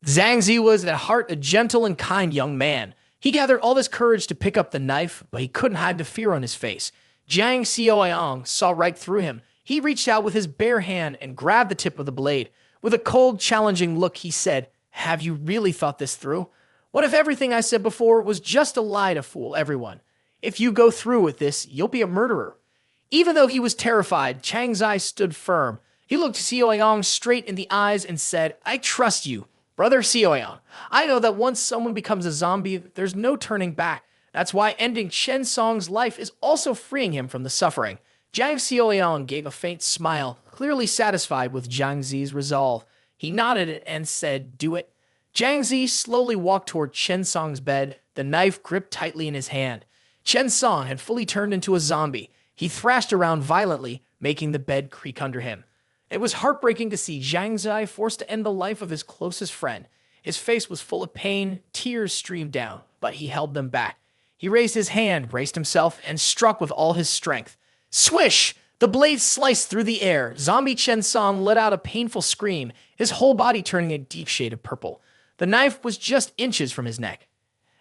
Zhang Zi was at heart a gentle and kind young man. He gathered all his courage to pick up the knife, but he couldn't hide the fear on his face. Jiang Xiao Yong saw right through him. He reached out with his bare hand and grabbed the tip of the blade. With a cold, challenging look, he said, "Have you really thought this through? What if everything I said before was just a lie to fool everyone? If you go through with this, you'll be a murderer." Even though he was terrified, Chang Zai stood firm. He looked Xiao Yong straight in the eyes and said, "I trust you, brother Xiao Yong. I know that once someone becomes a zombie, there's no turning back. That's why ending Chen Song's life is also freeing him from the suffering." Jiang Xiaoyong gave a faint smile, clearly satisfied with Jiang Zi's resolve. He nodded and said, "Do it." Jiang Zi slowly walked toward Chen Song's bed, the knife gripped tightly in his hand. Chen Song had fully turned into a zombie. He thrashed around violently, making the bed creak under him. It was heartbreaking to see Jiang Zi forced to end the life of his closest friend. His face was full of pain, tears streamed down, but he held them back. He raised his hand, braced himself, and struck with all his strength. Swish! The blade sliced through the air. Zombie Chen Song let out a painful scream, his whole body turning a deep shade of purple. The knife was just inches from his neck.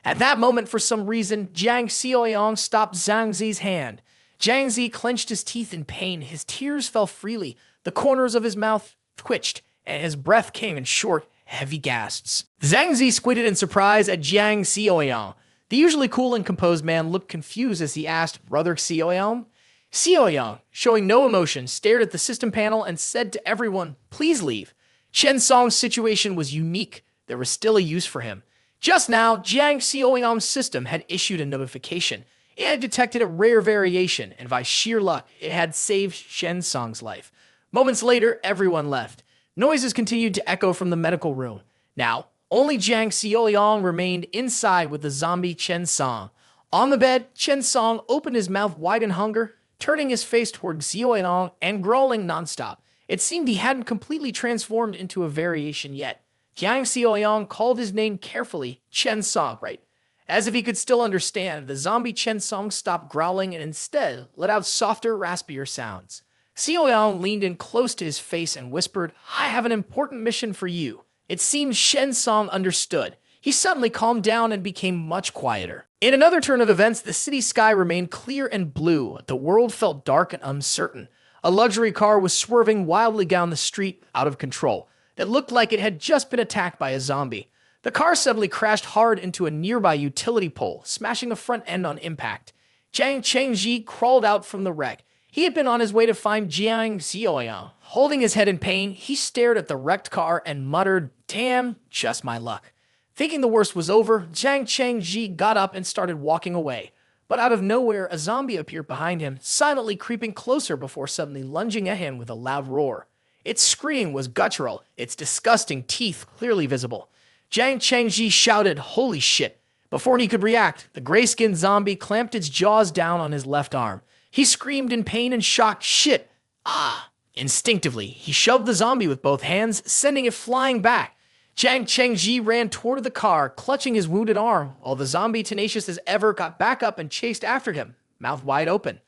At that moment, for some reason, Jiang Xiaoyong stopped Zhang Zi's hand. Jiang Zi clenched his teeth in pain. His tears fell freely. The corners of his mouth twitched, and his breath came in short, heavy gasps. Zhang Zi squinted in surprise at Jiang Xiaoyong. The usually cool and composed man looked confused as he asked, "Brother Xiaoyong?" Xiaoyong, showing no emotion, stared at the system panel and said to everyone, "Please leave." Chen Song's situation was unique. There was still a use for him. Just now, Jiang Xiaoyong's system had issued a notification. It had detected a rare variation, and by sheer luck, it had saved Chen Song's life. Moments later, everyone left. Noises continued to echo from the medical room. Now, only Jiang Xiaoyong remained inside with the zombie Chen Song. On the bed, Chen Song opened his mouth wide in hunger, turning his face toward Xiaoyong and growling nonstop. It seemed he hadn't completely transformed into a variation yet. Jiang Xiaoyong called his name carefully, Chen Song, right? As if he could still understand, the zombie Chen Song stopped growling and instead let out softer, raspier sounds. Xiaoyong leaned in close to his face and whispered, "I have an important mission for you." It seemed Chen Song understood. He suddenly calmed down and became much quieter. In another turn of events, the city sky remained clear and blue. The world felt dark and uncertain. A luxury car was swerving wildly down the street, out of control. It looked like it had just been attacked by a zombie. The car suddenly crashed hard into a nearby utility pole, smashing the front end on impact. Jang Cheng Xi crawled out from the wreck. He had been on his way to find Jiang Xiaoyong. Holding his head in pain, he stared at the wrecked car and muttered, "Damn, just my luck." Thinking the worst was over, Jiang Cheng Xi got up and started walking away. But out of nowhere, a zombie appeared behind him, silently creeping closer before suddenly lunging at him with a loud roar. Its scream was guttural, its disgusting teeth clearly visible. Jiang Cheng Xi shouted, "Holy shit!" Before he could react, the gray-skinned zombie clamped its jaws down on his left arm. He screamed in pain and shock, "Shit! Ah!" Instinctively, he shoved the zombie with both hands, sending it flying back. Jiang Cheng Xi ran toward the car, clutching his wounded arm, while the zombie, tenacious as ever, got back up and chased after him, mouth wide open.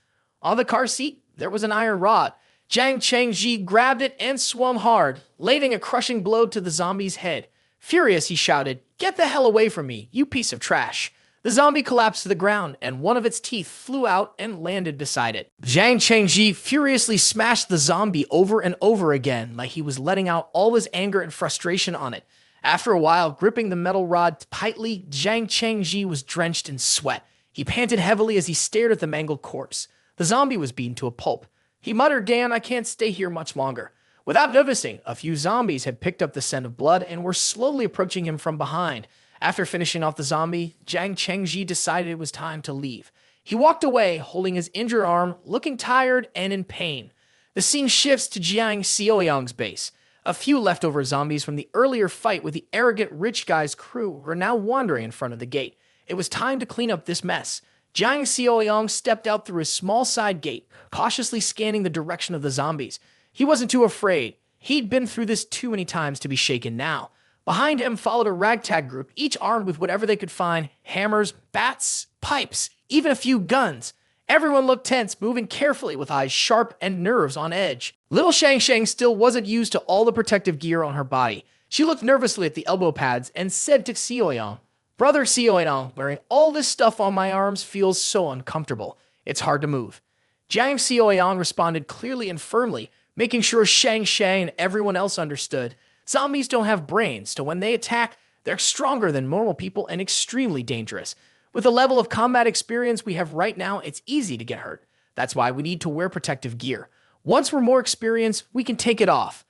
On the car seat, there was an iron rod. Jiang Cheng Xi grabbed it and swung hard, laying a crushing blow to the zombie's head. Furious, he shouted, "Get the hell away from me, you piece of trash." The zombie collapsed to the ground, and one of its teeth flew out and landed beside it. Jiang Cheng Xi furiously smashed the zombie over and over again, like he was letting out all his anger and frustration on it. After a while, gripping the metal rod tightly, Jiang Cheng Xi was drenched in sweat. He panted heavily as he stared at the mangled corpse. The zombie was beaten to a pulp. He muttered, "Dan, I can't stay here much longer." Without noticing, a few zombies had picked up the scent of blood and were slowly approaching him from behind. After finishing off the zombie, Jiang Cheng Xi decided it was time to leave. He walked away, holding his injured arm, looking tired and in pain. The scene shifts to Jiang Xiaoyong's base. A few leftover zombies from the earlier fight with the arrogant rich guy's crew were now wandering in front of the gate. It was time to clean up this mess. Jiang Xiaoyong stepped out through his small side gate, cautiously scanning the direction of the zombies. He wasn't too afraid. He'd been through this too many times to be shaken now. Behind him followed a ragtag group, each armed with whatever they could find: hammers, bats, pipes, even a few guns. Everyone looked tense, moving carefully with eyes sharp and nerves on edge. Little Shang Shang still wasn't used to all the protective gear on her body. She looked nervously at the elbow pads and said to Xiao Yang, "Brother Xiao Yang, wearing all this stuff on my arms feels so uncomfortable. It's hard to move." Jiang Xiao Yong responded clearly and firmly, making sure Shang Shang and everyone else understood. Zombies don't have brains, so when they attack, they're stronger than normal people and extremely dangerous. With the level of combat experience we have right now, it's easy to get hurt. That's why we need to wear protective gear. Once we're more experienced, we can take it off.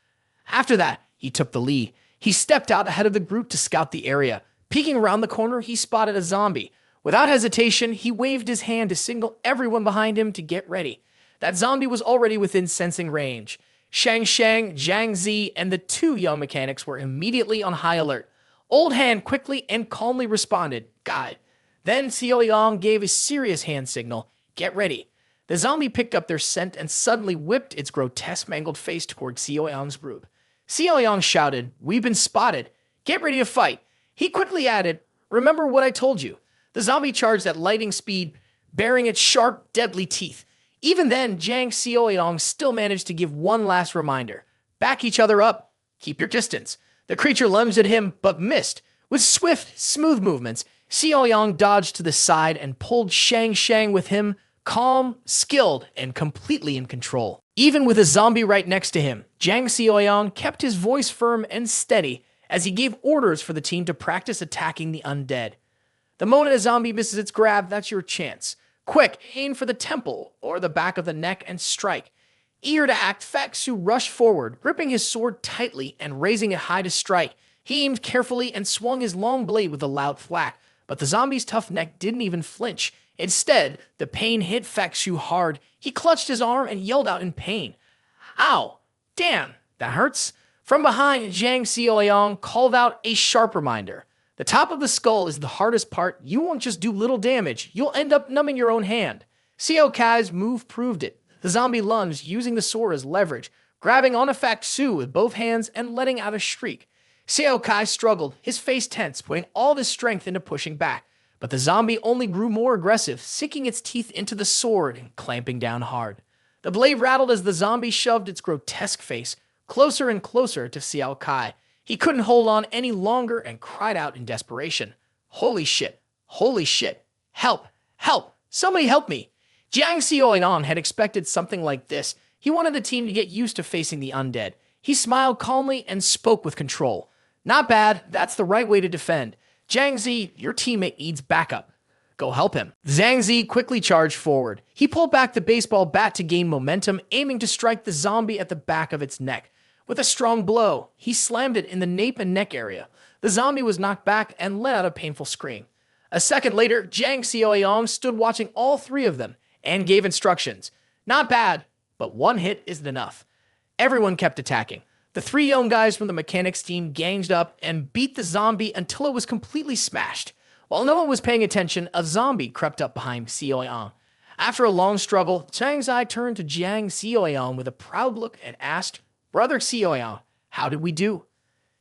After that, he took the lead. He stepped out ahead of the group to scout the area. Peeking around the corner, he spotted a zombie. Without hesitation, he waved his hand to signal everyone behind him to get ready. That zombie was already within sensing range. Shang Shang, Zhang Zi, and the two young mechanics were immediately on high alert. Old Hand quickly and calmly responded, "Guide." Then Xiao Yang gave a serious hand signal, "Get ready." The zombie picked up their scent and suddenly whipped its grotesque mangled face toward Xiao Yang's group. Xiao Yang shouted, "We've been spotted. Get ready to fight." He quickly added, "Remember what I told you." The zombie charged at lightning speed, baring its sharp, deadly teeth. Even then, Jiang Xiao Yong still managed to give one last reminder. Back each other up. Keep your distance. The creature lunged at him, but missed. With swift, smooth movements, Xiao Yang dodged to the side and pulled Shang Shang with him, calm, skilled, and completely in control. Even with a zombie right next to him, Jiang Xiao Yang kept his voice firm and steady as he gave orders for the team to practice attacking the undead. The moment a zombie misses its grab, that's your chance. Quick, aim for the temple or the back of the neck and strike. Eager to act, Fat Xu rushed forward, gripping his sword tightly and raising it high to strike. He aimed carefully and swung his long blade with a loud thwack, but the zombie's tough neck didn't even flinch. Instead, the pain hit Fat Xu hard. He clutched his arm and yelled out in pain. "Ow! Damn, that hurts." From behind, Jiang Xiao Yang called out a sharp reminder. The top of the skull is the hardest part. You won't just do little damage, you'll end up numbing your own hand. Xiao Kai's move proved it. The zombie lunged, using the sword as leverage, grabbing on a Fat Xu with both hands and letting out a shriek. Xiao Kai struggled, his face tense, putting all his strength into pushing back. But the zombie only grew more aggressive, sinking its teeth into the sword and clamping down hard. The blade rattled as the zombie shoved its grotesque face closer and closer to Xiao Kai. He couldn't hold on any longer and cried out in desperation. "Holy shit! Holy shit! Help! Help! Somebody help me!" Jiang Xiaoyan had expected something like this. He wanted the team to get used to facing the undead. He smiled calmly and spoke with control. "Not bad. That's the right way to defend. Zhang Zi, your teammate needs backup. Go help him." Zhang Zi quickly charged forward. He pulled back the baseball bat to gain momentum, aiming to strike the zombie at the back of its neck. With a strong blow, he slammed it in the nape and neck area. The zombie was knocked back and let out a painful scream. A second later, Jiang Xiaoyong stood watching all three of them and gave instructions. "Not bad, but one hit isn't enough." Everyone kept attacking. The three young guys from the mechanics team ganged up and beat the zombie until it was completely smashed. While no one was paying attention, a zombie crept up behind Xiaoyong. After a long struggle, Chang Zai turned to Jiang Xiaoyong with a proud look and asked, "Brother Xiaoyong, how did we do?"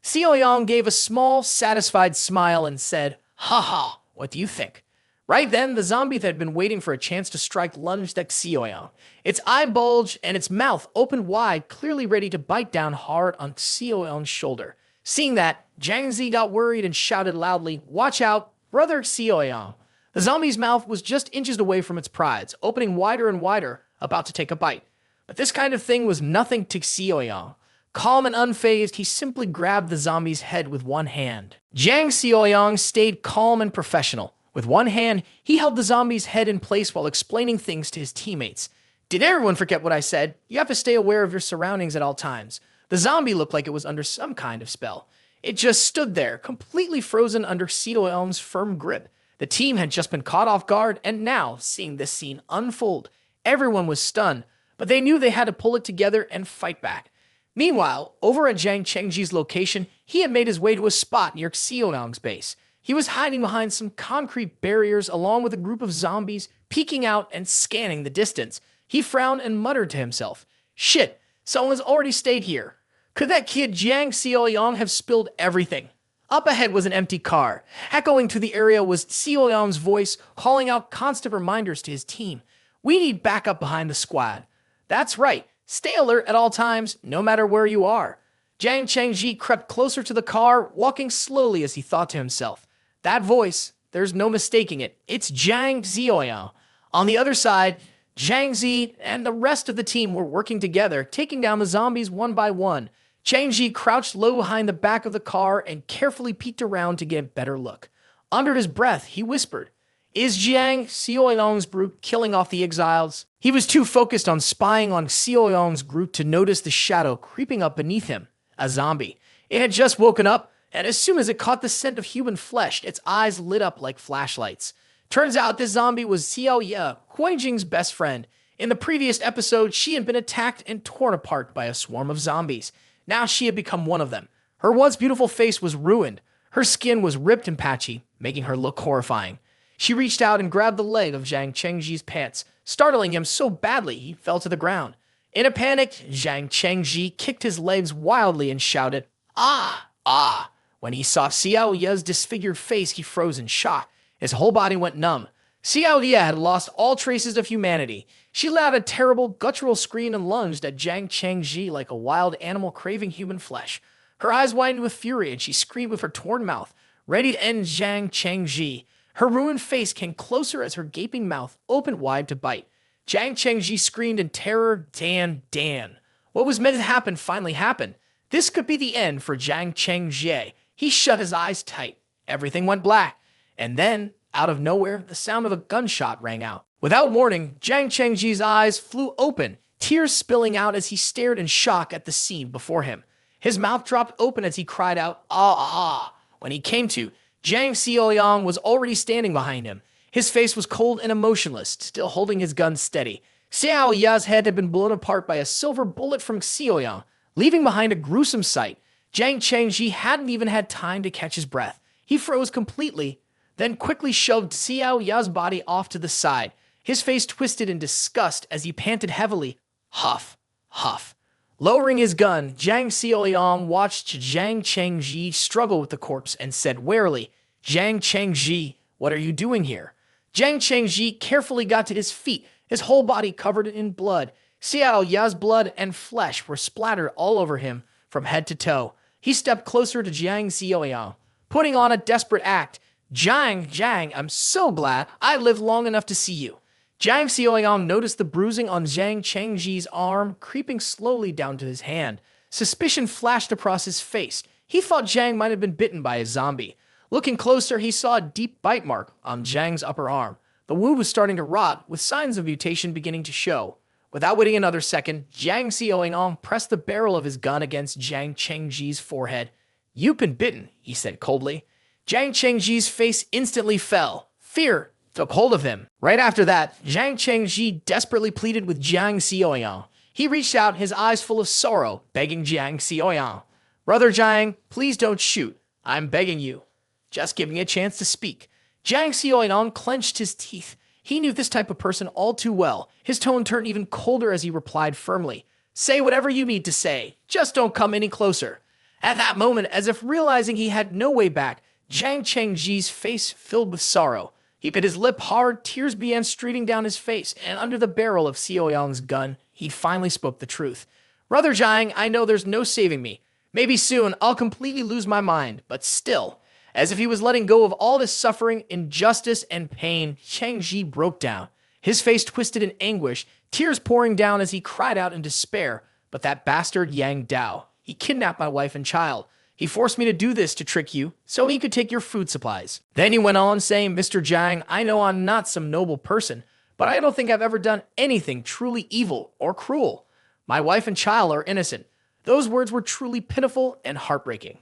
Xiaoyong gave a small, satisfied smile and said, "Ha ha, what do you think?" Right then, the zombie that had been waiting for a chance to strike lunged at Xiaoyong. Its eye bulged and its mouth opened wide, clearly ready to bite down hard on Xiaoyong's shoulder. Seeing that, Zhang Zi got worried and shouted loudly, "Watch out, Brother Xiaoyong." The zombie's mouth was just inches away from its prize, opening wider and wider, about to take a bite. But this kind of thing was nothing to Xiaoyong. Calm and unfazed, he simply grabbed the zombie's head with one hand. Jiang Xiaoyong stayed calm and professional. With one hand, he held the zombie's head in place while explaining things to his teammates. "Did everyone forget what I said? You have to stay aware of your surroundings at all times." The zombie looked like it was under some kind of spell. It just stood there, completely frozen under Xiaoyong's firm grip. The team had just been caught off guard, and now, seeing this scene unfold, everyone was stunned. But they knew they had to pull it together and fight back. Meanwhile, over at Jang Cheng Xi's location, he had made his way to a spot near Xiaoyong's base. He was hiding behind some concrete barriers along with a group of zombies, peeking out and scanning the distance. He frowned and muttered to himself, "Shit, someone's already stayed here. Could that kid Jiang Xiaoyong have spilled everything?" Up ahead was an empty car. Echoing through the area was Xiaoyong's voice, calling out constant reminders to his team. "We need backup behind the squad." "That's right. Stay alert at all times, no matter where you are." Jang Cheng Xi crept closer to the car, walking slowly as he thought to himself, "That voice, there's no mistaking it. It's Jiang Xiao Yong." On the other side, Zhang Zi and the rest of the team were working together, taking down the zombies one by one. Chang Ji crouched low behind the back of the car and carefully peeked around to get a better look. Under his breath, he whispered, "Is Jiang Xiao Yong's group killing off the exiles?" He was too focused on spying on Xiao Yong's group to notice the shadow creeping up beneath him, a zombie. It had just woken up, and as soon as it caught the scent of human flesh, its eyes lit up like flashlights. Turns out this zombie was Xiao Ye, Huangjing's best friend. In the previous episode, she had been attacked and torn apart by a swarm of zombies. Now she had become one of them. Her once beautiful face was ruined. Her skin was ripped and patchy, making her look horrifying. She reached out and grabbed the leg of Jang Cheng Xi's pants, startling him so badly he fell to the ground. In a panic, Jang Cheng Xi kicked his legs wildly and shouted, "Ah! Ah!" When he saw Xiao Ye's disfigured face, he froze in shock. His whole body went numb. Xiao Ye had lost all traces of humanity. She let out a terrible, guttural scream and lunged at Jang Cheng Xi like a wild animal craving human flesh. Her eyes widened with fury, and she screamed with her torn mouth, ready to end Jang Cheng Xi. Her ruined face came closer as her gaping mouth opened wide to bite. Jang Cheng Xi screamed in terror, Dan. What was meant to happen finally happened. This could be the end for Jang Cheng Xi. He shut his eyes tight. Everything went black. And then, out of nowhere, the sound of a gunshot rang out. Without warning, Jang Cheng Xi's eyes flew open, tears spilling out as he stared in shock at the scene before him. His mouth dropped open as he cried out, "Ah, ah." When he came to, Jiang Xiao Yong was already standing behind him. His face was cold and emotionless, still holding his gun steady. Xiao Ya's head had been blown apart by a silver bullet from Xiao Yang, leaving behind a gruesome sight. Jang Cheng Xi hadn't even had time to catch his breath. He froze completely, then quickly shoved Xiao Ya's body off to the side. His face twisted in disgust as he panted heavily. Huff, huff. Lowering his gun, Jiang Xiao Yong watched Jiang Cheng Xi struggle with the corpse and said warily, "Jiang Cheng Xi, what are you doing here?" Jiang Cheng Xi carefully got to his feet, his whole body covered in blood. Xiao Ya's blood and flesh were splattered all over him from head to toe. He stepped closer to Jiang Xiao Yong, putting on a desperate act. Jiang, I'm so glad I lived long enough to see you." Jiang Xiao Yong noticed the bruising on Jiang Cheng Xi's arm creeping slowly down to his hand. Suspicion flashed across his face. He thought Jiang might have been bitten by a zombie. Looking closer, he saw a deep bite mark on Jiang's upper arm. The wound was starting to rot, with signs of mutation beginning to show. Without waiting another second, Jiang Xiao Yong pressed the barrel of his gun against Jiang Cheng Xi's forehead. "You've been bitten," he said coldly. Jiang Cheng Xi's face instantly fell. Fear took hold of him. Right after that, Jiang Cheng Xi desperately pleaded with Jiang Xiao Yong. He reached out, his eyes full of sorrow, begging Jiang Xiao Yong, "Brother Jiang, please don't shoot. I'm begging you. Just give me a chance to speak." Jiang Xiao Yong clenched his teeth. He knew this type of person all too well. His tone turned even colder as he replied firmly, "Say whatever you need to say. Just don't come any closer." At that moment, as if realizing he had no way back, Jiang Cheng Xi's face filled with sorrow. He bit his lip hard, tears began streaming down his face, and under the barrel of Xiao Yong's gun, he finally spoke the truth. "Brother Jiang, I know there's no saving me. Maybe soon I'll completely lose my mind, but still." As if he was letting go of all this suffering, injustice, and pain, Cheng Xi broke down. His face twisted in anguish, tears pouring down as he cried out in despair. "But that bastard Yang Dao, he kidnapped my wife and child. He forced me to do this to trick you, so he could take your food supplies." Then he went on saying, "Mr. Jiang, I know I'm not some noble person, but I don't think I've ever done anything truly evil or cruel. My wife and child are innocent." Those words were truly pitiful and heartbreaking.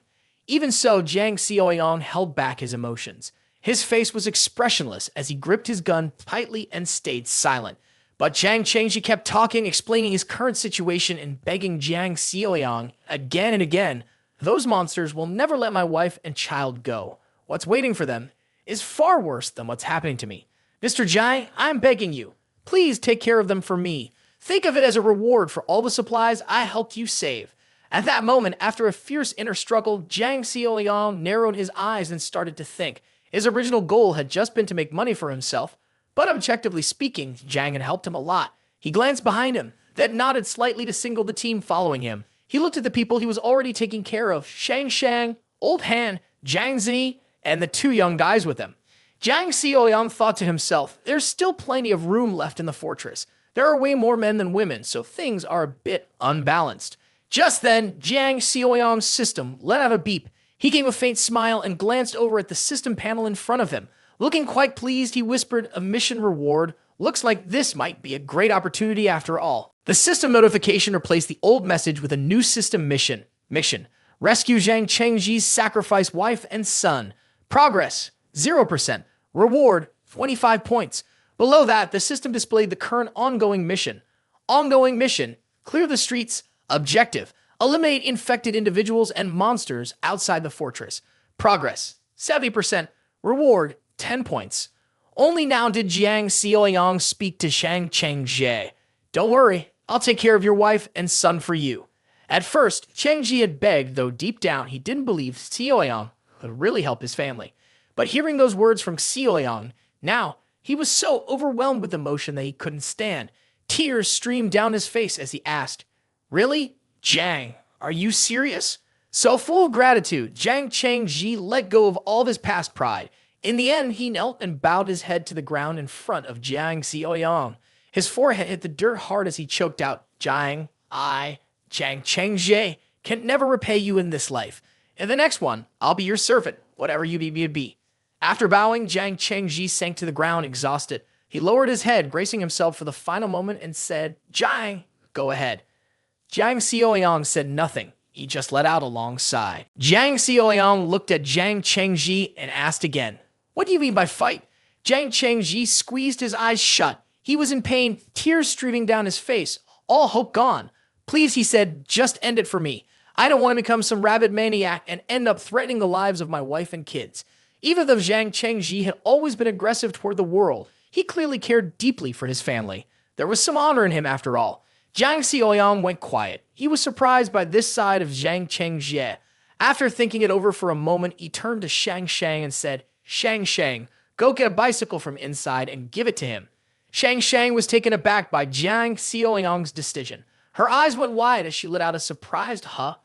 Even so, Jiang Xiao Yong held back his emotions. His face was expressionless as he gripped his gun tightly and stayed silent. But Jiang Cheng Xi kept talking, explaining his current situation and begging Jiang Xiao Yong again and again, "Those monsters will never let my wife and child go. What's waiting for them is far worse than what's happening to me. Mr. Jiang, I'm begging you. Please take care of them for me. Think of it as a reward for all the supplies I helped you save." At that moment, after a fierce inner struggle, Jiang Xiao Yong narrowed his eyes and started to think. His original goal had just been to make money for himself, but objectively speaking, Jiang had helped him a lot. He glanced behind him, then nodded slightly to signal the team following him. He looked at the people he was already taking care of: Shang Shang, Old Han, Jiang Zi, and the two young guys with him. Jiang Xiao Yong thought to himself, there's still plenty of room left in the fortress. There are way more men than women, so things are a bit unbalanced. Just then, Jiang Xiao Yong's system let out a beep. He gave a faint smile and glanced over at the system panel in front of him. Looking quite pleased, he whispered, a mission reward. Looks like this might be a great opportunity after all. The system notification replaced the old message with a new system mission. Rescue Jang Cheng Xi's sacrificed wife and son. Progress, 0%. Reward, 25 points. Below that, the system displayed the current ongoing mission. Ongoing mission, clear the streets. Objective, eliminate infected individuals and monsters outside the fortress. Progress, 70%. Reward, 10 points. Only now did Jiang Xiao Yong speak to Jang Cheng Xi. Don't worry, I'll take care of your wife and son for you. At first, Cheng Xi had begged, though deep down he didn't believe Xiao Yong could really help his family. But hearing those words from Xiao Yong, now he was so overwhelmed with emotion that he couldn't stand. Tears streamed down his face as he asked, really? Jiang, are you serious? So full of gratitude, Jang Cheng Xi let go of all of his past pride. In the end, he knelt and bowed his head to the ground in front of Jiang Xiao Yong. His forehead hit the dirt hard as he choked out, Jiang, Jang Cheng Xi, can never repay you in this life. In the next one, I'll be your servant, whatever you need me to be. After bowing, Jang Cheng Xi sank to the ground, exhausted. He lowered his head, bracing himself for the final moment, and said, Jiang, go ahead. Jiang Xiao Yong said nothing. He just let out a long sigh. Jiang Xiao Yong looked at Jang Cheng Xi and asked again, what do you mean by fight? Jang Cheng Xi squeezed his eyes shut. He was in pain, tears streaming down his face, all hope gone. Please, he said, just end it for me. I don't want to become some rabid maniac and end up threatening the lives of my wife and kids. Even though Jang Cheng Xi had always been aggressive toward the world, he clearly cared deeply for his family. There was some honor in him after all. Jiang Xiao Yong went quiet. He was surprised by this side of Jang Cheng Xi. After thinking it over for a moment, he turned to Shang Shang and said, Shang Shang, go get a bicycle from inside and give it to him. Shang Shang was taken aback by Jiang Xiao Yong's decision. Her eyes went wide as she let out a surprised huh.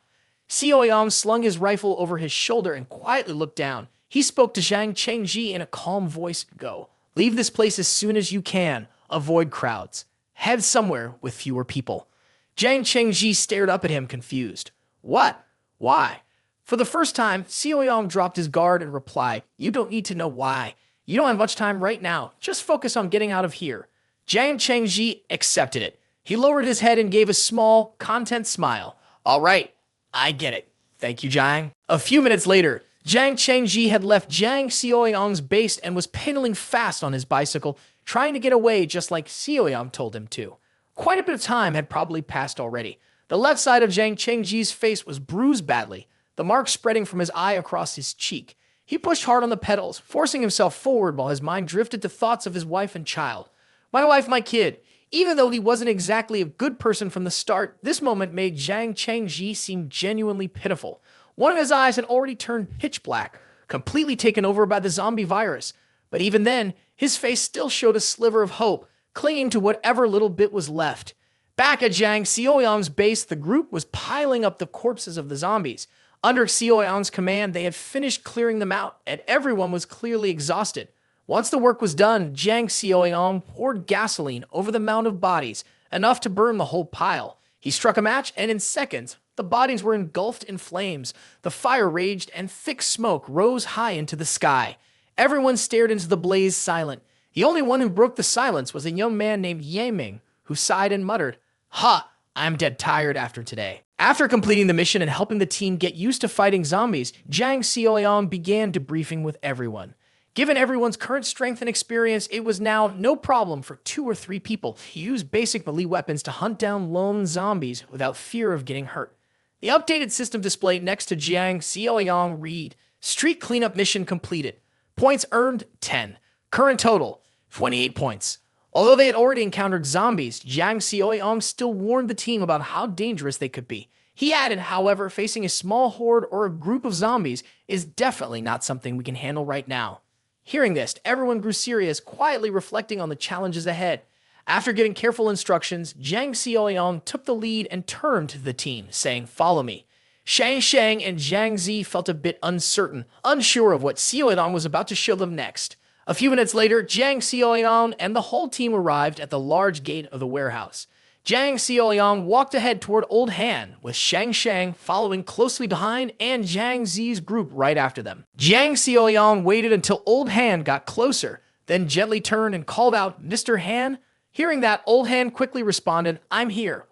Xiao Yong slung his rifle over his shoulder and quietly looked down. He spoke to Jang Cheng Xi in a calm voice. Go. Leave this place as soon as you can. Avoid crowds. Head somewhere with fewer people. Jang Cheng Xi stared up at him, confused. What? Why? For the first time, Xiao Yong dropped his guard and replied, you don't need to know why. You don't have much time right now. Just focus on getting out of here. Jang Cheng Xi accepted it. He lowered his head and gave a small, content smile. All right, I get it. Thank you, Jiang. A few minutes later, Jang Cheng Xi had left Jiang Xiao Yong's base and was pedaling fast on his bicycle, trying to get away just like Xiao Yong told him to. Quite a bit of time had probably passed already. The left side of Jang Cheng Xi's face was bruised badly, the mark spreading from his eye across his cheek. He pushed hard on the pedals, forcing himself forward while his mind drifted to thoughts of his wife and child. My wife, my kid. Even though he wasn't exactly a good person from the start, this moment made Jang Cheng Xi seem genuinely pitiful. One of his eyes had already turned pitch black, completely taken over by the zombie virus. But even then, his face still showed a sliver of hope, clinging to whatever little bit was left. Back at Jang Xiao Yong's base, the group was piling up the corpses of the zombies. Under Xiao Yong's command, they had finished clearing them out, and everyone was clearly exhausted. Once the work was done, Jang Xiao Yong poured gasoline over the mound of bodies, enough to burn the whole pile. He struck a match, and in seconds, the bodies were engulfed in flames. The fire raged, and thick smoke rose high into the sky. Everyone stared into the blaze silent. The only one who broke the silence was a young man named Ye Ming, who sighed and muttered, "Ha, I'm dead tired after today." After completing the mission and helping the team get used to fighting zombies, Jang Xiao Yong began debriefing with everyone. Given everyone's current strength and experience, it was now no problem for 2 or 3 people to use basic melee weapons to hunt down lone zombies without fear of getting hurt. The updated system display next to Jiang Xiao Yong read, Street Cleanup Mission completed. Points earned, 10. Current total, 28 points. Although they had already encountered zombies, Jiang Xiao Yong still warned the team about how dangerous they could be. He added, however, facing a small horde or a group of zombies is definitely not something we can handle right now. Hearing this, everyone grew serious, quietly reflecting on the challenges ahead. After giving careful instructions, Jiang Xiao Yong took the lead and turned to the team, saying, "Follow me." Shang Shang and Zhang Zi felt a bit uncertain, unsure of what Xiao Yong was about to show them next. A few minutes later, Jiang Xiao Yong and the whole team arrived at the large gate of the warehouse. Jiang Xiao Yong walked ahead toward Old Han, with Shang Shang following closely behind and Zhang Zi's group right after them. Jiang Xiao Yong waited until Old Han got closer, then gently turned and called out, "Mr. Han?" Hearing that, Old Han quickly responded, "I'm here."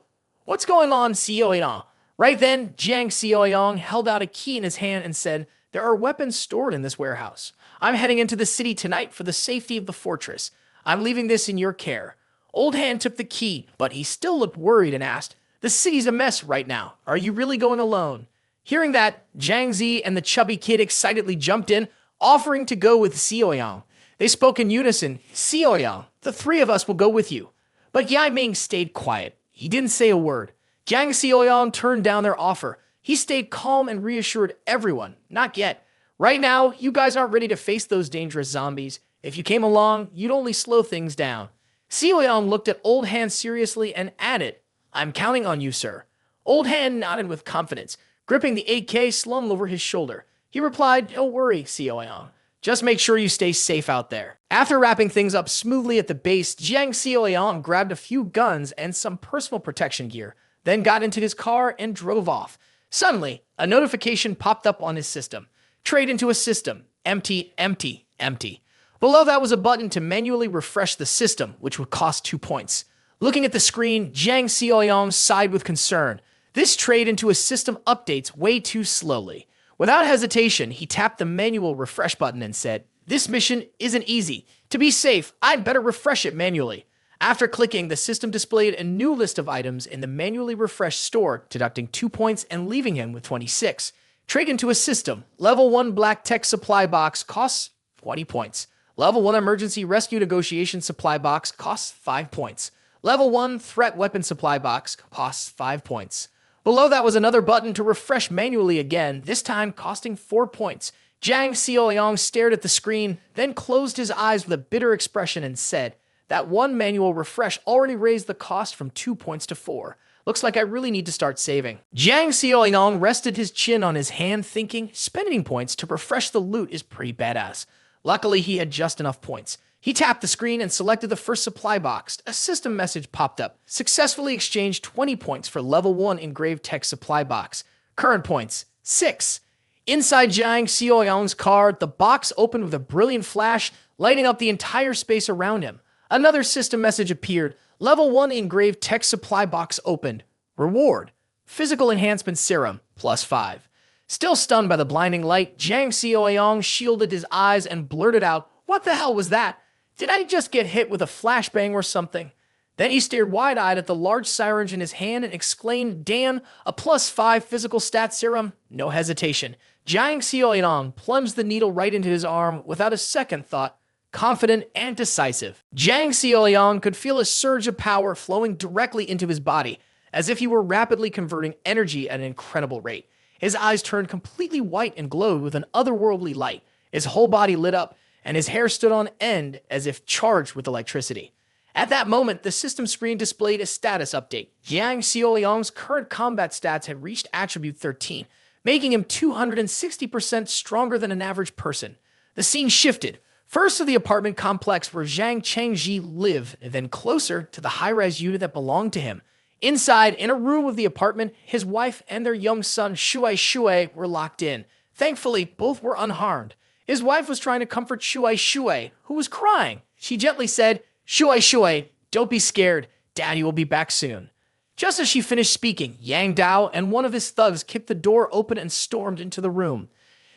"What's going on, Xiao Yong?" Right then, Jiang Xiao Yong held out a key in his hand and said, "There are weapons stored in this warehouse. I'm heading into the city tonight for the safety of the fortress. I'm leaving this in your care." Old Han took the key, but he still looked worried and asked, "The city's a mess right now. Are you really going alone?" Hearing that, Zhang Zi and the chubby kid excitedly jumped in, offering to go with Xiao Yong. They spoke in unison, "Xiao Yong, the three of us will go with you." But Yai Ming stayed quiet. He didn't say a word. Jiang Xiao Yong turned down their offer. He stayed calm and reassured everyone, "Not yet. Right now, you guys aren't ready to face those dangerous zombies. If you came along, you'd only slow things down." Xiao Yong looked at Old Han seriously and added, "I'm counting on you, sir." Old Han nodded with confidence, gripping the AK slung over his shoulder. He replied, "Don't worry, Xiao Yong. Just make sure you stay safe out there." After wrapping things up smoothly at the base, Jiang Xiao Yong grabbed a few guns and some personal protection gear, then got into his car and drove off. Suddenly, a notification popped up on his system. "Trade into a system. Empty, empty, empty." Below that was a button to manually refresh the system, which would cost 2 points. Looking at the screen, Jiang Xiao Yong sighed with concern. This trade into a system updates way too slowly. Without hesitation, he tapped the manual refresh button and said, "This mission isn't easy. To be safe, I'd better refresh it manually." After clicking, the system displayed a new list of items in the manually refreshed store, deducting 2 points and leaving him with 26. Trade into a system. Level 1 black tech supply box costs 20 points. Level 1 emergency rescue negotiation supply box costs 5 points. Level 1 threat weapon supply box costs 5 points. Below that was another button to refresh manually again, this time costing 4 points. Jiang Xiao Yong stared at the screen, then closed his eyes with a bitter expression and said, "That one manual refresh already raised the cost from 2 points to 4. Looks like I really need to start saving." Jiang Xiao Yong rested his chin on his hand, thinking, spending points to refresh the loot is pretty badass. Luckily, he had just enough points. He tapped the screen and selected the first supply box. A system message popped up. Successfully exchanged 20 points for level 1 engraved tech supply box. Current points, 6. Inside Jiang Xiao Yong's car, the box opened with a brilliant flash, lighting up the entire space around him. Another system message appeared. Level 1 engraved tech supply box opened. Reward. Physical enhancement serum, +5. Still stunned by the blinding light, Jiang Xiao Yong shielded his eyes and blurted out, "What the hell was that? Did I just get hit with a flashbang or something?" Then he stared wide-eyed at the large syringe in his hand and exclaimed, "Dan, a +5 physical stat serum?" No hesitation. Jiang Xiao Yong plunged the needle right into his arm without a second thought, confident and decisive. Jiang Xiao Yong could feel a surge of power flowing directly into his body, as if he were rapidly converting energy at an incredible rate. His eyes turned completely white and glowed with an otherworldly light. His whole body lit up, and his hair stood on end as if charged with electricity. At that moment, the system screen displayed a status update. Jiang Xiao Yong's current combat stats had reached attribute 13, making him 260% stronger than an average person. The scene shifted, first to the apartment complex where Jang Cheng Xi lived, and then closer to the high-rise unit that belonged to him. Inside, in a room of the apartment, his wife and their young son Shui were locked in. Thankfully, both were unharmed. His wife was trying to comfort Shui, who was crying. She gently said, Shui, don't be scared. Daddy will be back soon." Just as she finished speaking, Yang Dao and one of his thugs kicked the door open and stormed into the room.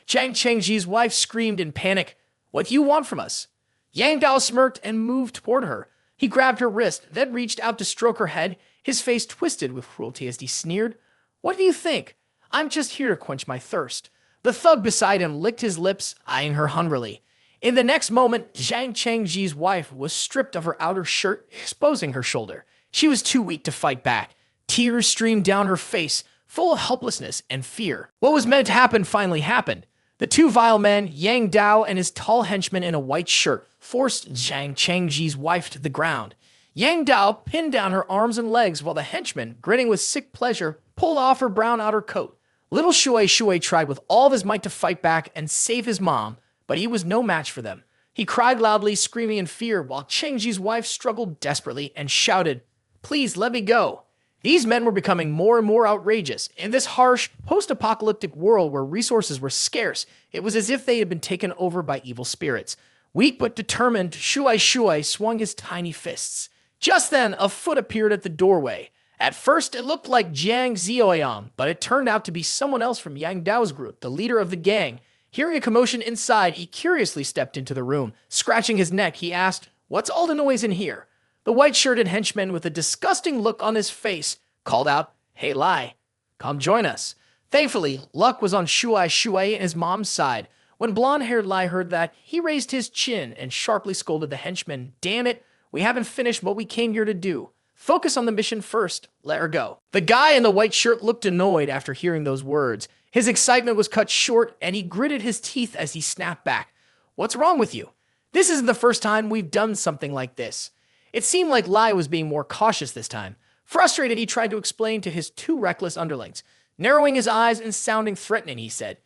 Jang Cheng Xi's wife screamed in panic, "What do you want from us?" Yang Dao smirked and moved toward her. He grabbed her wrist, then reached out to stroke her head, his face twisted with cruelty as he sneered, "What do you think? I'm just here to quench my thirst." The thug beside him licked his lips, eyeing her hungrily. In the next moment, Jang Cheng Xi's wife was stripped of her outer shirt, exposing her shoulder. She was too weak to fight back. Tears streamed down her face, full of helplessness and fear. What was meant to happen finally happened. The two vile men, Yang Dao and his tall henchman in a white shirt, forced Jang Cheng Xi's wife to the ground. Yang Dao pinned down her arms and legs while the henchman, grinning with sick pleasure, pulled off her brown outer coat. Little Shui tried with all of his might to fight back and save his mom, but he was no match for them. He cried loudly, screaming in fear, while Cheng Xi's wife struggled desperately and shouted, "Please let me go." These men were becoming more and more outrageous. In this harsh, post-apocalyptic world where resources were scarce, it was as if they had been taken over by evil spirits. Weak but determined, Shui swung his tiny fists. Just then, a foot appeared at the doorway. At first, it looked like Jiang Xiao Yong, but it turned out to be someone else from Yang Dao's group, the leader of the gang. Hearing a commotion inside, he curiously stepped into the room. Scratching his neck, he asked, "What's all the noise in here?" The white-shirted henchman, with a disgusting look on his face, called out, "Hey, Lai, come join us." Thankfully, luck was on Shui and his mom's side. When blonde-haired Lai heard that, he raised his chin and sharply scolded the henchman, "Damn it, we haven't finished what we came here to do. Focus on the mission first. Let her go." The guy in the white shirt looked annoyed after hearing those words. His excitement was cut short, and he gritted his teeth as he snapped back. "What's wrong with you? This isn't the first time we've done something like this." It seemed like Lai was being more cautious this time. Frustrated, he tried to explain to his two reckless underlings. Narrowing his eyes and sounding threatening, he said,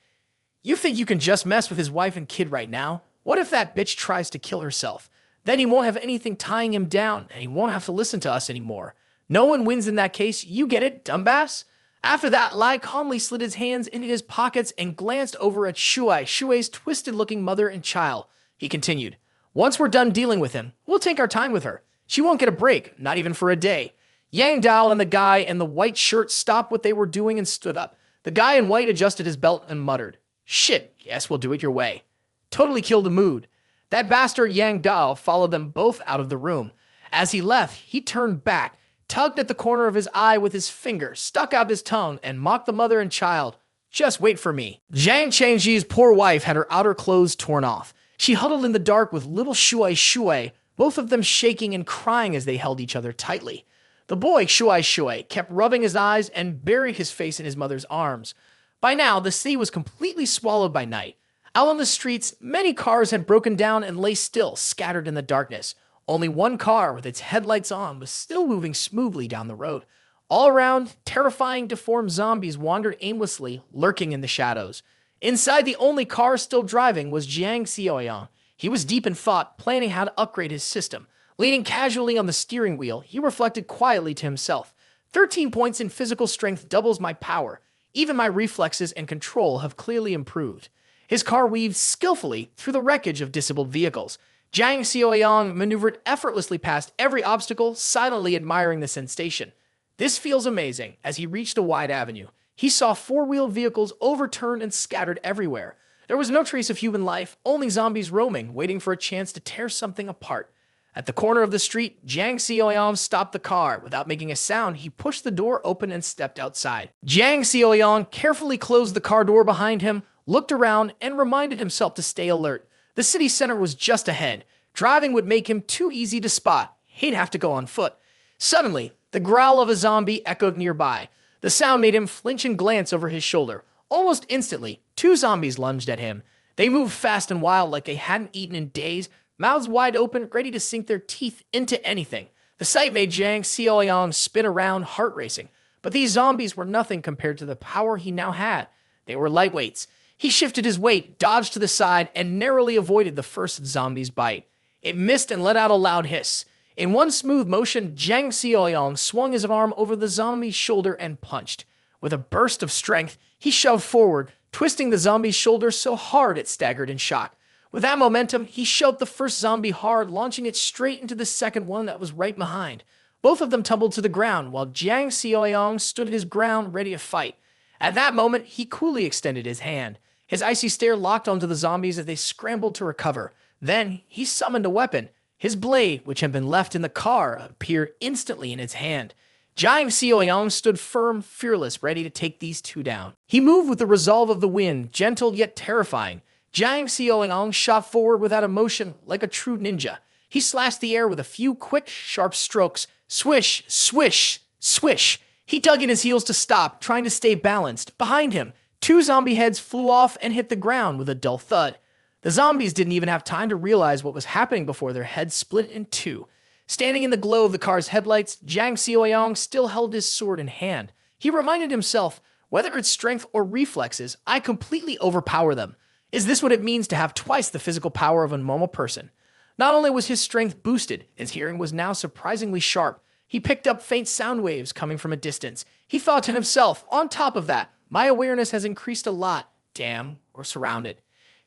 "You think you can just mess with his wife and kid right now? What if that bitch tries to kill herself? Then he won't have anything tying him down, and he won't have to listen to us anymore. No one wins in that case, you get it, dumbass?" After that, Lai calmly slid his hands into his pockets and glanced over at Shui's twisted-looking mother and child. He continued, "Once we're done dealing with him, we'll take our time with her. She won't get a break, not even for a day." Yang Dao and the guy in the white shirt stopped what they were doing and stood up. The guy in white adjusted his belt and muttered, "Shit, guess we'll do it your way." Totally killed the mood. That bastard Yang Dao followed them both out of the room. As he left, he turned back, tugged at the corner of his eye with his finger, stuck out his tongue, and mocked the mother and child. "Just wait for me." Jang Cheng Xi's poor wife had her outer clothes torn off. She huddled in the dark with little Shui, both of them shaking and crying as they held each other tightly. The boy, Shui, kept rubbing his eyes and buried his face in his mother's arms. By now, the city was completely swallowed by night. Out on the streets, many cars had broken down and lay still, scattered in the darkness. Only one car, with its headlights on, was still moving smoothly down the road. All around, terrifying, deformed zombies wandered aimlessly, lurking in the shadows. Inside, the only car still driving was Jiang Xiao Yong. He was deep in thought, planning how to upgrade his system. Leaning casually on the steering wheel, he reflected quietly to himself. 13 points in physical strength doubles my power. Even my reflexes and control have clearly improved. His car weaved skillfully through the wreckage of disabled vehicles. Jiang Xiao Yong maneuvered effortlessly past every obstacle, silently admiring the sensation. "This feels amazing." As he reached a wide avenue, he saw four-wheeled vehicles overturned and scattered everywhere. There was no trace of human life, only zombies roaming, waiting for a chance to tear something apart. At the corner of the street, Jiang Xiao Yong stopped the car. Without making a sound, he pushed the door open and stepped outside. Jiang Xiao Yong carefully closed the car door behind him, looked around, and reminded himself to stay alert. The city center was just ahead. Driving would make him too easy to spot. He'd have to go on foot. Suddenly, the growl of a zombie echoed nearby. The sound made him flinch and glance over his shoulder. Almost instantly, two zombies lunged at him. They moved fast and wild like they hadn't eaten in days, mouths wide open, ready to sink their teeth into anything. The sight made Jiang Xiao Yong spin around, heart racing. But these zombies were nothing compared to the power he now had. They were lightweights. He shifted his weight, dodged to the side, and narrowly avoided the first zombie's bite. It missed and let out a loud hiss. In one smooth motion, Jiang Xiao Yong swung his arm over the zombie's shoulder and punched. With a burst of strength, he shoved forward, twisting the zombie's shoulder so hard it staggered in shock. With that momentum, he shoved the first zombie hard, launching it straight into the second one that was right behind. Both of them tumbled to the ground, while Jiang Xiao Yong stood his ground, ready to fight. At that moment, he coolly extended his hand. His icy stare locked onto the zombies as they scrambled to recover. Then, he summoned a weapon. His blade, which had been left in the car, appeared instantly in his hand. Jiang Xiao Yong stood firm, fearless, ready to take these two down. He moved with the resolve of the wind, gentle yet terrifying. Jiang Xiao Yong shot forward without emotion, like a true ninja. He slashed the air with a few quick, sharp strokes. Swish, swish, swish. He dug in his heels to stop, trying to stay balanced. Behind him, two zombie heads flew off and hit the ground with a dull thud. The zombies didn't even have time to realize what was happening before their heads split in two. Standing in the glow of the car's headlights, Jiang Xiao Yong still held his sword in hand. He reminded himself, whether it's strength or reflexes, I completely overpower them. Is this what it means to have twice the physical power of a normal person? Not only was his strength boosted, his hearing was now surprisingly sharp. He picked up faint sound waves coming from a distance. He thought to himself, on top of that, my awareness has increased a lot. Damn, we're surrounded.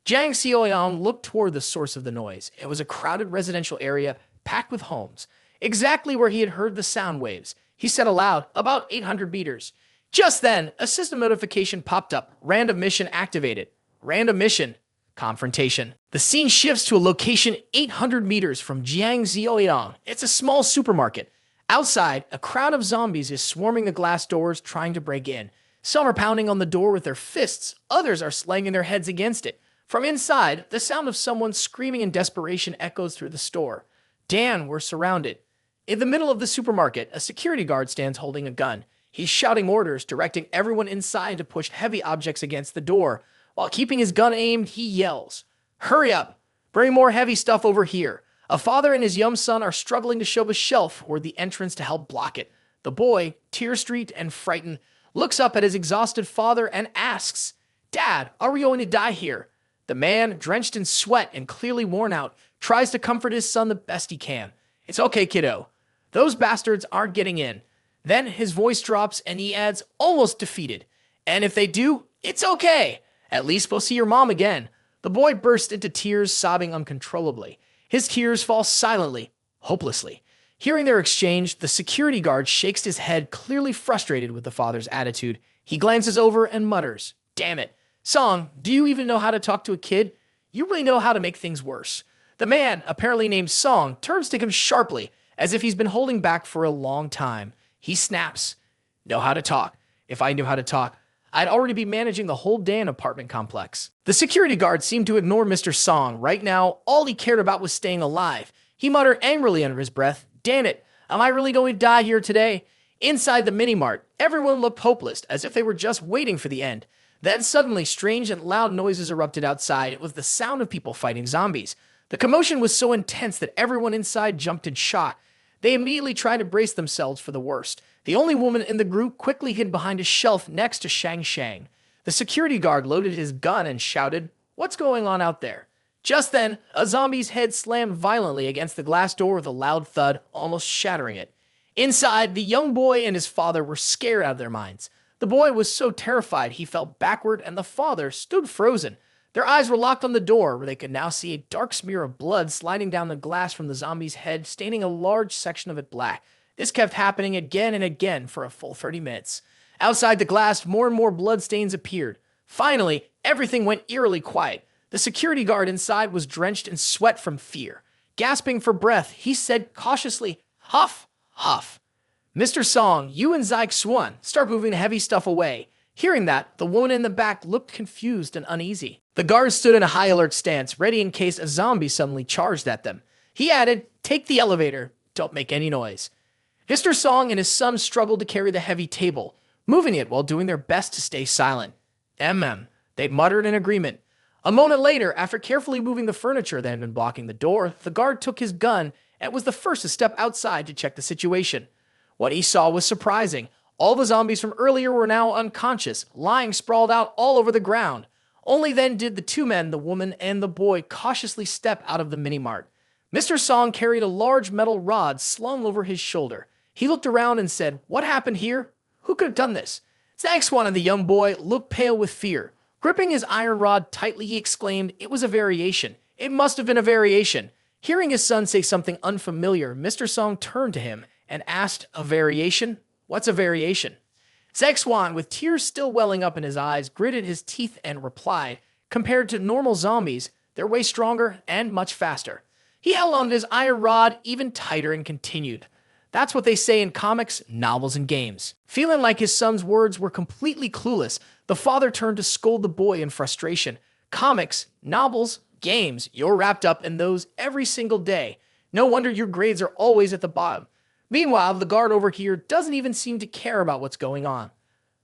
Jiang Xiaoyang looked toward the source of the noise. It was a crowded residential area packed with homes, exactly where he had heard the sound waves. He said aloud, about 800 meters. Just then, a system notification popped up. Random mission activated. Random mission. Confrontation. The scene shifts to a location 800 meters from Jiang Xiaoyang. It's a small supermarket. Outside, a crowd of zombies is swarming the glass doors trying to break in. Some are pounding on the door with their fists. Others are slanging their heads against it. From inside, the sound of someone screaming in desperation echoes through the store. Dan, we're surrounded. In the middle of the supermarket, a security guard stands holding a gun. He's shouting orders, directing everyone inside to push heavy objects against the door. While keeping his gun aimed, he yells, "Hurry up! Bring more heavy stuff over here." A father and his young son are struggling to shove a shelf toward the entrance to help block it. The boy, tear-streaked and frightened, looks up at his exhausted father and asks, "Dad, are we going to die here?" The man, drenched in sweat and clearly worn out, tries to comfort his son the best he can. "It's okay, kiddo. Those bastards aren't getting in." Then his voice drops and he adds, almost defeated, "And if they do, it's okay. At least we'll see your mom again." The boy bursts into tears, sobbing uncontrollably. His tears fall silently, hopelessly. Hearing their exchange, the security guard shakes his head, clearly frustrated with the father's attitude. He glances over and mutters, "Damn it. Song, do you even know how to talk to a kid? You really know how to make things worse." The man, apparently named Song, turns to him sharply, as if he's been holding back for a long time. He snaps, "Know how to talk. If I knew how to talk, I'd already be managing the whole damn apartment complex." The security guard seemed to ignore Mr. Song. Right now, all he cared about was staying alive. He muttered angrily under his breath, "Damn it, am I really going to die here today?" Inside the mini-mart, everyone looked hopeless, as if they were just waiting for the end. Then suddenly, strange and loud noises erupted outside. It was the sound of people fighting zombies. The commotion was so intense that everyone inside jumped in shock. They immediately tried to brace themselves for the worst. The only woman in the group quickly hid behind a shelf next to Shang Shang. The security guard loaded his gun and shouted, "What's going on out there?" Just then, a zombie's head slammed violently against the glass door with a loud thud, almost shattering it. Inside, the young boy and his father were scared out of their minds. The boy was so terrified he fell backward, and the father stood frozen. Their eyes were locked on the door, where they could now see a dark smear of blood sliding down the glass from the zombie's head, staining a large section of it black. This kept happening again and again for a full 30 minutes. Outside the glass, more and more bloodstains appeared. Finally, everything went eerily quiet. The security guard inside was drenched in sweat from fear. Gasping for breath, he said cautiously, "Huff, huff. Mr. Song, you and Zyke Swan, start moving the heavy stuff away." Hearing that, the woman in the back looked confused and uneasy. The guards stood in a high alert stance, ready in case a zombie suddenly charged at them. He added, "Take the elevator. Don't make any noise." Mr. Song and his son struggled to carry the heavy table, moving it while doing their best to stay silent. They muttered in agreement. A moment later, after carefully moving the furniture that had been blocking the door, the guard took his gun and was the first to step outside to check the situation. What he saw was surprising. All the zombies from earlier were now unconscious, lying sprawled out all over the ground. Only then did the two men, the woman and the boy, cautiously step out of the mini-mart. Mr. Song carried a large metal rod slung over his shoulder. He looked around and said, "What happened here? Who could have done this?" Zhang Swan and the young boy looked pale with fear. Gripping his iron rod tightly, he exclaimed, "It was a variation. It must have been a variation." Hearing his son say something unfamiliar, Mr. Song turned to him and asked, "A variation? What's a variation?" Zhang Swan, with tears still welling up in his eyes, gritted his teeth and replied, "Compared to normal zombies, they're way stronger and much faster." He held onto his iron rod even tighter and continued, "That's what they say in comics, novels, and games." Feeling like his son's words were completely clueless, the father turned to scold the boy in frustration. "Comics, novels, games, you're wrapped up in those every single day. No wonder your grades are always at the bottom." Meanwhile, the guard over here doesn't even seem to care about what's going on.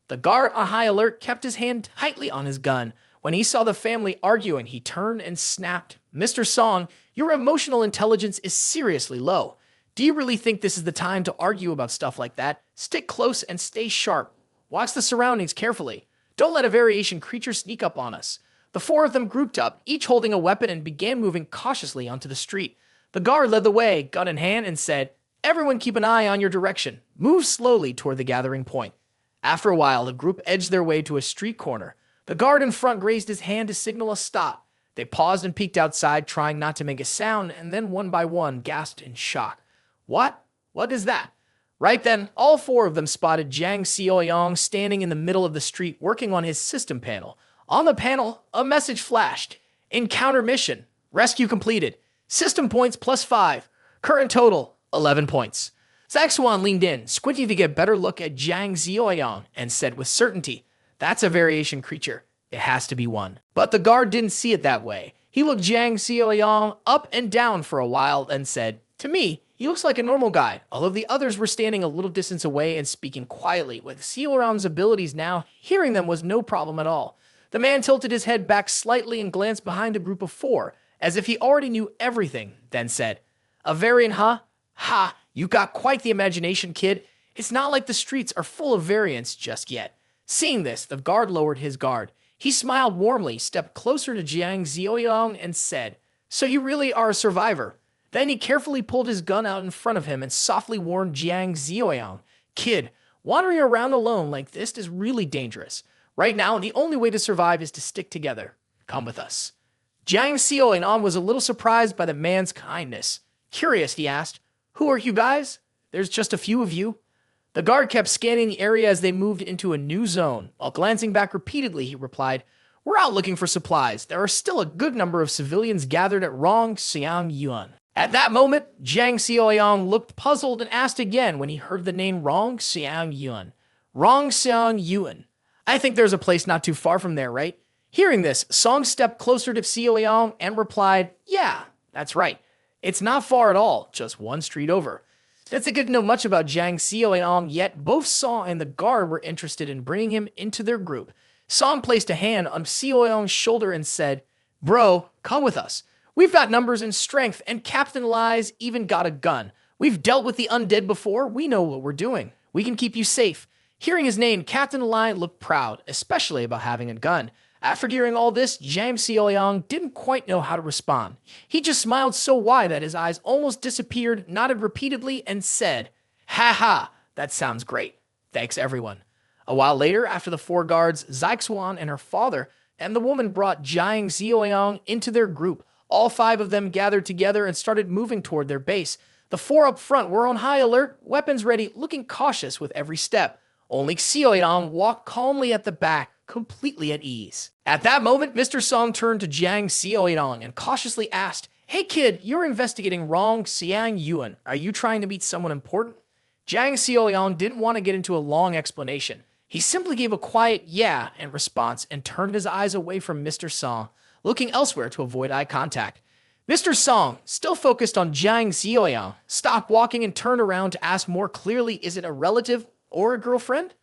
The guard on high alert kept his hand tightly on his gun. When he saw the family arguing, he turned and snapped, "Mr. Song, your emotional intelligence is seriously low. Do you really think this is the time to argue about stuff like that? Stick close and stay sharp. Watch the surroundings carefully. Don't let a variation creature sneak up on us. The four of them grouped up, each holding a weapon, and began moving cautiously onto the street. The guard led the way, gun in hand, and said, "Everyone keep an eye on your direction. Move slowly toward the gathering point." After a while, the group edged their way to a street corner. The guard in front raised his hand to signal a stop. They paused and peeked outside, trying not to make a sound, and then one by one gasped in shock. "What? What is that?" Right then, all four of them spotted Jiang Xiao Yong standing in the middle of the street working on his system panel. On the panel, a message flashed. "Encounter mission. Rescue completed. System points +5. Current total, 11 points." Zaxuan leaned in, squinting to get a better look at Jiang Xiao Yong, and said with certainty, "That's a variation creature. It has to be one." But the guard didn't see it that way. He looked Jiang Xiao Yong up and down for a while and said, "To me, he looks like a normal guy," although the others were standing a little distance away and speaking quietly. With Xiao Yong's abilities now, hearing them was no problem at all. The man tilted his head back slightly and glanced behind a group of four, as if he already knew everything, then said, "A variant, huh? Ha, you got quite the imagination, kid. It's not like the streets are full of variants just yet." Seeing this, the guard lowered his guard. He smiled warmly, stepped closer to Jiang Xiaoyong, and said, "So you really are a survivor." Then he carefully pulled his gun out in front of him and softly warned Jiang Xiaoyong, "Kid, wandering around alone like this is really dangerous. Right now, the only way to survive is to stick together. Come with us." Jiang Xiaoyong was a little surprised by the man's kindness. Curious, he asked, "Who are you guys? There's just a few of you." The guard kept scanning the area as they moved into a new zone. While glancing back repeatedly, he replied, "We're out looking for supplies. There are still a good number of civilians gathered at Rong Xiang Yuan." At that moment, Jiang Xiaoyong looked puzzled and asked again when he heard the name Rong Xiang Yuan. Rong Xiang Yuan. "I think there's a place not too far from there, right?" Hearing this, Song stepped closer to Xiaoyong and replied, "Yeah, that's right. It's not far at all, just one street over." Since they didn't know much about Jiang Xiaoyong yet, both Song and the guard were interested in bringing him into their group. Song placed a hand on Xiaoyong's shoulder and said, "Bro, come with us. We've got numbers and strength, and Captain Lai's even got a gun. We've dealt with the undead before. We know what we're doing. We can keep you safe." Hearing his name, Captain Lai looked proud, especially about having a gun. After hearing all this, Jiang Xiaoyong didn't quite know how to respond. He just smiled so wide that his eyes almost disappeared, nodded repeatedly, and said, "Ha ha, that sounds great. Thanks, everyone." A while later, after the four guards, Zaixuan and her father and the woman brought Jiang Xiaoyong into their group. All five of them gathered together and started moving toward their base. The four up front were on high alert, weapons ready, looking cautious with every step. Only Xiaoyong walked calmly at the back, completely at ease. At that moment, Mr. Song turned to Jiang Xiaoyong and cautiously asked, "Hey kid, you're investigating Rong Xiang Yuan. Are you trying to meet someone important?" Jiang Xiaoyong didn't want to get into a long explanation. He simply gave a quiet "yeah" in response and turned his eyes away from Mr. Song, looking elsewhere to avoid eye contact. Mr. Song, still focused on Jiang Xiaoyong, stopped walking and turned around to ask more clearly, "Is it a relative or a girlfriend?"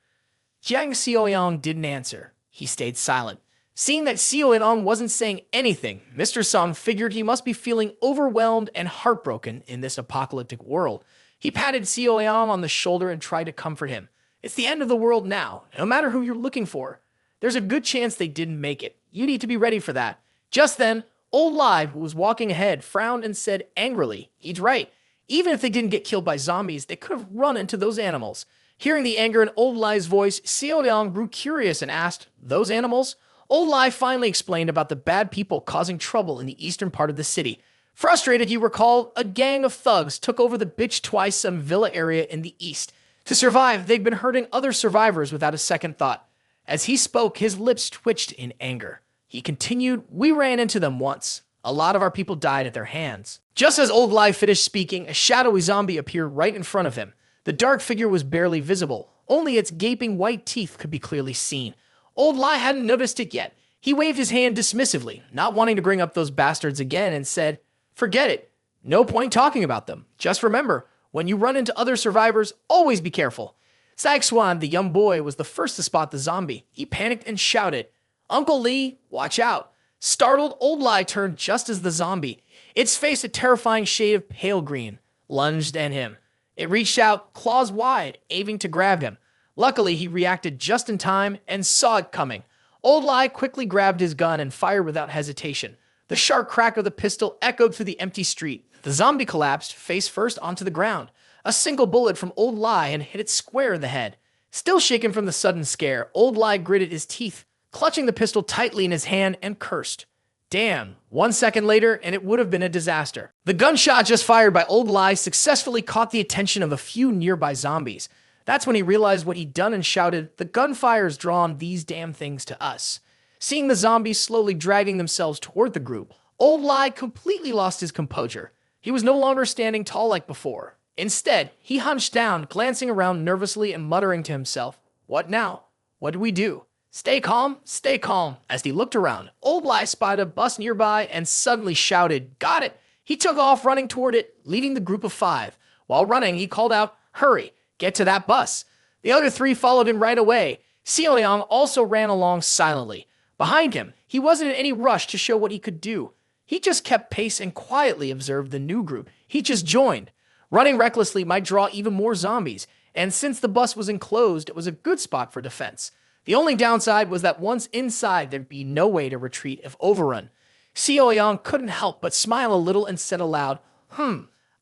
Jiang Xiaoyong didn't answer. He stayed silent. Seeing that Xiaoyong wasn't saying anything, Mr. Song figured he must be feeling overwhelmed and heartbroken in this apocalyptic world. He patted Xiaoyong on the shoulder and tried to comfort him. It's the end of the world now, no matter who you're looking for. There's a good chance they didn't make it. You need to be ready for that. Just then, Old Lai, who was walking ahead, frowned and said angrily, "He's right. Even if they didn't get killed by zombies, they could have run into those animals." Hearing the anger in Old Lai's voice, Xiaoyong grew curious and asked, "Those animals?" Old Lai finally explained about the bad people causing trouble in the eastern part of the city. Frustrated, he recalled, a gang of thugs took over the Bitch Twice some villa area in the east. To survive, they'd been hurting other survivors without a second thought. As he spoke, his lips twitched in anger. He continued, "We ran into them once. A lot of our people died at their hands." Just as Old Lai finished speaking, a shadowy zombie appeared right in front of him. The dark figure was barely visible. Only its gaping white teeth could be clearly seen. Old Lai hadn't noticed it yet. He waved his hand dismissively, not wanting to bring up those bastards again, and said, "Forget it. No point talking about them. Just remember, when you run into other survivors, always be careful." Zaixuan, the young boy, was the first to spot the zombie. He panicked and shouted, "Uncle Lee, watch out." Startled, Old Lai turned just as the zombie. Its face a terrifying shade of pale green. lunged at him. It reached out, claws wide, aiming to grab him. Luckily, he reacted just in time and saw it coming. Old Lai quickly grabbed his gun and fired without hesitation. The sharp crack of the pistol echoed through the empty street. The zombie collapsed, face first onto the ground. A single bullet from Old Lai had hit it square in the head. Still shaken from the sudden scare, Old Lai gritted his teeth, clutching the pistol tightly in his hand, and cursed. Damn, 1 second later, and it would have been a disaster. The gunshot just fired by Old Lai successfully caught the attention of a few nearby zombies. That's when he realized what he'd done and shouted, "The gunfire's drawn these damn things to us." Seeing the zombies slowly dragging themselves toward the group, Old Lai completely lost his composure. He was no longer standing tall like before. Instead, he hunched down, glancing around nervously and muttering to himself, "What now? What do we do? Stay calm, stay calm." As he looked around, Old Lai spied a bus nearby and suddenly shouted, "Got it!" He took off running toward it, leading the group of 5. While running, he called out, "Hurry, get to that bus." The other 3 followed him right away. Xiao Yong also ran along silently. Behind him, he wasn't in any rush to show what he could do. He just kept pace and quietly observed the new group he just joined. Running recklessly might draw even more zombies, and since the bus was enclosed, it was a good spot for defense. The only downside was that once inside, there'd be no way to retreat if overrun. Xiao Yong couldn't help but smile a little and said aloud,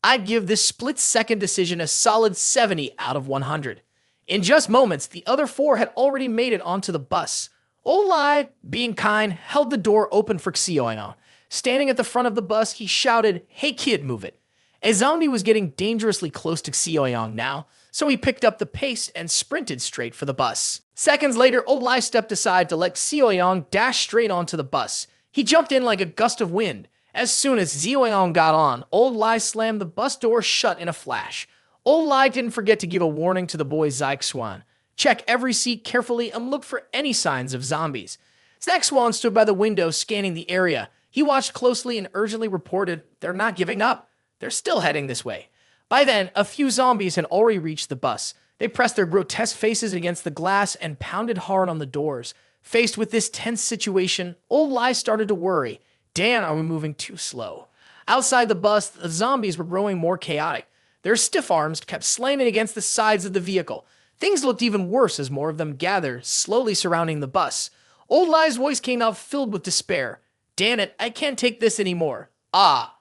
I'd give this split-second decision a solid 70 out of 100. In just moments, the other 4 had already made it onto the bus. Old Lai, being kind, held the door open for Xiao Yong. Standing at the front of the bus, he shouted, "Hey kid, move it." A zombie was getting dangerously close to Xiao Yong now, so he picked up the pace and sprinted straight for the bus. Seconds later, Old Lai stepped aside to let Xiao Yong dash straight onto the bus. He jumped in like a gust of wind. As soon as Xiao Yong got on, Old Lai slammed the bus door shut in a flash. Old Lai didn't forget to give a warning to the boy Xiaoxuan. Check every seat carefully and look for any signs of zombies. Xiaoxuan stood by the window scanning the area. He watched closely and urgently reported, "They're not giving up. They're still heading this way." By then, a few zombies had already reached the bus. They pressed their grotesque faces against the glass and pounded hard on the doors. Faced with this tense situation, Old Lai started to worry. Damn, are we moving too slow? Outside the bus, the zombies were growing more chaotic. Their stiff arms kept slamming against the sides of the vehicle. Things looked even worse as more of them gathered, slowly surrounding the bus. Old Lai's voice came out filled with despair. "Damn it, I can't take this anymore. Ah.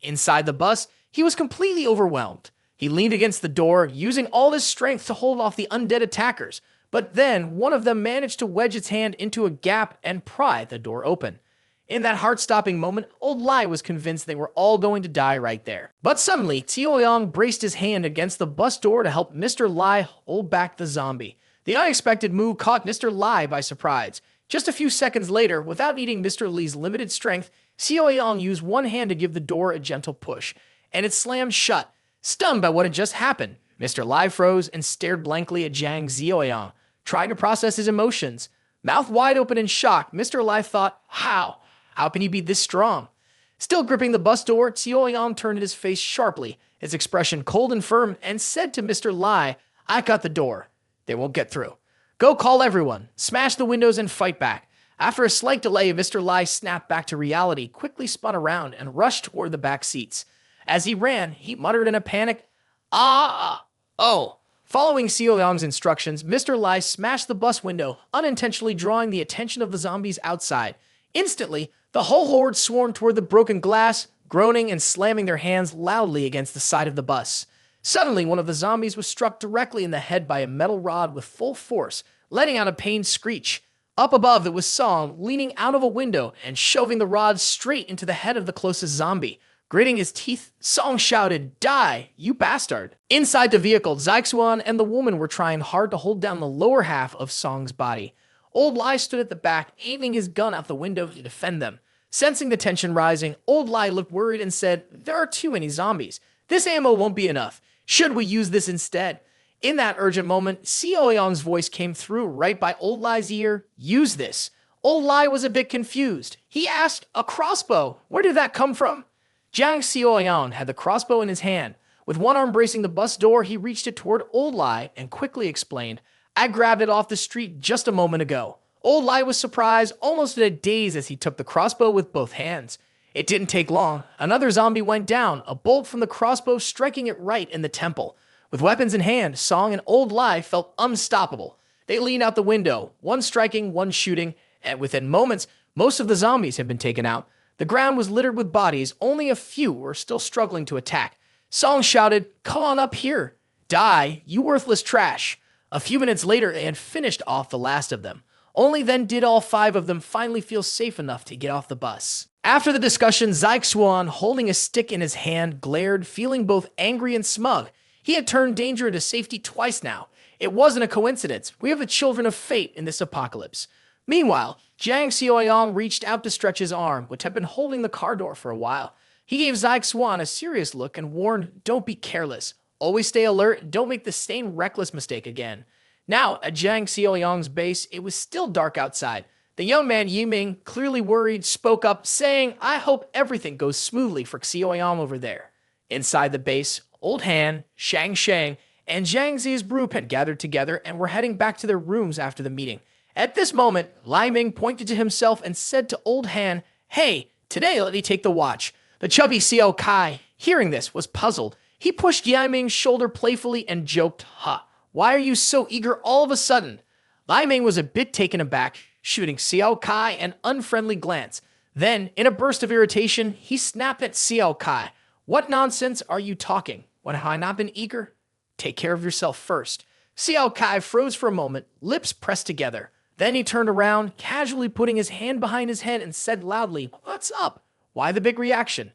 Inside the bus, he was completely overwhelmed. He leaned against the door, using all his strength to hold off the undead attackers. But then, one of them managed to wedge its hand into a gap and pry the door open. In that heart-stopping moment, Old Lai was convinced they were all going to die right there. But suddenly, Xiao Yong braced his hand against the bus door to help Mr. Lai hold back the zombie. The unexpected move caught Mr. Lai by surprise. Just a few seconds later, without needing Mr. Li's limited strength, Xiao Yong used one hand to give the door a gentle push, and it slammed shut. Stunned by what had just happened, Mr. Lai froze and stared blankly at Jiang Xiao Yong, trying to process his emotions. Mouth wide open in shock, Mr. Lai thought, How can he be this strong? Still gripping the bus door, Xiao Yong turned his face sharply, his expression cold and firm, and said to Mr. Lai, "I got the door. They won't get through. Go call everyone, smash the windows and fight back." After a slight delay, Mr. Lai snapped back to reality, quickly spun around, and rushed toward the back seats. As he ran, he muttered in a panic, Oh. Following Xiao Yong's instructions, Mr. Lai smashed the bus window, unintentionally drawing the attention of the zombies outside. Instantly, the whole horde swarmed toward the broken glass, groaning and slamming their hands loudly against the side of the bus. Suddenly, one of the zombies was struck directly in the head by a metal rod with full force, letting out a pained screech. Up above, it was Song, leaning out of a window and shoving the rod straight into the head of the closest zombie. Gritting his teeth, Song shouted, "Die, you bastard!" Inside the vehicle, Xiaoxuan and the woman were trying hard to hold down the lower half of Song's body. Old Lai stood at the back, aiming his gun out the window to defend them. Sensing the tension rising, Old Lai looked worried and said, "There are too many zombies. This ammo won't be enough. Should we use this instead?" In that urgent moment, Xiao Yong's voice came through right by Old Lai's ear. "Use this." Old Lai was a bit confused. He asked, "A crossbow? Where did that come from?" Jiang Xiao Yong had the crossbow in his hand. With one arm bracing the bus door, he reached it toward Old Lai and quickly explained, "I grabbed it off the street just a moment ago." Old Lai was surprised, almost in a daze as he took the crossbow with both hands. It didn't take long. Another zombie went down, a bolt from the crossbow striking it right in the temple. With weapons in hand, Song and Old Lai felt unstoppable. They leaned out the window, one striking, one shooting, and within moments, most of the zombies had been taken out. The ground was littered with bodies, only a few were still struggling to attack. Song shouted, "Come on up here! Die, you worthless trash!" A few minutes later, they had finished off the last of them. Only then did all 5 of them finally feel safe enough to get off the bus. After the discussion, Xuan, holding a stick in his hand, glared, feeling both angry and smug. He had turned danger into safety twice now. It wasn't a coincidence. We are the children of fate in this apocalypse. Meanwhile, Jiang Xiao Yong reached out to stretch his arm, which had been holding the car door for a while. He gave Xuan a serious look and warned, "Don't be careless. Always stay alert and don't make the same reckless mistake again." Now, at Jiang Xiao Yong's base, it was still dark outside. The young man Yiming, clearly worried, spoke up, saying, "I hope everything goes smoothly for Xiao Yang over there." Inside the base, Old Han, Shang Shang, and Zhang Zi's group had gathered together and were heading back to their rooms after the meeting. At this moment, Lai Ming pointed to himself and said to Old Han, "Hey, today let me take the watch." The chubby Xiao Kai, hearing this, was puzzled. He pushed Lai Ming's shoulder playfully and joked, "Ha, why are you so eager all of a sudden?" Lai Ming was a bit taken aback, shooting Xiao Kai an unfriendly glance. Then, in a burst of irritation, he snapped at Xiao Kai. "What nonsense are you talking? What, have I not been eager? Take care of yourself first." Xiao Kai froze for a moment, lips pressed together. Then he turned around, casually putting his hand behind his head and said loudly, "What's up? Why the big reaction?"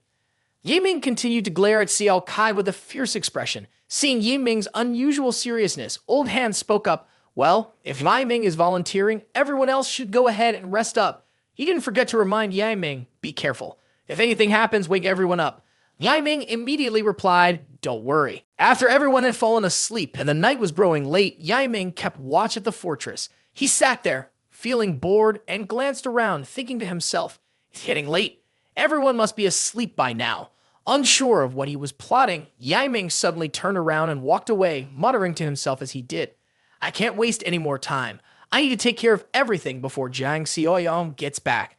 Yiming continued to glare at Xiao Kai with a fierce expression. Seeing Yiming's unusual seriousness, Old Han spoke up, "Well, if Lai Ming is volunteering, everyone else should go ahead and rest up." He didn't forget to remind Yiming, "Be careful. If anything happens, wake everyone up." Yiming immediately replied, "Don't worry." After everyone had fallen asleep and the night was growing late, Yiming kept watch at the fortress. He sat there, feeling bored, and glanced around, thinking to himself, "It's getting late. Everyone must be asleep by now." Unsure of what he was plotting, Yiming suddenly turned around and walked away, muttering to himself as he did, "I can't waste any more time. I need to take care of everything before Jiang Xiao Yong gets back."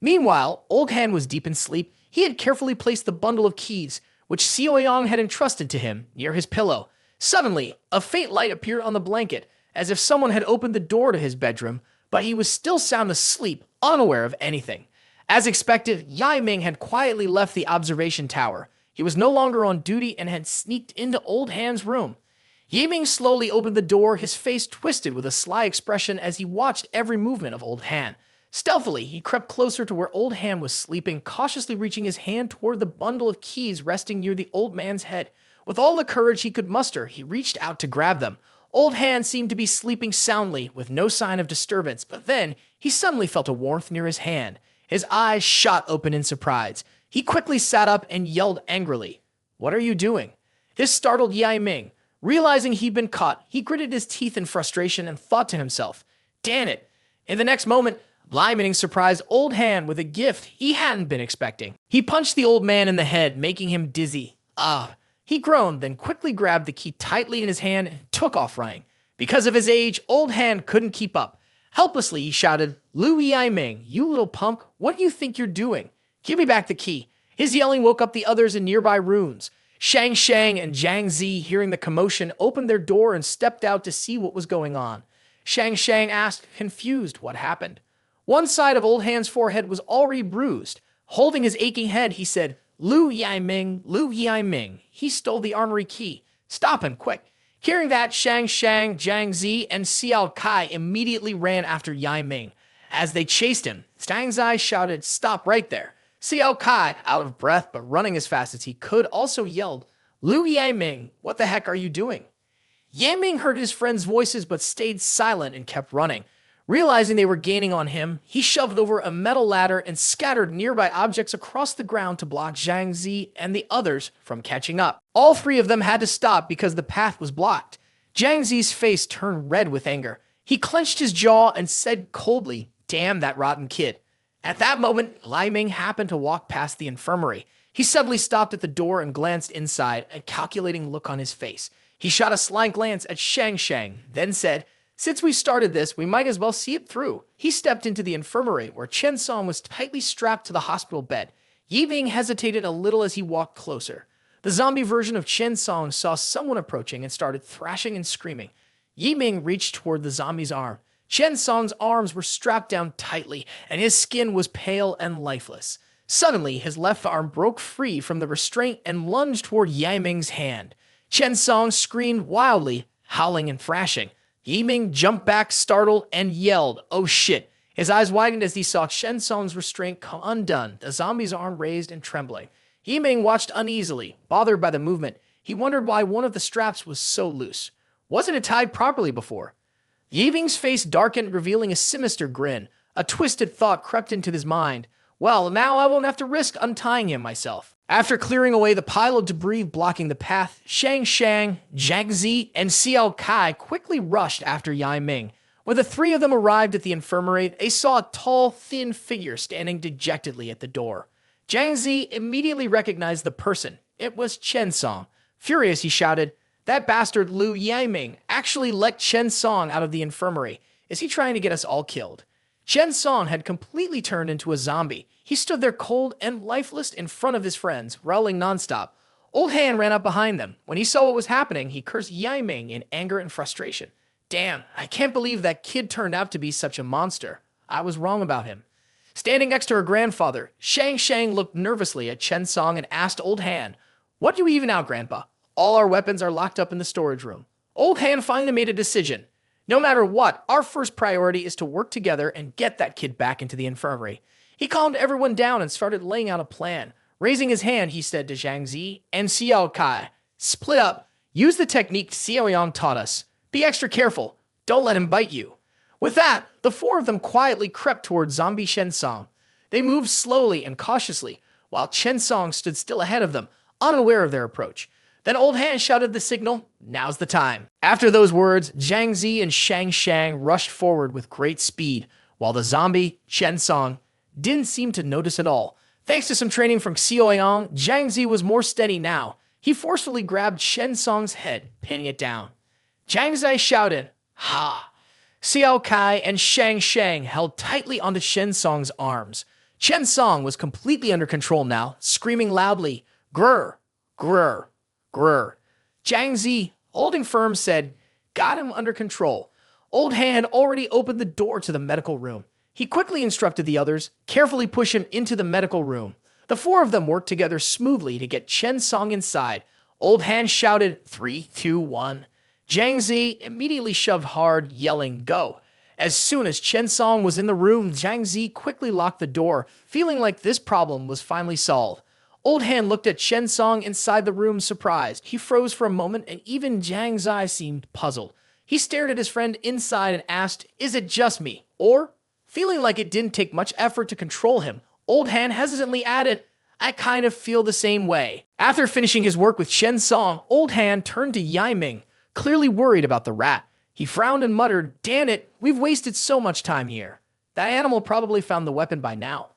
Meanwhile, Old Han was deep in sleep. He had carefully placed the bundle of keys, which Xiao Yong had entrusted to him, near his pillow. Suddenly, a faint light appeared on the blanket, as if someone had opened the door to his bedroom, but he was still sound asleep, unaware of anything. As expected, Yiming had quietly left the observation tower. He was no longer on duty and had sneaked into Old Han's room. Yiming slowly opened the door, his face twisted with a sly expression as he watched every movement of Old Han. Stealthily, he crept closer to where Old Han was sleeping, cautiously reaching his hand toward the bundle of keys resting near the old man's head. With all the courage he could muster, he reached out to grab them. Old Han seemed to be sleeping soundly, with no sign of disturbance, but then he suddenly felt a warmth near his hand. His eyes shot open in surprise. He quickly sat up and yelled angrily, "What are you doing?" This startled Yiming. Realizing he'd been caught, he gritted his teeth in frustration and thought to himself, "Damn it." In the next moment, Lai Ming surprised Old Han with a gift he hadn't been expecting. He punched the old man in the head, making him dizzy. "Ah." He groaned, then quickly grabbed the key tightly in his hand and took off running. Because of his age, Old Han couldn't keep up. Helplessly, he shouted, "Lu Yiming, you little punk, what do you think you're doing? Give me back the key." His yelling woke up the others in nearby rooms. Shang Shang and Zhang Zi, hearing the commotion, opened their door and stepped out to see what was going on. Shang Shang asked, confused, what happened. One side of Old Han's forehead was already bruised. Holding his aching head, he said, Lu Yiming, he stole the armory key. Stop him, quick." Hearing that, Shang Shang, Zhang Zi, and Xiao Kai immediately ran after Yiming. As they chased him, Zhang Zi shouted, "Stop right there." Xiao Kai, out of breath but running as fast as he could, also yelled, "Lu Yiming, what the heck are you doing?" Yiming heard his friends' voices but stayed silent and kept running. Realizing they were gaining on him, he shoved over a metal ladder and scattered nearby objects across the ground to block Zhang Zi and the others from catching up. All 3 of them had to stop because the path was blocked. Zhang Zi's face turned red with anger. He clenched his jaw and said coldly, "Damn that rotten kid." At that moment, Lai Ming happened to walk past the infirmary. He suddenly stopped at the door and glanced inside, a calculating look on his face. He shot a sly glance at Shang Shang, then said, "Since we started this, we might as well see it through." He stepped into the infirmary where Chen Song was tightly strapped to the hospital bed. Yiming hesitated a little as he walked closer. The zombie version of Chen Song saw someone approaching and started thrashing and screaming. Yiming reached toward the zombie's arm. Chen Song's arms were strapped down tightly, and his skin was pale and lifeless. Suddenly, his left arm broke free from the restraint and lunged toward Yiming's hand. Chen Song screamed wildly, howling and thrashing. Yiming jumped back, startled, and yelled, "Oh shit!" His eyes widened as he saw Chen Song's restraint come undone, the zombie's arm raised and trembling. Yiming watched uneasily, bothered by the movement. He wondered why one of the straps was so loose. Wasn't it tied properly before? Yiming's face darkened, revealing a sinister grin. A twisted thought crept into his mind. Well, now I won't have to risk untying him myself. After clearing away the pile of debris blocking the path, Shang Shang, Zhang Zi, and Xiao Kai quickly rushed after Yiming. When the three of them arrived at the infirmary, they saw a tall, thin figure standing dejectedly at the door. Zhang Zi immediately recognized the person. It was Chen Song. Furious, he shouted, "That bastard Lu Yiming actually let Chen Song out of the infirmary. Is he trying to get us all killed?" Chen Song had completely turned into a zombie. He stood there cold and lifeless in front of his friends, growling nonstop. Old Han ran up behind them. When he saw what was happening, he cursed Yiming in anger and frustration. "Damn, I can't believe that kid turned out to be such a monster. I was wrong about him." Standing next to her grandfather, Shang Shang looked nervously at Chen Song and asked Old Han, "What do we even out, Grandpa? All our weapons are locked up in the storage room." Old Han finally made a decision. "No matter what, our first priority is to work together and get that kid back into the infirmary." He calmed everyone down and started laying out a plan. Raising his hand, he said to Zhang Zi and Xiao Kai, "Split up. Use the technique Xiao Yong taught us. Be extra careful. Don't let him bite you." With that, the four of them quietly crept toward zombie Chen Song. They moved slowly and cautiously, while Chen Song stood still ahead of them, unaware of their approach. Then Old Han shouted the signal, "Now's the time." After those words, Zhang Zi and Shang Shang rushed forward with great speed, while the zombie, Chen Song, didn't seem to notice at all. Thanks to some training from Xiao Yong, Zhang Zi was more steady now. He forcefully grabbed Chen Song's head, pinning it down. Zhang Zi shouted, "Ha!" Xiao Kai and Shang Shang held tightly onto Chen Song's arms. Chen Song was completely under control now, screaming loudly, "Grr! Grr! Grr!" Zhang Zi, holding firm, said, "Got him under control." Old Han had already opened the door to the medical room. He quickly instructed the others, carefully push him into the medical room. The four of them worked together smoothly to get Chen Song inside. Old Han shouted, 3, 2, 1. Zhang Zi immediately shoved hard, yelling, "Go." As soon as Chen Song was in the room, Zhang Zi quickly locked the door, feeling like this problem was finally solved. Old Han looked at Chen Song inside the room, surprised. He froze for a moment, and even Zhang Zi seemed puzzled. He stared at his friend inside and asked, "Is it just me?" Or, feeling like it didn't take much effort to control him, Old Han hesitantly added, "I kind of feel the same way." After finishing his work with Chen Song, Old Han turned to Yiming, clearly worried about the rat. He frowned and muttered, "Damn it, we've wasted so much time here." That animal probably found the weapon by now.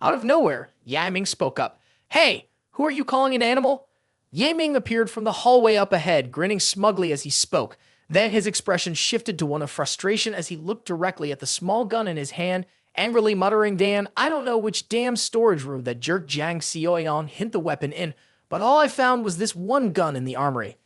Out of nowhere, Yiming spoke up. "Hey, who are you calling an animal?" Yiming appeared from the hallway up ahead, grinning smugly as he spoke. Then his expression shifted to one of frustration as he looked directly at the small gun in his hand, angrily muttering, "Dan, I don't know which damn storage room that jerk Jiang Xiao Yong hid the weapon in, but all I found was this one gun in the armory."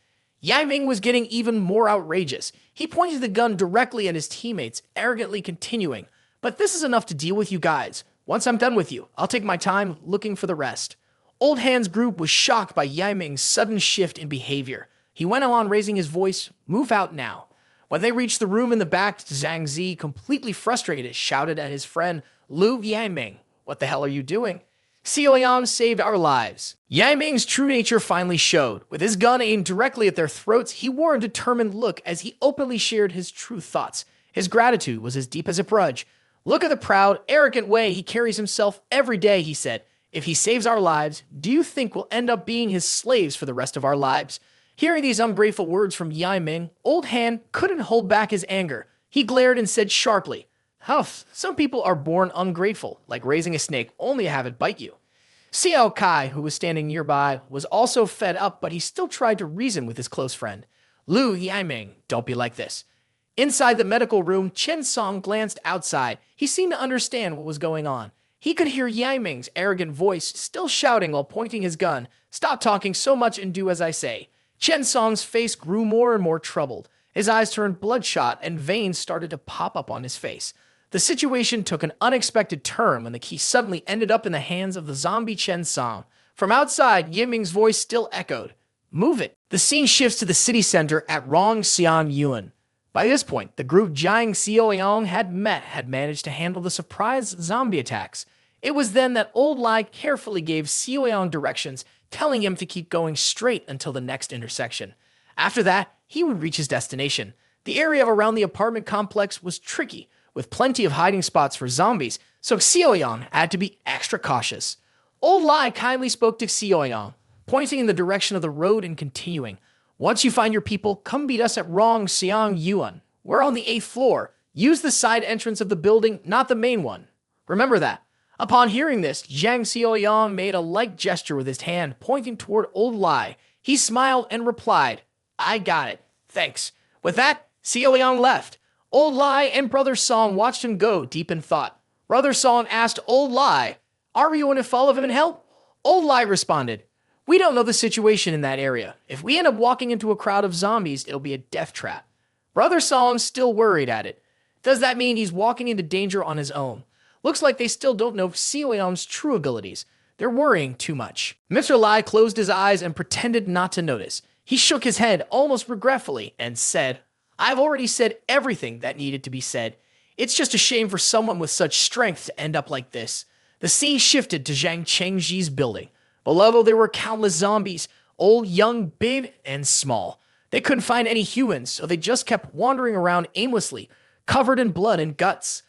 Yiming was getting even more outrageous. He pointed the gun directly at his teammates, arrogantly continuing, "But this is enough to deal with you guys. Once I'm done with you, I'll take my time looking for the rest." Old Han's group was shocked by Yiming's sudden shift in behavior. He went on raising his voice, "Move out now." When they reached the room in the back, Zhang Zi, completely frustrated, shouted at his friend, "Lu Yiming, what the hell are you doing?" "Xiao Yang saved our lives." Yiming's true nature finally showed. With his gun aimed directly at their throats, he wore a determined look as he openly shared his true thoughts. His gratitude was as deep as a grudge. "Look at the proud, arrogant way he carries himself every day," he said. "If he saves our lives, do you think we'll end up being his slaves for the rest of our lives?" Hearing these ungrateful words from Yiming, Old Han couldn't hold back his anger. He glared and said sharply, "Huff, some people are born ungrateful, like raising a snake only to have it bite you." Xiao Kai, who was standing nearby, was also fed up, but he still tried to reason with his close friend. "Lu Yiming, don't be like this." Inside the medical room, Chen Song glanced outside. He seemed to understand what was going on. He could hear Yang Ming's arrogant voice still shouting while pointing his gun, "Stop talking so much and do as I say." Chen Song's face grew more and more troubled. His eyes turned bloodshot and veins started to pop up on his face. The situation took an unexpected turn when the key suddenly ended up in the hands of the zombie Chen Song. From outside, Yiming's voice still echoed, "Move it." The scene shifts to the city center at Rongxian Yuan. By this point, the group Jiang Xiao Yong had managed to handle the surprise zombie attacks. It was then that Old Lai carefully gave Xiao Yong directions, telling him to keep going straight until the next intersection. After that, he would reach his destination. The area around the apartment complex was tricky, with plenty of hiding spots for zombies, so Xiao Yong had to be extra cautious. Old Lai kindly spoke to Xiao Yong, pointing in the direction of the road and continuing, "Once you find your people, come meet us at Rongxian Yuan. We're on the 8th floor. Use the side entrance of the building, not the main one. Remember that." Upon hearing this, Jiang Xiao Yong made a light gesture with his hand, pointing toward Old Lai. He smiled and replied, "I got it. Thanks." With that, Xiao Yong left. Old Lai and Brother Song watched him go, deep in thought. Brother Song asked Old Lai, "Are we going to follow him and help?" Old Lai responded, "We don't know the situation in that area. If we end up walking into a crowd of zombies, it'll be a death trap." Brother Song's still worried at it. Does that mean he's walking into danger on his own? Looks like they still don't know Xiao Yong's true abilities. They're worrying too much. Mr. Lai closed his eyes and pretended not to notice. He shook his head almost regretfully and said, "I've already said everything that needed to be said. It's just a shame for someone with such strength to end up like this." The scene shifted to Jang Cheng Xi's building. Below there were countless zombies, old, young, big, and small. They couldn't find any humans, so they just kept wandering around aimlessly, covered in blood and guts.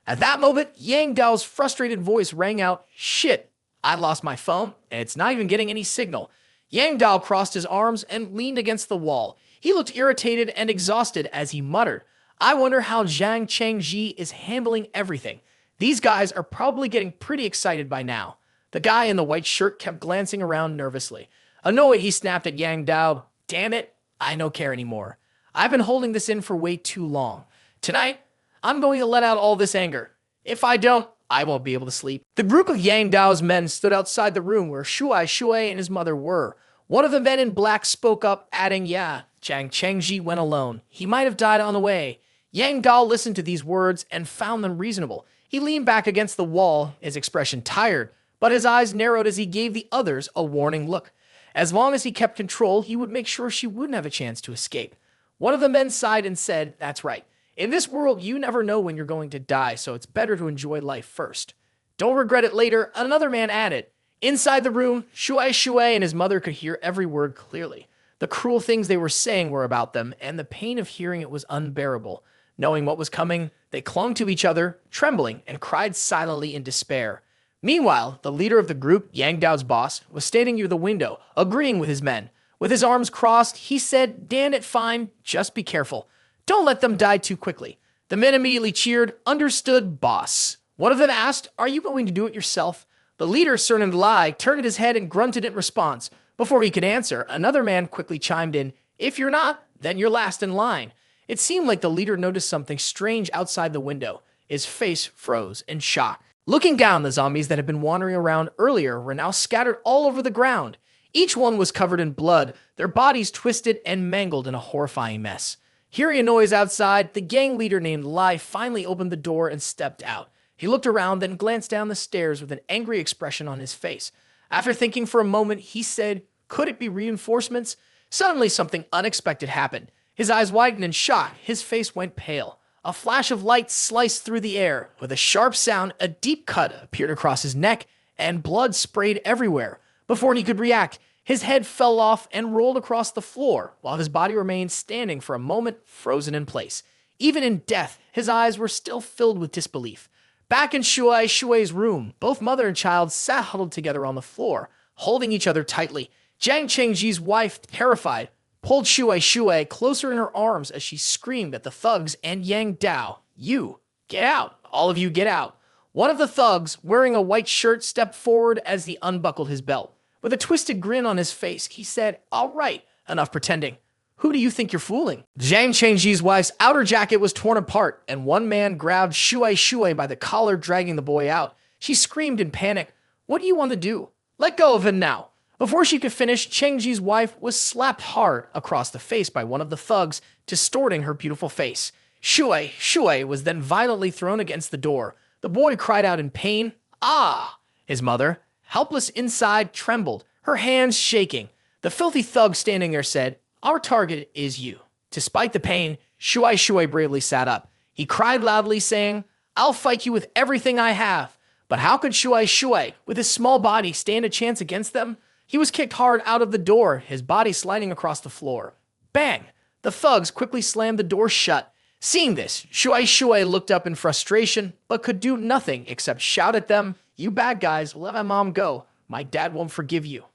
At that moment, Yang Dao's frustrated voice rang out, "Shit, I lost my phone, and it's not even getting any signal." Yang Dao crossed his arms and leaned against the wall. He looked irritated and exhausted as he muttered, "I wonder how Jang Cheng Xi is handling everything. These guys are probably getting pretty excited by now." The guy in the white shirt kept glancing around nervously. Annoyed, he snapped at Yang Dao, "Damn it, I don't care anymore. I've been holding this in for way too long. Tonight, I'm going to let out all this anger. If I don't, I won't be able to sleep." The group of Yang Dao's men stood outside the room where Shui and his mother were. One of the men in black spoke up, adding, "Yeah, Jang Cheng Xi went alone. He might have died on the way." Yang Dao listened to these words and found them reasonable. He leaned back against the wall, his expression tired, but his eyes narrowed as he gave the others a warning look. As long as he kept control, he would make sure she wouldn't have a chance to escape. One of the men sighed and said, "That's right. In this world, you never know when you're going to die, so it's better to enjoy life first. Don't regret it later," another man added. Inside the room, Shui and his mother could hear every word clearly. The cruel things they were saying were about them, and the pain of hearing it was unbearable. Knowing what was coming, they clung to each other, trembling, and cried silently in despair. Meanwhile, the leader of the group, Yang Dao's boss, was standing near the window, agreeing with his men. With his arms crossed, he said, "Dan it fine, just be careful. Don't let them die too quickly." The men immediately cheered, "Understood, boss." One of them asked, "Are you going to do it yourself?" The leader, surnamed Lai, turned his head and grunted in response. Before he could answer, another man quickly chimed in, "If you're not, then you're last in line." It seemed like the leader noticed something strange outside the window. His face froze in shock. Looking down, the zombies that had been wandering around earlier were now scattered all over the ground. Each one was covered in blood, their bodies twisted and mangled in a horrifying mess. Hearing a noise outside, the gang leader named Lai finally opened the door and stepped out. He looked around, then glanced down the stairs with an angry expression on his face. After thinking for a moment, he said, "Could it be reinforcements?" Suddenly, something unexpected happened. His eyes widened in shock, his face went pale. A flash of light sliced through the air. With a sharp sound, a deep cut appeared across his neck, and blood sprayed everywhere. Before he could react, his head fell off and rolled across the floor, while his body remained standing for a moment, frozen in place. Even in death, his eyes were still filled with disbelief. Back in Shui's room, both mother and child sat huddled together on the floor, holding each other tightly. Jang Cheng Xi's wife, terrified, pulled Shui closer in her arms as she screamed at the thugs and Yang Dao. "You, get out. All of you get out." One of the thugs, wearing a white shirt, stepped forward as he unbuckled his belt. With a twisted grin on his face, he said, "All right, enough pretending. Who do you think you're fooling?" Jang Cheng Xi's wife's outer jacket was torn apart, and one man grabbed Shui by the collar, dragging the boy out. She screamed in panic, "What do you want to do? Let go of him now." Before she could finish, Cheng Ji's wife was slapped hard across the face by one of the thugs, distorting her beautiful face. Shui was then violently thrown against the door. The boy cried out in pain, "Ah!" His mother, helpless inside, trembled, her hands shaking. The filthy thug standing there said, "Our target is you." Despite the pain, Shui bravely sat up. He cried loudly, saying, "I'll fight you with everything I have." But how could Shui, with his small body, stand a chance against them? He was kicked hard out of the door, his body sliding across the floor. Bang! The thugs quickly slammed the door shut. Seeing this, Shui looked up in frustration, but could do nothing except shout at them, "You bad guys, let my mom go. My dad won't forgive you."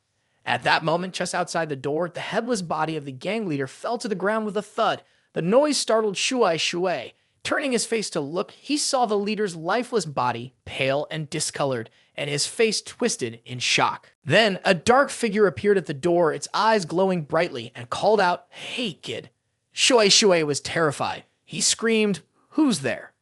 At that moment, just outside the door, the headless body of the gang leader fell to the ground with a thud. The noise startled Shui. Turning his face to look, he saw the leader's lifeless body, pale and discolored, and his face twisted in shock. Then, a dark figure appeared at the door, its eyes glowing brightly, and called out, "Hey, kid." Shui was terrified. He screamed, "Who's there?"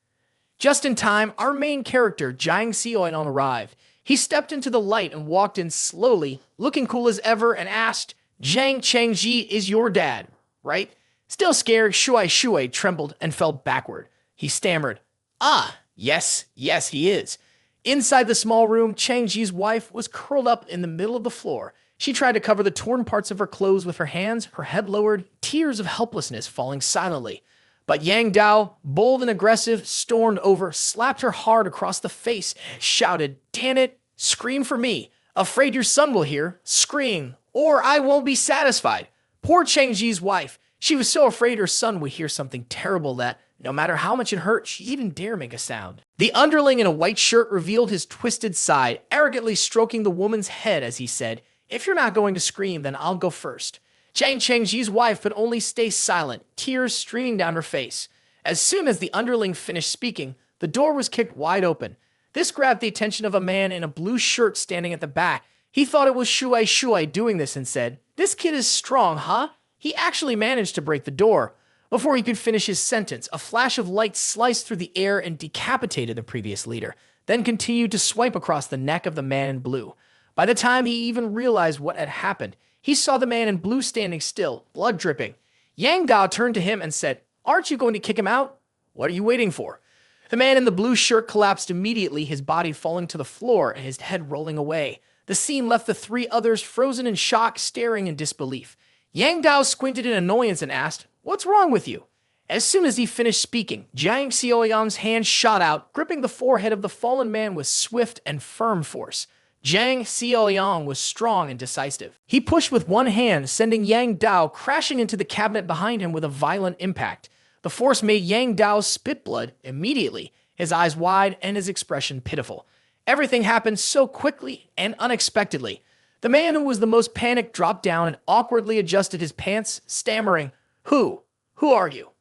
Just in time, our main character, Jiang Xiao Yong, arrived. He stepped into the light and walked in slowly, looking cool as ever, and asked, "Jang Cheng Xi is your dad, right?" Still scared, Shui trembled and fell backward. He stammered, "Ah, yes, he is." Inside the small room, Cheng Ji's wife was curled up in the middle of the floor. She tried to cover the torn parts of her clothes with her hands, her head lowered, tears of helplessness falling silently. But Yang Dao, bold and aggressive, stormed over, slapped her hard across the face, shouted, "Damn it, scream for me. Afraid your son will hear. Scream, or I won't be satisfied." Poor Cheng Ji's wife. She was so afraid her son would hear something terrible that, no matter how much it hurt, she didn't dare make a sound. The underling in a white shirt revealed his twisted side, arrogantly stroking the woman's head as he said, "If you're not going to scream, then I'll go first." Jang Cheng Xi's wife could only stay silent, tears streaming down her face. As soon as the underling finished speaking, the door was kicked wide open. This grabbed the attention of a man in a blue shirt standing at the back. He thought it was Shui doing this and said, "This kid is strong, huh?" He actually managed to break the door. Before he could finish his sentence, a flash of light sliced through the air and decapitated the previous leader, then continued to swipe across the neck of the man in blue. By the time he even realized what had happened, he saw the man in blue standing still, blood dripping. Yang Dao turned to him and said, "Aren't you going to kick him out? What are you waiting for?" The man in the blue shirt collapsed immediately, his body falling to the floor and his head rolling away. The scene left the three others frozen in shock, staring in disbelief. Yang Dao squinted in annoyance and asked, "What's wrong with you?" As soon as he finished speaking, Jiang Xiao Yong's hand shot out, gripping the forehead of the fallen man with swift and firm force. Jiang Xiao Yong was strong and decisive. He pushed with one hand, sending Yang Dao crashing into the cabinet behind him with a violent impact. The force made Yang Dao spit blood immediately, his eyes wide and his expression pitiful. Everything happened so quickly and unexpectedly. The man who was the most panicked dropped down and awkwardly adjusted his pants, stammering, Who are you?"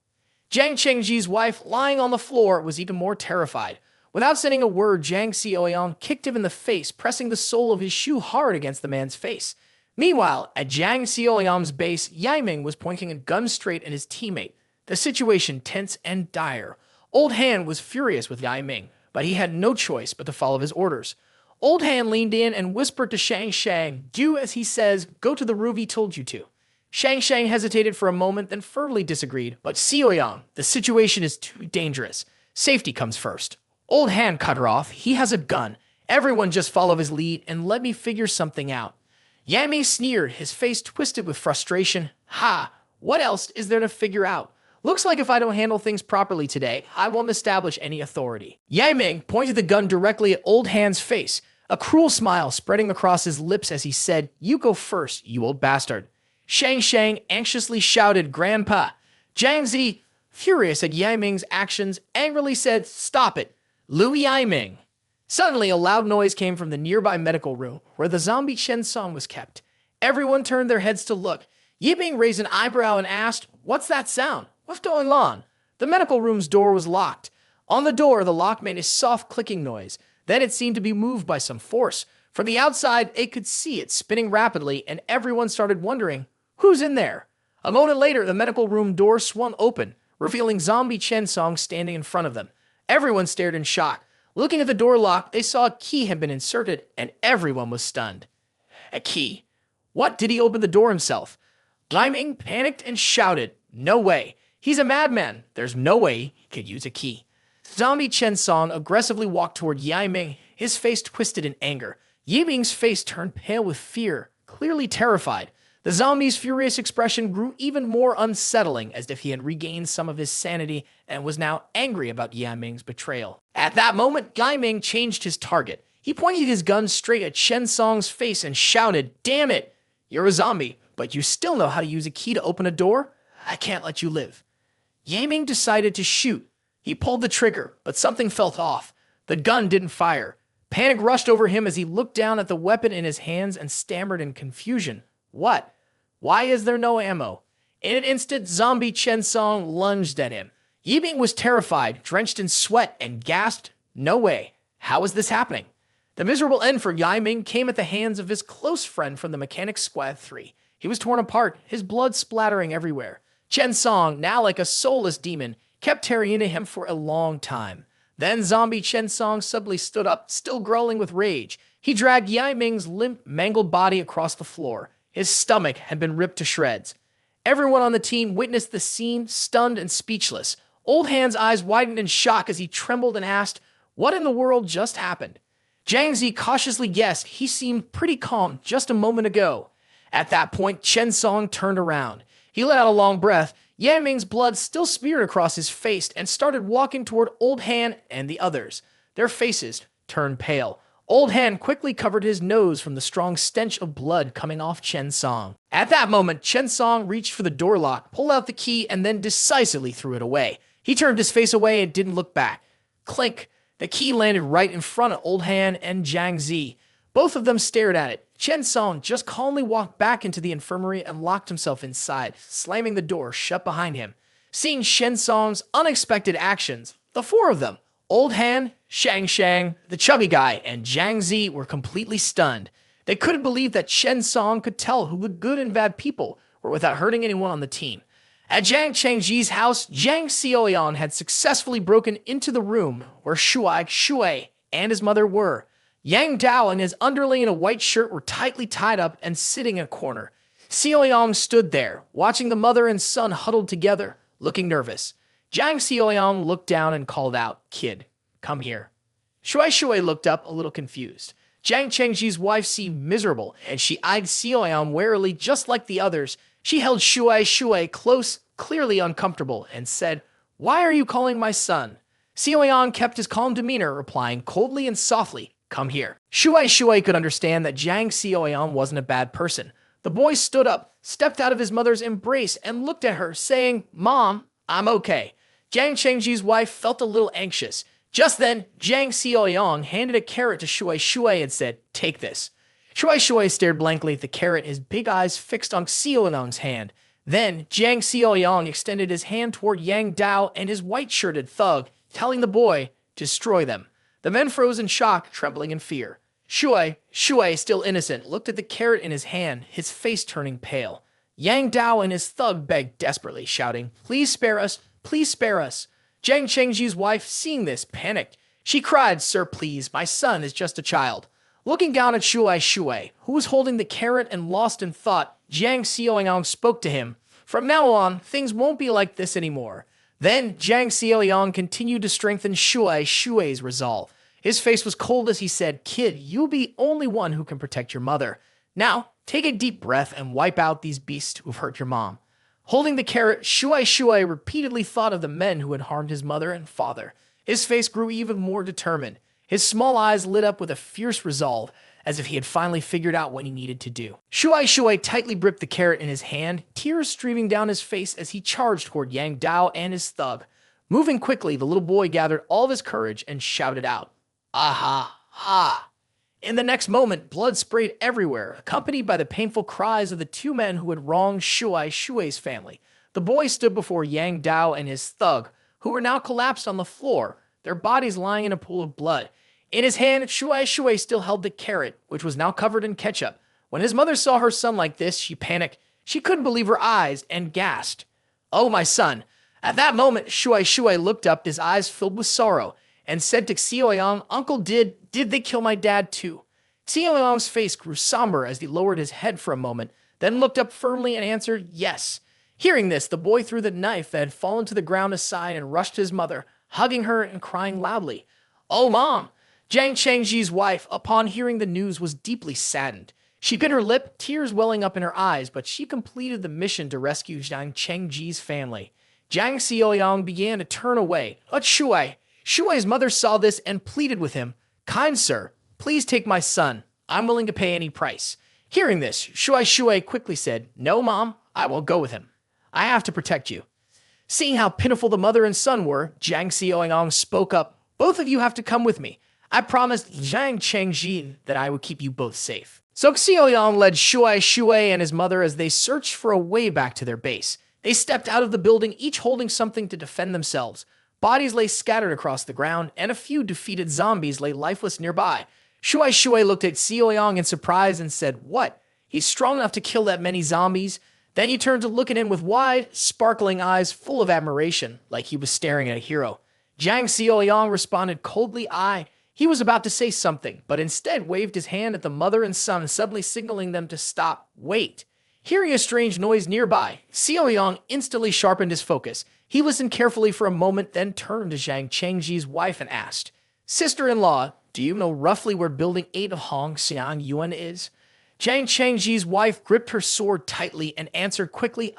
Jang Cheng Xi's wife, lying on the floor, was even more terrified. Without saying a word, Jiang Xiao Yong kicked him in the face, pressing the sole of his shoe hard against the man's face. Meanwhile, at Jiang Xiao Yong's base, Yaiming was pointing a gun straight at his teammate, the situation tense and dire. Old Han was furious with Yaiming, but he had no choice but to follow his orders. Old Han leaned in and whispered to Shang, "Do as he says, go to the room he told you to." Shang hesitated for a moment, then firmly disagreed. "But Xiao Yang, the situation is too dangerous. Safety comes first." Old Han cut her off. "He has a gun. Everyone just follow his lead and let me figure something out." Yami sneered, his face twisted with frustration. "Ha! What else is there to figure out? Looks like if I don't handle things properly today, I won't establish any authority." Yaiming pointed the gun directly at Old Han's face, a cruel smile spreading across his lips as he said, "You go first, you old bastard." Shang anxiously shouted, "Grandpa." Jiang Zi, furious at Yaiming's actions, angrily said, "Stop it, Liu Yaiming." Suddenly, a loud noise came from the nearby medical room, where the zombie Chen Song was kept. Everyone turned their heads to look. Yiming raised an eyebrow and asked, "What's that sound? What's going on?" The medical room's door was locked. On the door, the lock made a soft clicking noise. Then it seemed to be moved by some force. From the outside, they could see it spinning rapidly, and everyone started wondering, who's in there? A moment later, the medical room door swung open, revealing zombie Chen Song standing in front of them. Everyone stared in shock. Looking at the door lock, they saw a key had been inserted, and everyone was stunned. A key? What? Did he open the door himself? Yiming panicked and shouted, "No way. He's a madman. There's no way he could use a key." Zombie Chen Song aggressively walked toward Yiming, his face twisted in anger. Yiming's face turned pale with fear, clearly terrified. The zombie's furious expression grew even more unsettling, as if he had regained some of his sanity and was now angry about Yiming's betrayal. At that moment, Yiming changed his target. He pointed his gun straight at Chen Song's face and shouted, "Damn it! You're a zombie, but you still know how to use a key to open a door? I can't let you live." Yiming decided to shoot. He pulled the trigger, but something felt off. The gun didn't fire. Panic rushed over him as he looked down at the weapon in his hands and stammered in confusion. What? Why is there no ammo? In an instant, zombie Chen Song lunged at him. Yiming was terrified, drenched in sweat, and gasped, "No way. How is this happening?" The miserable end for Yiming came at the hands of his close friend from the Mechanic Squad 3. He was torn apart, his blood splattering everywhere. Chen Song, now like a soulless demon, kept tearing into him for a long time. Then zombie Chen Song suddenly stood up, still growling with rage. He dragged Yiming's limp, mangled body across the floor. His stomach had been ripped to shreds. Everyone on the team witnessed the scene, stunned and speechless. Old Han's eyes widened in shock as he trembled and asked, "What in the world just happened?" Jiang Zi cautiously guessed he seemed pretty calm just a moment ago. At that point, Chen Song turned around. He let out a long breath. Yiming's blood still smeared across his face and started walking toward Old Han and the others. Their faces turned pale. Old Han quickly covered his nose from the strong stench of blood coming off Chen Song. At that moment, Chen Song reached for the door lock, pulled out the key, and then decisively threw it away. He turned his face away and didn't look back. Clink! The key landed right in front of Old Han and Jiang Zi. Both of them stared at it. Chen Song just calmly walked back into the infirmary and locked himself inside, slamming the door shut behind him. Seeing Chen Song's unexpected actions, the four of them, Old Han, Shang, the chubby guy, and Jiang Zi were completely stunned. They couldn't believe that Chen Song could tell who the good and bad people were without hurting anyone on the team. At Jang Cheng Xi's house, Jiang Xiao Yong had successfully broken into the room where Shui and his mother were. Yang Dao and his underling in a white shirt were tightly tied up and sitting in a corner. Xiao Yong stood there, watching the mother and son huddled together, looking nervous. Jiang Xiao Yong looked down and called out, "Kid, come here." Shui looked up, a little confused. Jang Cheng Xi's wife seemed miserable, and she eyed Xiao Yong warily just like the others. She held Shui close, clearly uncomfortable, and said, "Why are you calling my son?" Xiao Yong kept his calm demeanor, replying coldly and softly, "Come here." Shui could understand that Jiang Xiao Yong wasn't a bad person. The boy stood up, stepped out of his mother's embrace, and looked at her, saying, "Mom, I'm okay." Jang Cheng Xi's wife felt a little anxious. Just then, Jiang Xiao Yong handed a carrot to Shui and said, "Take this." Shui stared blankly at the carrot, his big eyes fixed on Xiao Yong's hand. Then, Jiang Xiao Yong extended his hand toward Yang Dao and his white-shirted thug, telling the boy, "Destroy them." The men froze in shock, trembling in fear. Shui, still innocent, looked at the carrot in his hand, his face turning pale. Yang Dao and his thug begged desperately, shouting, "Please spare us, please spare us." Jiang Cheng Xi's wife, seeing this, panicked. She cried, "Sir, please, my son is just a child." Looking down at Shui, who was holding the carrot and lost in thought, Jiang Xiao Yong spoke to him. "From now on, things won't be like this anymore." Then, Jiang Xiao Yong continued to strengthen Shui's resolve. His face was cold as he said, "Kid, you'll be the only one who can protect your mother. Now, take a deep breath and wipe out these beasts who've hurt your mom." Holding the carrot, Shui repeatedly thought of the men who had harmed his mother and father. His face grew even more determined. His small eyes lit up with a fierce resolve, as if he had finally figured out what he needed to do. Shui tightly gripped the carrot in his hand, tears streaming down his face as he charged toward Yang Dao and his thug. Moving quickly, the little boy gathered all of his courage and shouted out, "Aha! Ha!" In the next moment, blood sprayed everywhere, accompanied by the painful cries of the two men who had wronged Shui's family. The boy stood before Yang Dao and his thug, who were now collapsed on the floor, their bodies lying in a pool of blood. In his hand, Shui still held the carrot, which was now covered in ketchup. When his mother saw her son like this, she panicked. She couldn't believe her eyes and gasped, "Oh, my son." At that moment, Shui looked up, his eyes filled with sorrow. and said to Xiao Yang, "Uncle, did they kill my dad too?" Xiao Yong's face grew somber as he lowered his head for a moment, then looked up firmly and answered, "Yes." Hearing this, the boy threw the knife that had fallen to the ground aside and rushed to his mother, hugging her and crying loudly. "Oh, Mom!" Jang Cheng Xi's wife, upon hearing the news, was deeply saddened. She bit her lip, tears welling up in her eyes, but she completed the mission to rescue Jang Cheng Xi's family. Jiang Xiao Yong began to turn away. But Shuai's mother saw this and pleaded with him, "Kind sir, please take my son. I'm willing to pay any price." Hearing this, Shui quickly said, "No, Mom, I won't go with him. I have to protect you." Seeing how pitiful the mother and son were, Jiang Xiao Yong spoke up, "Both of you have to come with me. I promised Jang Cheng Xi that I would keep you both safe." So Xiao Yong led Shui and his mother as they searched for a way back to their base. They stepped out of the building, each holding something to defend themselves. Bodies lay scattered across the ground, and a few defeated zombies lay lifeless nearby. Shui looked at Xiao Yong in surprise and said, "What? He's strong enough to kill that many zombies?" Then he turned to look at him with wide, sparkling eyes full of admiration, like he was staring at a hero. Jiang Xiao Yong responded coldly, He was about to say something, but instead waved his hand at the mother and son, suddenly signaling them to stop. Wait. Hearing a strange noise nearby, Xiao Yong instantly sharpened his focus. He listened carefully for a moment, then turned to Jang Cheng Xi's wife and asked, "Sister-in-law, do you know roughly where Building 8 of Hong Xiang Yuan is?" Jang Cheng Xi's wife gripped her sword tightly and answered quickly,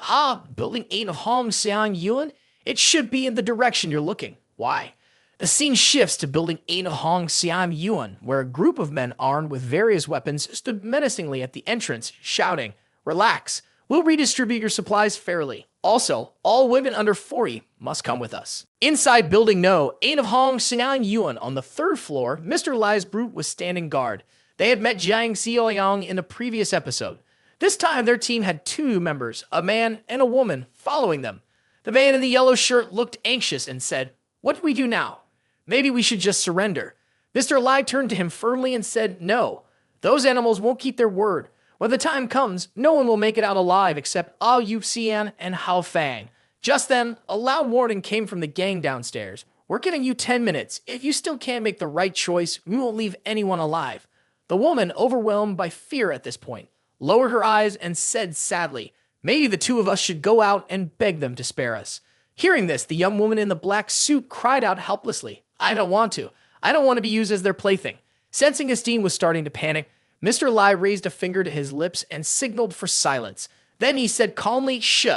Building 8 of Hong Xiang Yuan? It should be in the direction you're looking. Why? The scene shifts to Building 8 of Hong Xiang Yuan, where a group of men armed with various weapons stood menacingly at the entrance, shouting, "Relax, we'll redistribute your supplies fairly. Also, all women under 40 must come with us." Inside Building 8 of Hong Xiang Yuan on the third floor, Mr. Lai's brute was standing guard. They had met Jiang Xiao Yong in a previous episode. This time, their team had two members, a man and a woman, following them. The man in the yellow shirt looked anxious and said, "What do we do now? Maybe we should just surrender." Mr. Lai turned to him firmly and said, "No, those animals won't keep their word. When the time comes, no one will make it out alive except Ao Yu Xian and Hao Fang." Just then, a loud warning came from the gang downstairs. "We're giving you 10 minutes. If you still can't make the right choice, we won't leave anyone alive." The woman, overwhelmed by fear at this point, lowered her eyes and said sadly, "Maybe the two of us should go out and beg them to spare us." Hearing this, the young woman in the black suit cried out helplessly, "I don't want to. I don't want to be used as their plaything." Sensing his team was starting to panic, Mr. Lai raised a finger to his lips and signaled for silence. Then he said calmly, "Shh.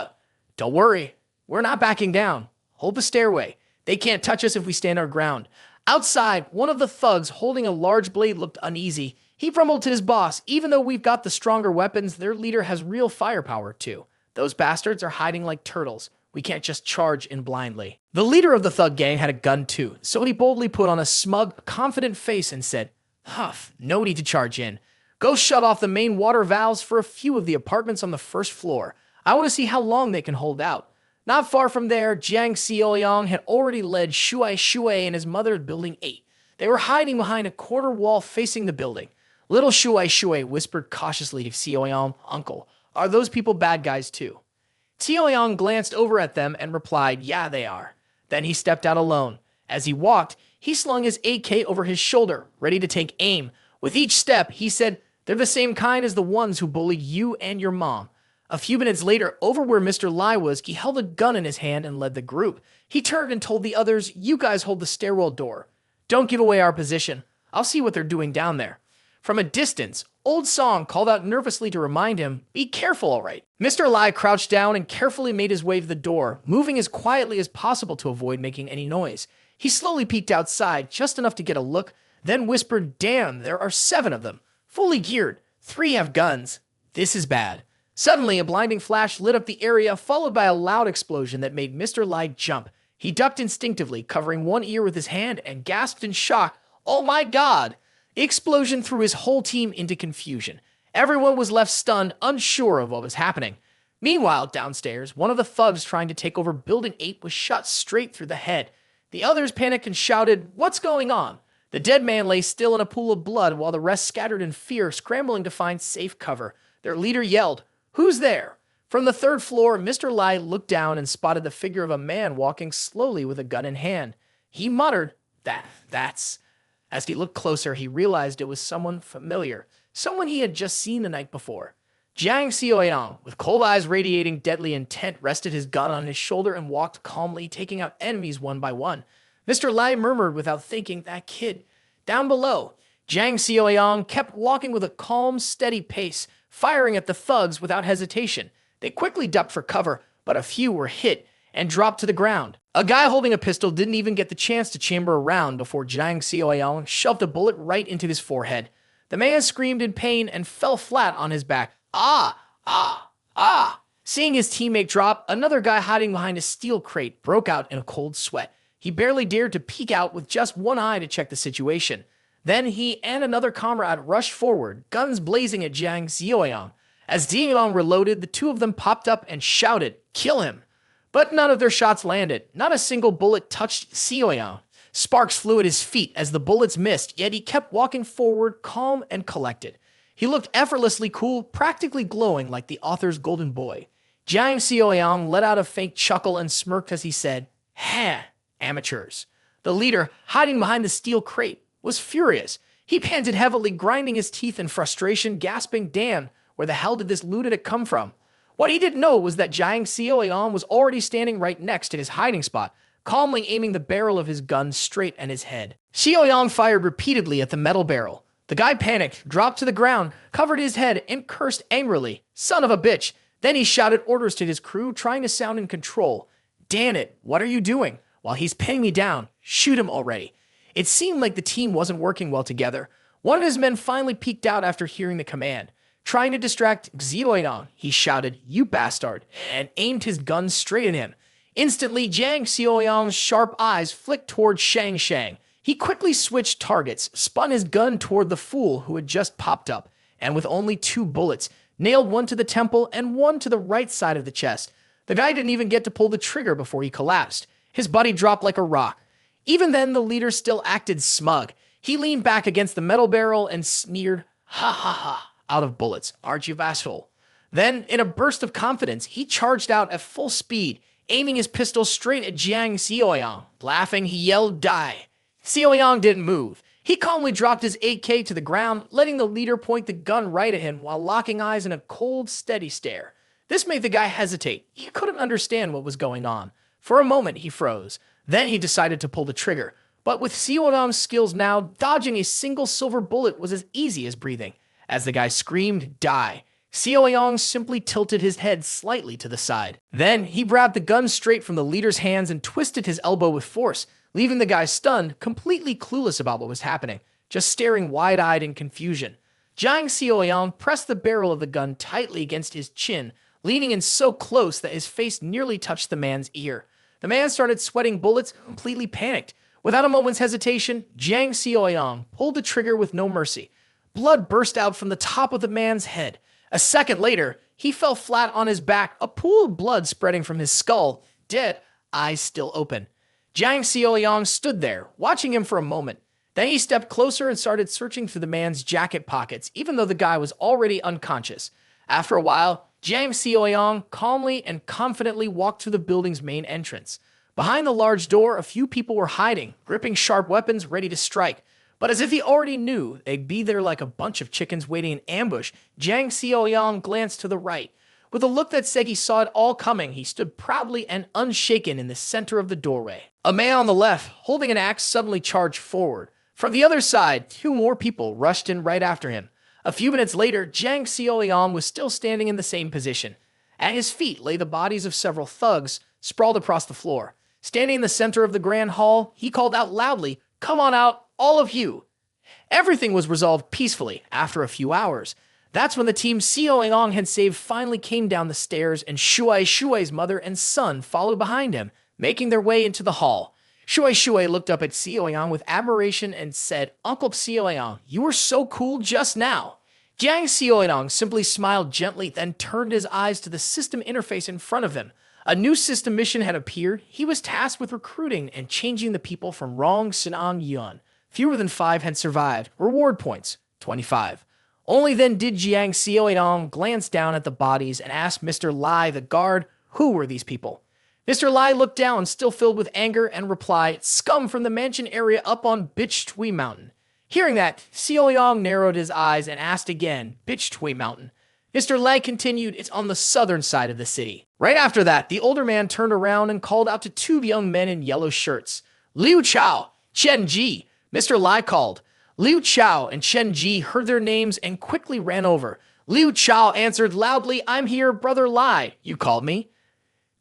Don't worry. We're not backing down. Hold the stairway. They can't touch us if we stand our ground." Outside, one of the thugs holding a large blade looked uneasy. He grumbled to his boss, "Even though we've got the stronger weapons, their leader has real firepower too. Those bastards are hiding like turtles. We can't just charge in blindly." The leader of the thug gang had a gun too, so he boldly put on a smug, confident face and said, "Huff, no need to charge in. Go shut off the main water valves for a few of the apartments on the first floor. I want to see how long they can hold out." Not far from there, Jiang Xiao Yong had already led Shui and his mother to Building 8. They were hiding behind a quarter wall facing the building. Little Shui whispered cautiously to Xiao Yong, "Uncle, are those people bad guys too?" Xiao Yong glanced over at them and replied, "Yeah, they are." Then he stepped out alone. As he walked, he slung his AK over his shoulder, ready to take aim. With each step, he said, "They're the same kind as the ones who bullied you and your mom." A few minutes later, over where Mr. Lai was, he held a gun in his hand and led the group. He turned and told the others, "You guys hold the stairwell door. Don't give away our position. I'll see what they're doing down there." From a distance, Old Song called out nervously to remind him, "Be careful, all right." Mr. Lai crouched down and carefully made his way to the door, moving as quietly as possible to avoid making any noise. He slowly peeked outside, just enough to get a look, then whispered, "Damn, there are 7 of them. Fully geared. 3 have guns. This is bad." Suddenly, a blinding flash lit up the area, followed by a loud explosion that made Mr. Lai jump. He ducked instinctively, covering one ear with his hand, and gasped in shock, "Oh my God!" The explosion threw his whole team into confusion. Everyone was left stunned, unsure of what was happening. Meanwhile, downstairs, one of the thugs trying to take over Building 8 was shot straight through the head. The others panicked and shouted, "What's going on?" The dead man lay still in a pool of blood, while the rest scattered in fear, scrambling to find safe cover. Their leader yelled, "Who's there?" From the third floor, Mr. Lai looked down and spotted the figure of a man walking slowly with a gun in hand. He muttered, That's... As he looked closer, he realized it was someone familiar, someone he had just seen the night before. Jiang Xiao Yong, with cold eyes radiating deadly intent, rested his gun on his shoulder and walked calmly, taking out enemies one by one. Mr. Lai murmured without thinking, "That kid." Down below, Jiang Xiao Yong kept walking with a calm, steady pace, firing at the thugs without hesitation. They quickly ducked for cover, but a few were hit and dropped to the ground. A guy holding a pistol didn't even get the chance to chamber a round before Jiang Xiao Yong shoved a bullet right into his forehead. The man screamed in pain and fell flat on his back. Ah! Ah! Ah! Seeing his teammate drop, another guy hiding behind a steel crate broke out in a cold sweat. He barely dared to peek out with just one eye to check the situation. Then he and another comrade rushed forward, guns blazing at Jiang Xiao Yong. As Jiang Yong reloaded, the two of them popped up and shouted, "Kill him!" But none of their shots landed. Not a single bullet touched Xiao Yong. Sparks flew at his feet as the bullets missed, yet he kept walking forward, calm and collected. He looked effortlessly cool, practically glowing like the author's golden boy. Jiang Xiao Yong let out a faint chuckle and smirked as he said, "Ha, amateurs." The leader, hiding behind the steel crate, was furious. He panted heavily, grinding his teeth in frustration, gasping, "Damn, where the hell did this lunatic come from?" What he didn't know was that Jiang Xiao Yong was already standing right next to his hiding spot, calmly aiming the barrel of his gun straight at his head. Xiao Yong fired repeatedly at the metal barrel. The guy panicked, dropped to the ground, covered his head, and cursed angrily, "Son of a bitch!" Then he shouted orders to his crew, trying to sound in control. "Damn it, what are you doing? While he's pinning me down, shoot him already." It seemed like the team wasn't working well together. One of his men finally peeked out after hearing the command. Trying to distract Xiao Yong, he shouted, "You bastard," and aimed his gun straight at him. Instantly, Jiang Xiao Yong's sharp eyes flicked toward Shang Shang. He quickly switched targets, spun his gun toward the fool who had just popped up, and with only 2 bullets, nailed one to the temple and one to the right side of the chest. The guy didn't even get to pull the trigger before he collapsed. His body dropped like a rock. Even then, the leader still acted smug. He leaned back against the metal barrel and sneered, "Ha ha ha," out of bullets. "Aren't you vassal?" Then, in a burst of confidence, he charged out at full speed, aiming his pistol straight at Jiang Xiao Yong. Laughing, he yelled, "Die!" Xiao Yong didn't move. He calmly dropped his AK to the ground, letting the leader point the gun right at him while locking eyes in a cold, steady stare. This made the guy hesitate. He couldn't understand what was going on. For a moment, he froze. Then he decided to pull the trigger. But with Xiao Yong's skills now, dodging a single silver bullet was as easy as breathing. As the guy screamed, "Die!" Xiao Yong simply tilted his head slightly to the side. Then he grabbed the gun straight from the leader's hands and twisted his elbow with force, leaving the guy stunned, completely clueless about what was happening, just staring wide-eyed in confusion. Jiang Xiao Yong pressed the barrel of the gun tightly against his chin, leaning in so close that his face nearly touched the man's ear. The man started sweating bullets, completely panicked. Without a moment's hesitation, Jiang Xiao Yong pulled the trigger with no mercy. Blood burst out from the top of the man's head. A second later, he fell flat on his back, a pool of blood spreading from his skull, dead, eyes still open. Jiang Xiao Yong stood there, watching him for a moment. Then he stepped closer and started searching through the man's jacket pockets, even though the guy was already unconscious. After a while, Jiang Xiao Yong calmly and confidently walked to the building's main entrance. Behind the large door, a few people were hiding, gripping sharp weapons ready to strike. But as if he already knew they'd be there like a bunch of chickens waiting in ambush, Jiang Xiao Yong glanced to the right. With a look that said he saw it all coming, he stood proudly and unshaken in the center of the doorway. A man on the left, holding an axe, suddenly charged forward. From the other side, 2 more people rushed in right after him. A few minutes later, Jiang Xiao Yong was still standing in the same position. At his feet lay the bodies of several thugs, sprawled across the floor. Standing in the center of the grand hall, he called out loudly, "Come on out, all of you!" Everything was resolved peacefully after a few hours. That's when the team Xiao Yong had saved finally came down the stairs, and Shuai's mother and son followed behind him, making their way into the hall. Shui looked up at Xiao Yong with admiration and said, "Uncle Xiao Yong, you were so cool just now." Jiang Xiao Yong simply smiled gently, then turned his eyes to the system interface in front of him. A new system mission had appeared. He was tasked with recruiting and changing the people from Rong Sinang Yuan. Fewer than 5 had survived. Reward points, 25. Only then did Jiang Xiao Yong glance down at the bodies and ask Mr. Lai, the guard, who were these people. Mr. Lai looked down, still filled with anger, and replied, "Scum from the mansion area up on Bitch Tui Mountain." Hearing that, Xiao Yong narrowed his eyes and asked again, "Bitch Tui Mountain?" Mr. Lai continued, "It's on the southern side of the city." Right after that, the older man turned around and called out to two young men in yellow shirts. "Liu Chao, Chen Ji," Mr. Lai called. Liu Chao and Chen Ji heard their names and quickly ran over. Liu Chao answered loudly, "I'm here, Brother Lai. You called me?"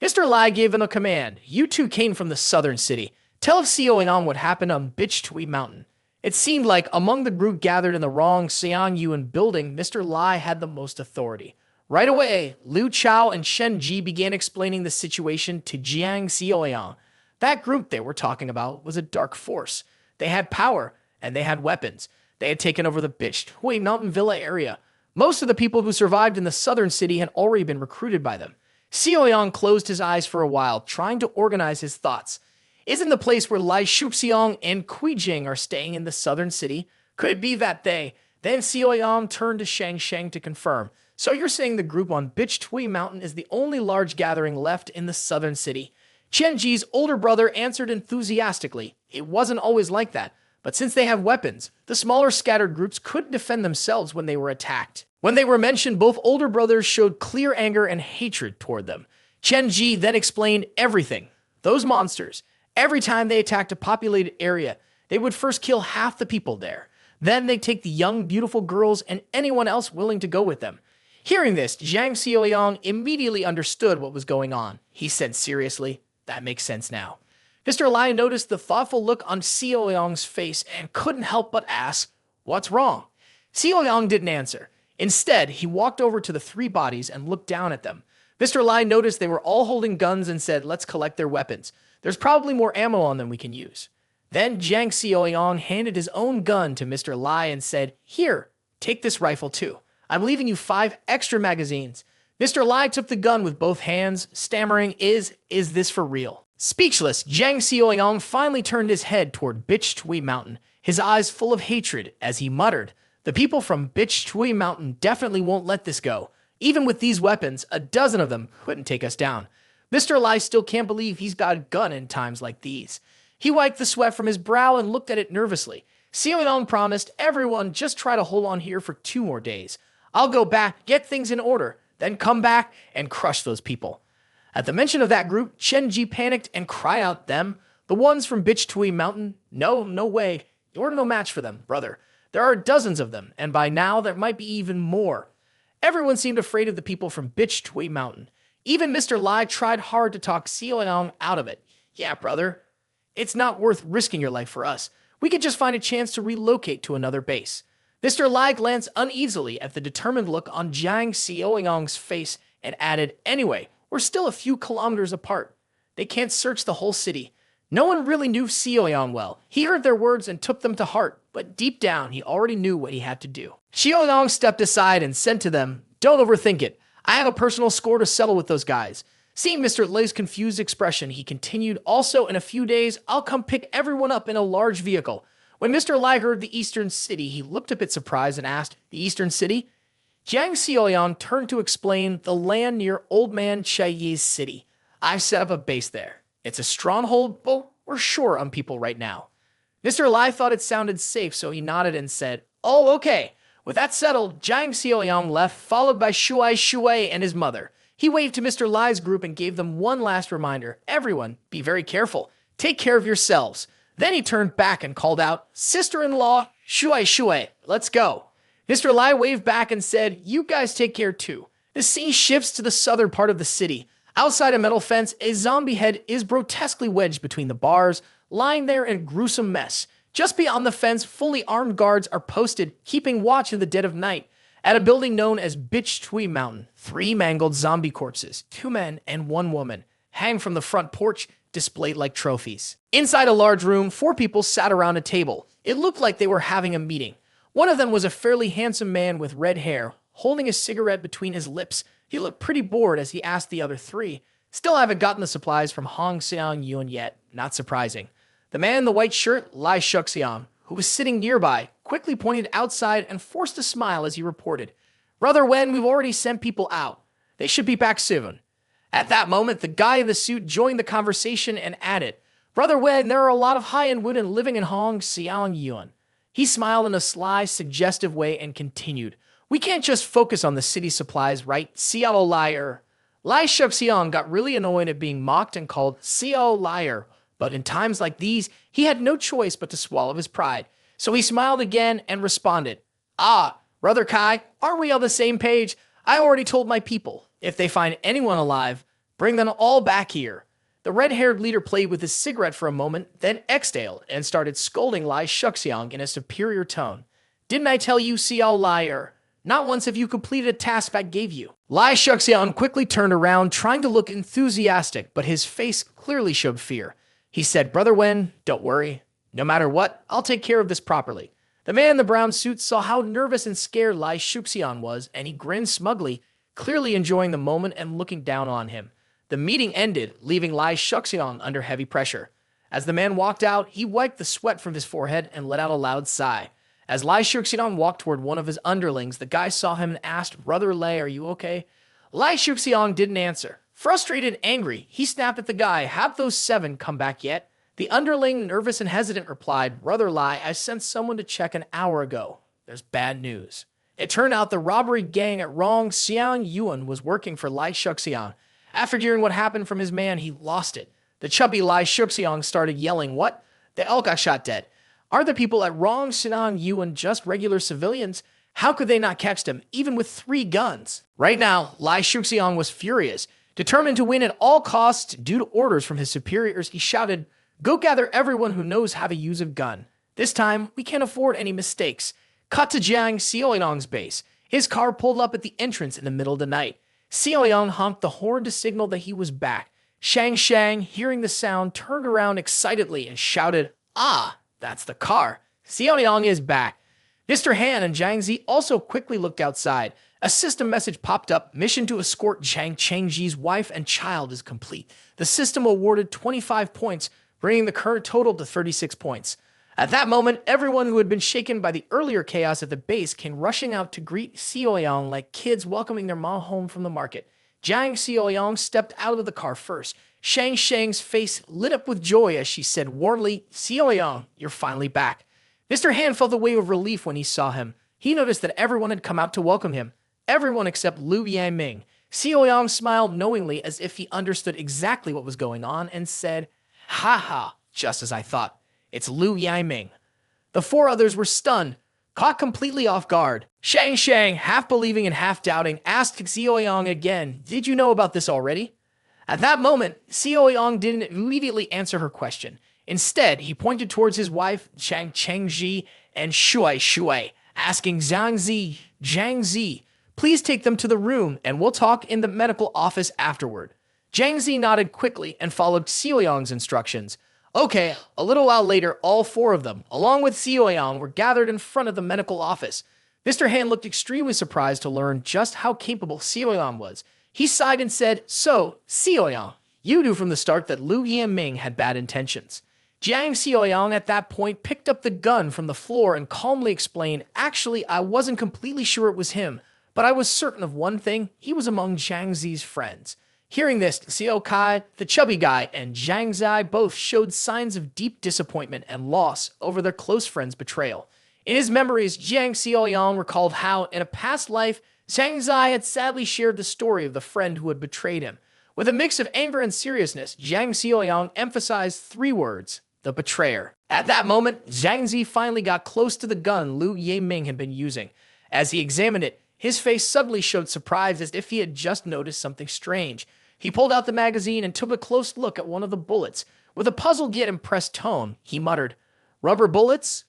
Mr. Lai gave him a command. "You two came from the southern city. Tell Xiao Yong what happened on Bitch Tui Mountain." It seemed like among the group gathered in the wrong Xiang Yuan building, Mr. Lai had the most authority. Right away, Liu Chao and Chen Ji began explaining the situation to Jiang Xiao Yong. That group they were talking about was a dark force. They had power, and they had weapons. They had taken over the Bitch Tui Mountain Villa area. Most of the people who survived in the southern city had already been recruited by them. Xiao Yong closed his eyes for a while, trying to organize his thoughts. Isn't the place where Lai Shuxiang and Kui Jing are staying in the southern city? Could it be that they? Then Xiao Yong turned to Shang Sheng to confirm. "So you're saying the group on Bitch Tui Mountain is the only large gathering left in the southern city?" Chen Ji's older brother answered enthusiastically. "It wasn't always like that, but since they have weapons, the smaller scattered groups couldn't defend themselves when they were attacked." When they were mentioned, both older brothers showed clear anger and hatred toward them. Chen Ji then explained everything. Those monsters, every time they attacked a populated area, they would first kill half the people there. Then they'd take the young, beautiful girls and anyone else willing to go with them. Hearing this, Jiang Xiao Yong immediately understood what was going on. He said seriously, "That makes sense now." Mr. Lai noticed the thoughtful look on Xiao Yong's face and couldn't help but ask, "What's wrong?" Xiao Yong didn't answer. Instead, he walked over to the three bodies and looked down at them. Mr. Lai noticed they were all holding guns and said, "Let's collect their weapons. There's probably more ammo on them we can use." Then Jiang Xiao Yong handed his own gun to Mr. Lai and said, "Here, take this rifle too. I'm leaving you 5 extra magazines." Mr. Lai took the gun with both hands, stammering, Is this for real?" Speechless, Jiang Xiao Yong finally turned his head toward Bitch Tui Mountain, his eyes full of hatred as he muttered, "The people from Bitch Tui Mountain definitely won't let this go. Even with these weapons, a dozen of them couldn't take us down." Mr. Lai still can't believe he's got a gun in times like these. He wiped the sweat from his brow and looked at it nervously. Xiao Yong promised, "Everyone just try to hold on here for 2 more days. I'll go back, get things in order, then come back and crush those people." At the mention of that group, Chen Ji panicked and cried out, "Them? The ones from Bitch Tui Mountain? No way. You're no match for them, brother. There are dozens of them, and by now there might be even more." Everyone seemed afraid of the people from Bitch Tui Mountain. Even Mr. Lai tried hard to talk Xiao Yong out of it. "Yeah, brother, it's not worth risking your life for us. We could just find a chance to relocate to another base." Mr. Lai glanced uneasily at the determined look on Jiang Xiao Yong's face and added, "Anyway, we're still a few kilometers apart. They can't search the whole city." No one really knew Xiao Yong well. He heard their words and took them to heart, but deep down, he already knew what he had to do. Xiao Yong stepped aside and said to them, "Don't overthink it. I have a personal score to settle with those guys." Seeing Mr. Lai's confused expression, he continued, "Also, in a few days, I'll come pick everyone up in a large vehicle." When Mr. Lai heard the Eastern City, he looked a bit surprised and asked, "The Eastern City?" Jiang Xiao Yong turned to explain, "The land near Old Man Chaiyi's city. I've set up a base there. It's a stronghold, but we're sure on people right now." Mr. Lai thought it sounded safe, so he nodded and said, "Oh, okay." With that settled, Jiang Xiao Yong left, followed by Shui and his mother. He waved to Mr. Lai's group and gave them one last reminder. "Everyone, be very careful. Take care of yourselves." Then he turned back and called out, "Sister-in-law, Shui, let's go." Mr. Lai waved back and said, "You guys take care too." The scene shifts to the southern part of the city. Outside a metal fence, a zombie head is grotesquely wedged between the bars, lying there in a gruesome mess. Just beyond the fence, fully armed guards are posted, keeping watch in the dead of night. At a building known as Bitch Tui Mountain, 3 mangled zombie corpses, 2 men and 1 woman, hang from the front porch, displayed like trophies. Inside a large room, 4 people sat around a table. It looked like they were having a meeting. One of them was a fairly handsome man with red hair, holding a cigarette between his lips. He looked pretty bored as he asked the other 3. "Still haven't gotten the supplies from Hong Xiang Yuan yet. Not surprising." The man in the white shirt, Lai Shuxiang, who was sitting nearby, quickly pointed outside and forced a smile as he reported, "Brother Wen, we've already sent people out. They should be back soon." At that moment, the guy in the suit joined the conversation and added, "Brother Wen, there are a lot of high-end women living in Hong Xiang Yuan." He smiled in a sly, suggestive way and continued, "We can't just focus on the city supplies, right? Xiao liar." Lai Shuxiang got really annoyed at being mocked and called Xiao liar, but in times like these, he had no choice but to swallow his pride. So he smiled again and responded, "Ah, Brother Kai, aren't we on the same page? I already told my people, if they find anyone alive, bring them all back here." The red-haired leader played with his cigarette for a moment, then exhaled and started scolding Lai Shuxiang in a superior tone. "Didn't I tell you, Xiao liar? Not once have you completed a task I gave you." Lai Shuxiang quickly turned around, trying to look enthusiastic, but his face clearly showed fear. He said, "Brother Wen, don't worry. No matter what, I'll take care of this properly." The man in the brown suit saw how nervous and scared Lai Shuxiang was, and he grinned smugly, clearly enjoying the moment and looking down on him. The meeting ended, leaving Lai Shuxiang under heavy pressure. As the man walked out, he wiped the sweat from his forehead and let out a loud sigh. As Lai Shuxiang walked toward one of his underlings, the guy saw him and asked, "Brother Lai, are you okay?" Lai Shuxiang didn't answer. Frustrated and angry, he snapped at the guy, "Have those 7 come back yet?" The underling, nervous and hesitant, replied, "Brother Lai, I sent someone to check an hour ago. There's bad news." It turned out the robbery gang at Rong Xiang Yuan was working for Lai Shuxiang. After hearing what happened from his man, he lost it. The chubby Lai Shuxiang started yelling, "What? They all got shot dead. Are the people at Rong Xiang Yuan just regular civilians? How could they not catch them, even with 3 guns?" Right now, Lai Shuxiang was furious. Determined to win at all costs due to orders from his superiors, he shouted, "Go gather everyone who knows how to use a gun. This time, we can't afford any mistakes." Cut to Jiang Xiao Yong's base. His car pulled up at the entrance in the middle of the night. Xiao Yong honked the horn to signal that he was back. Shang, hearing the sound, turned around excitedly and shouted, "Ah, that's the car. Xiao Yong is back." Mr. Han and Jiang Zi also quickly looked outside. A system message popped up. Mission to escort Jang Cheng Xi's wife and child is complete. The system awarded 25 points, bringing the current total to 36 points. At that moment, everyone who had been shaken by the earlier chaos at the base came rushing out to greet Xiao Yong like kids welcoming their mom home from the market. Jiang Xiao Yong stepped out of the car first. Shang's face lit up with joy as she said warmly, "Xiao Yong, you're finally back." Mr. Han felt a wave of relief when he saw him. He noticed that everyone had come out to welcome him. Everyone except Liu Yaming. Xiao Yong smiled knowingly as if he understood exactly what was going on and said, "Ha ha, just as I thought. It's Liu Yaming." The 4 others were stunned, caught completely off guard. Shang, half believing and half doubting, asked Xiao Yong again, "Did you know about this already?" At that moment, Xiao Yong didn't immediately answer her question. Instead, he pointed towards his wife, Jang Cheng Xi, and Shui, asking Jiang Zi, "Please take them to the room, and we'll talk in the medical office afterward." Jiang Zi nodded quickly and followed Xiao Yong's instructions. Okay, a little while later, all 4 of them, along with Xiao Yong, were gathered in front of the medical office. Mr. Han looked extremely surprised to learn just how capable Xiao Yong was. He sighed and said, "So, Xiao Yong, you knew from the start that Liu Yaming had bad intentions." Jiang Xiao Yong at that point picked up the gun from the floor and calmly explained, "Actually, I wasn't completely sure it was him, but I was certain of one thing, he was among Jiang Zi's friends." Hearing this, Xiao Kai, the chubby guy, and Jiang Zai both showed signs of deep disappointment and loss over their close friend's betrayal. In his memories, Jiang Xiao Yong recalled how, in a past life, Jiang Zai had sadly shared the story of the friend who had betrayed him. With a mix of anger and seriousness, Jiang Xiao Yong emphasized 3 words: the betrayer. At that moment, Jiang Zi finally got close to the gun Liu Yaming had been using. As he examined it, his face suddenly showed surprise as if he had just noticed something strange. He pulled out the magazine and took a close look at one of the bullets. With a puzzled yet impressed tone, he muttered, "Rubber bullets?"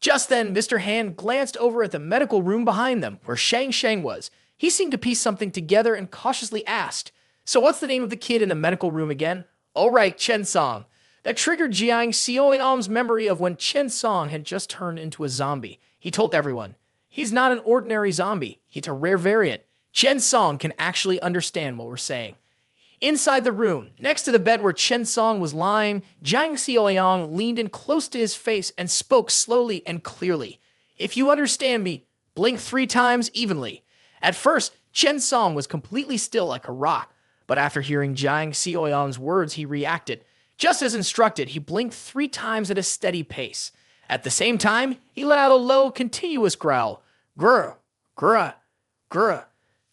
Just then, Mr. Han glanced over at the medical room behind them, where Shang was. He seemed to piece something together and cautiously asked, "So what's the name of the kid in the medical room again?" "Oh right, Chen Song." That triggered Jiang Xiao Yong's memory of when Chen Song had just turned into a zombie. He told everyone, "He's not an ordinary zombie. He's a rare variant. Chen Song can actually understand what we're saying." Inside the room, next to the bed where Chen Song was lying, Jiang Xiao Yong leaned in close to his face and spoke slowly and clearly. "If you understand me, blink 3 times evenly." At first, Chen Song was completely still like a rock, But after hearing Jiang Xiao Yong's words, he reacted. Just as instructed, he blinked 3 times at a steady pace. At the same time, he let out a low, continuous growl. Grr, grr, grr.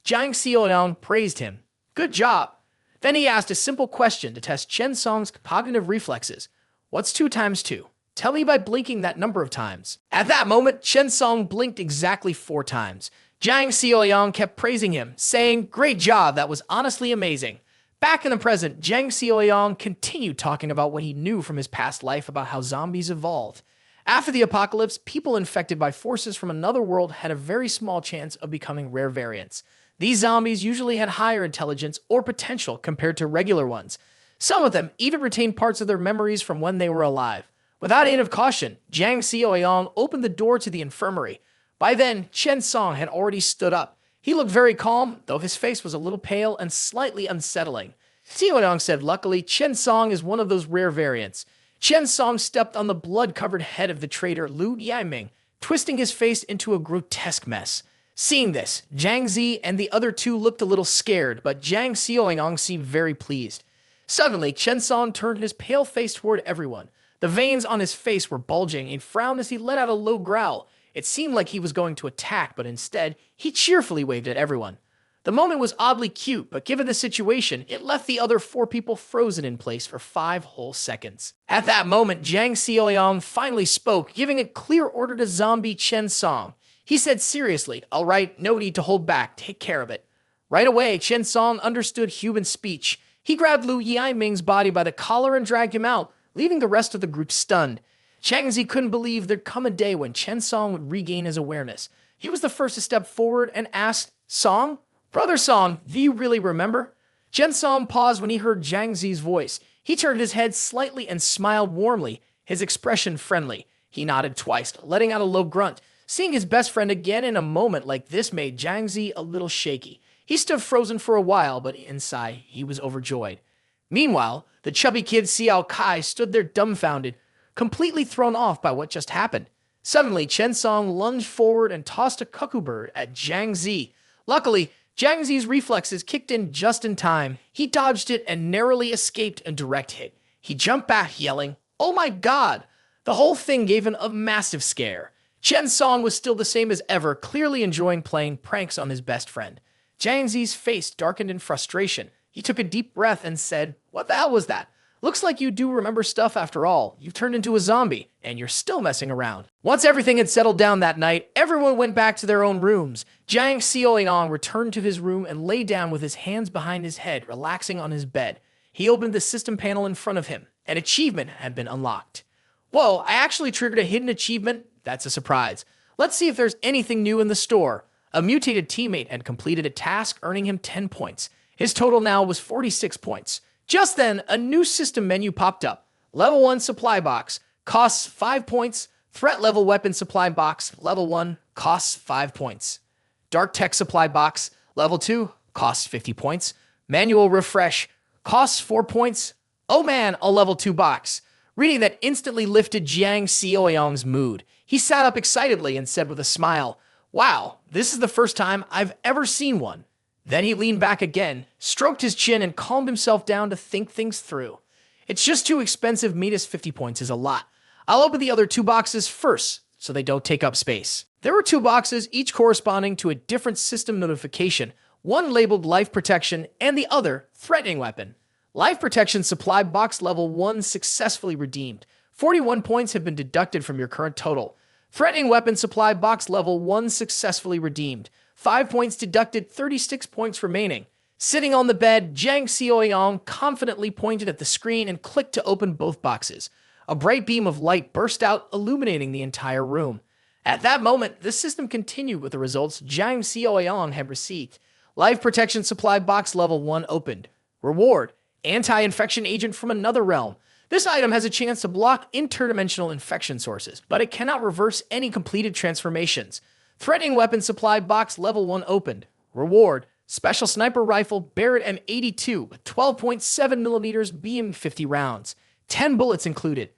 Jiang Xiao Yong praised him. Good job. Then he asked a simple question to test Chen Song's cognitive reflexes. What's 2 times 2? Tell me by blinking that number of times. At that moment, Chen Song blinked exactly 4 times. Jiang Xiao Yong kept praising him, saying, Great job, that was honestly amazing. Back in the present, Jiang Xiao Yong continued talking about what he knew from his past life about how zombies evolved. After the apocalypse, people infected by forces from another world had a very small chance of becoming rare variants. These zombies usually had higher intelligence or potential compared to regular ones. Some of them even retained parts of their memories from when they were alive. Without aid of caution, Jiang Xiao Yong opened the door to the infirmary. By then, Chen Song had already stood up. He looked very calm, though his face was a little pale and slightly unsettling. Xiao Yong said, luckily, Chen Song is one of those rare variants. Chen Song stepped on the blood-covered head of the traitor Lu Yiming, twisting his face into a grotesque mess. Seeing this, Jiang Zi and the other 2 looked a little scared, but Jiang Xiao Yong seemed very pleased. Suddenly, Chen Song turned his pale face toward everyone. The veins on his face were bulging and frowned as he let out a low growl. It seemed like he was going to attack, but instead, he cheerfully waved at everyone. The moment was oddly cute, but given the situation, it left the other 4 people frozen in place for 5 whole seconds. At that moment, Jiang Xiao Yong finally spoke, giving a clear order to zombie Chen Song. He said seriously, all right, no need to hold back, take care of it. Right away, Chen Song understood human speech. He grabbed Lu Yiming's body by the collar and dragged him out, leaving the rest of the group stunned. Jiang Zi couldn't believe there'd come a day when Chen Song would regain his awareness. He was the first to step forward and asked, Song? Brother Song, do you really remember? Chen Song paused when he heard Jiang Zi's voice. He turned his head slightly and smiled warmly, his expression friendly. He nodded twice, letting out a low grunt. Seeing his best friend again in a moment like this made Jiang Zi a little shaky. He stood frozen for a while, but inside, he was overjoyed. Meanwhile, the chubby kid Xiao Kai stood there dumbfounded, completely thrown off by what just happened. Suddenly, Chen Song lunged forward and tossed a cuckoo bird at Jiang Zi. Luckily, Jiang Zi's reflexes kicked in just in time. He dodged it and narrowly escaped a direct hit. He jumped back, yelling, Oh my god! The whole thing gave him a massive scare. Chen Song was still the same as ever, clearly enjoying playing pranks on his best friend. Jiang Zi's face darkened in frustration. He took a deep breath and said, What the hell was that? Looks like you do remember stuff after all. You've turned into a zombie, and you're still messing around. Once everything had settled down that night, everyone went back to their own rooms. Jiang Xiao Yong returned to his room and lay down with his hands behind his head, relaxing on his bed. He opened the system panel in front of him. An achievement had been unlocked. Whoa, I actually triggered a hidden achievement? That's a surprise. Let's see if there's anything new in the store. A mutated teammate had completed a task, earning him 10 points. His total now was 46 points. Just then, a new system menu popped up. Level 1 supply box, costs 5 points. Threat level weapon supply box, level 1, costs 5 points. Dark tech supply box, level 2, costs 50 points. Manual refresh, costs 4 points. Oh man, a level 2 box. Reading that instantly lifted Jiang Xiao Yong's mood. He sat up excitedly and said with a smile, Wow, this is the first time I've ever seen one. Then he leaned back again, stroked his chin, and calmed himself down to think things through. It's just too expensive. Meet 50 points is a lot. I'll open the other 2 boxes first, so they don't take up space. There were 2 boxes, each corresponding to a different system notification, one labeled Life Protection and the other Threatening Weapon. Life Protection Supply Box Level 1 successfully redeemed. 41 points have been deducted from your current total. Threatening Weapon Supply Box Level 1 successfully redeemed. 5 points deducted, 36 points remaining. Sitting on the bed, Jiang Xiao Yong confidently pointed at the screen and clicked to open both boxes. A bright beam of light burst out, illuminating the entire room. At that moment, the system continued with the results Jiang Xiao Yong had received. Life Protection Supply Box Level 1 opened. Reward, Anti-Infection Agent from Another Realm. This item has a chance to block interdimensional infection sources, but it cannot reverse any completed transformations. Threatening Weapon Supply Box Level 1 opened. Reward, Special Sniper Rifle Barrett M82 with 12.7mm beam 50 rounds. 10 bullets included.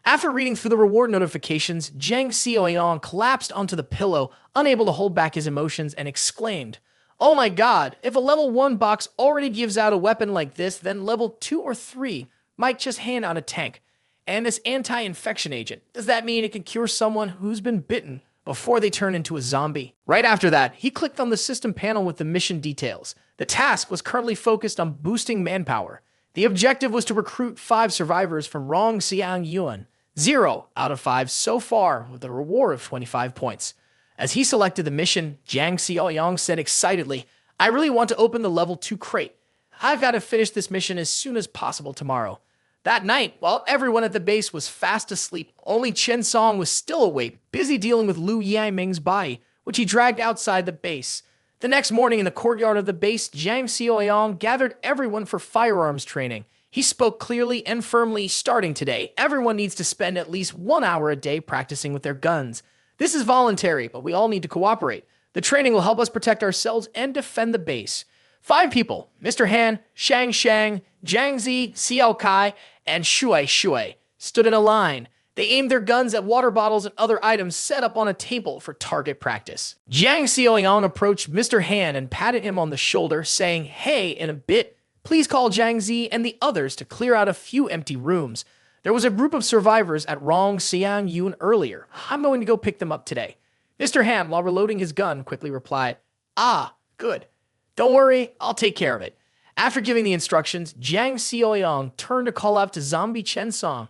After reading through the reward notifications, Jiang Xiao Yong collapsed onto the pillow, unable to hold back his emotions, and exclaimed, Oh my god, if a level 1 box already gives out a weapon like this, then level 2 or 3 might just hand out a tank. And this anti-infection agent, does that mean it can cure someone who's been bitten before they turn into a zombie? Right after that, he clicked on the system panel with the mission details. The task was currently focused on boosting manpower. The objective was to recruit 5 survivors from Rong Xiang Yuan, 0 out of 5 so far, with a reward of 25 points. As he selected the mission, Jiang Xiao Yong said excitedly, "I really want to open the level 2 crate. I've got to finish this mission as soon as possible tomorrow." That night, while everyone at the base was fast asleep, only Chen Song was still awake, busy dealing with Lu Yiming's body, which he dragged outside the base. The next morning in the courtyard of the base, Jiang Xiao Yong gathered everyone for firearms training. He spoke clearly and firmly, starting today, everyone needs to spend at least 1 hour a day practicing with their guns. This is voluntary, but we all need to cooperate. The training will help us protect ourselves and defend the base. 5 people, Mr. Han, Shang Shang, Jiang Zi, Xiao Kai, and Shui Shui, stood in a line. They aimed their guns at water bottles and other items set up on a table for target practice. Jiang Xiaoyong approached Mr. Han and patted him on the shoulder, saying, "Hey, in a bit, please call Jiang Zi and the others to clear out a few empty rooms. There was a group of survivors at Rong Xiang Yun earlier. I'm going to go pick them up today." Mr. Han, while reloading his gun, quickly replied, "Ah, good. Don't worry, I'll take care of it." After giving the instructions, Jiang Xiaoyong turned to call out to zombie Chen Song.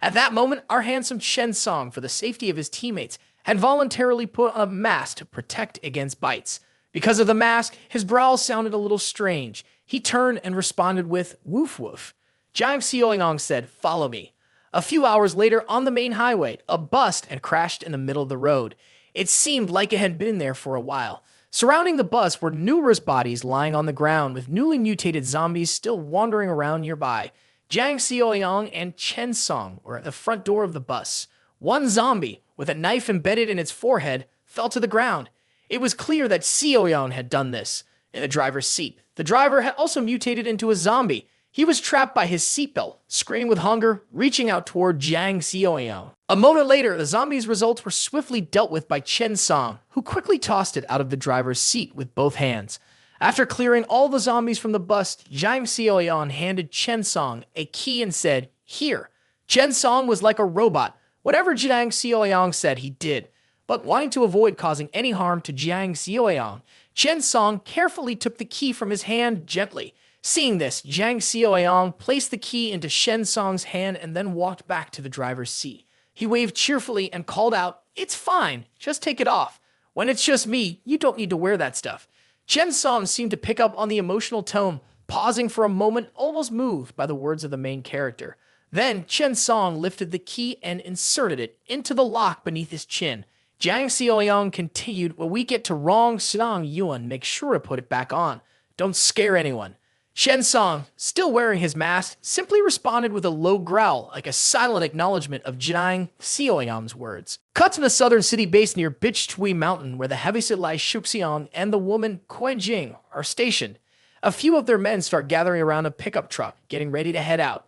At that moment, our handsome Chen Song, for the safety of his teammates, had voluntarily put on a mask to protect against bites. Because of the mask, his growl sounded a little strange. He turned and responded with woof woof. Jiang Xiaoyong said, "Follow me." A few hours later, on the main highway, a bus had crashed in the middle of the road. It seemed like it had been there for a while. Surrounding the bus were numerous bodies lying on the ground, with newly mutated zombies still wandering around nearby. Jiang Xiaoyong and Chen Song were at the front door of the bus. One zombie, with a knife embedded in its forehead, fell to the ground. It was clear that Xiaoyong had done this. In the driver's seat, the driver had also mutated into a zombie. He was trapped by his seatbelt, screaming with hunger, reaching out toward Jiang Xiaoyong. A moment later, the zombie's results were swiftly dealt with by Chen Song, who quickly tossed it out of the driver's seat with both hands. After clearing all the zombies from the bus, Jiang Xiaoyong handed Chen Song a key and said, "Here." Chen Song was like a robot. Whatever Jiang Xiaoyong said, he did. But wanting to avoid causing any harm to Jiang Xiaoyong, Chen Song carefully took the key from his hand gently. Seeing this, Jiang Xiaoyong placed the key into Chen Song's hand and then walked back to the driver's seat. He waved cheerfully and called out, "It's fine, just take it off. When it's just me, you don't need to wear that stuff." Chen Song seemed to pick up on the emotional tone, pausing for a moment, almost moved by the words of the main character. Then Chen Song lifted the key and inserted it into the lock beneath his chin. Jiang Xiaoyong continued, "When we get to Rong Xiang Yuan, make sure to put it back on. Don't scare anyone." Chen Song, still wearing his mask, simply responded with a low growl, like a silent acknowledgement of Jiang Xiaoyong's words. Cut to the southern city base near Bichtui Mountain, where the heavyset Lai Shuxiang and the woman Quan Jing are stationed. A few of their men start gathering around a pickup truck, getting ready to head out.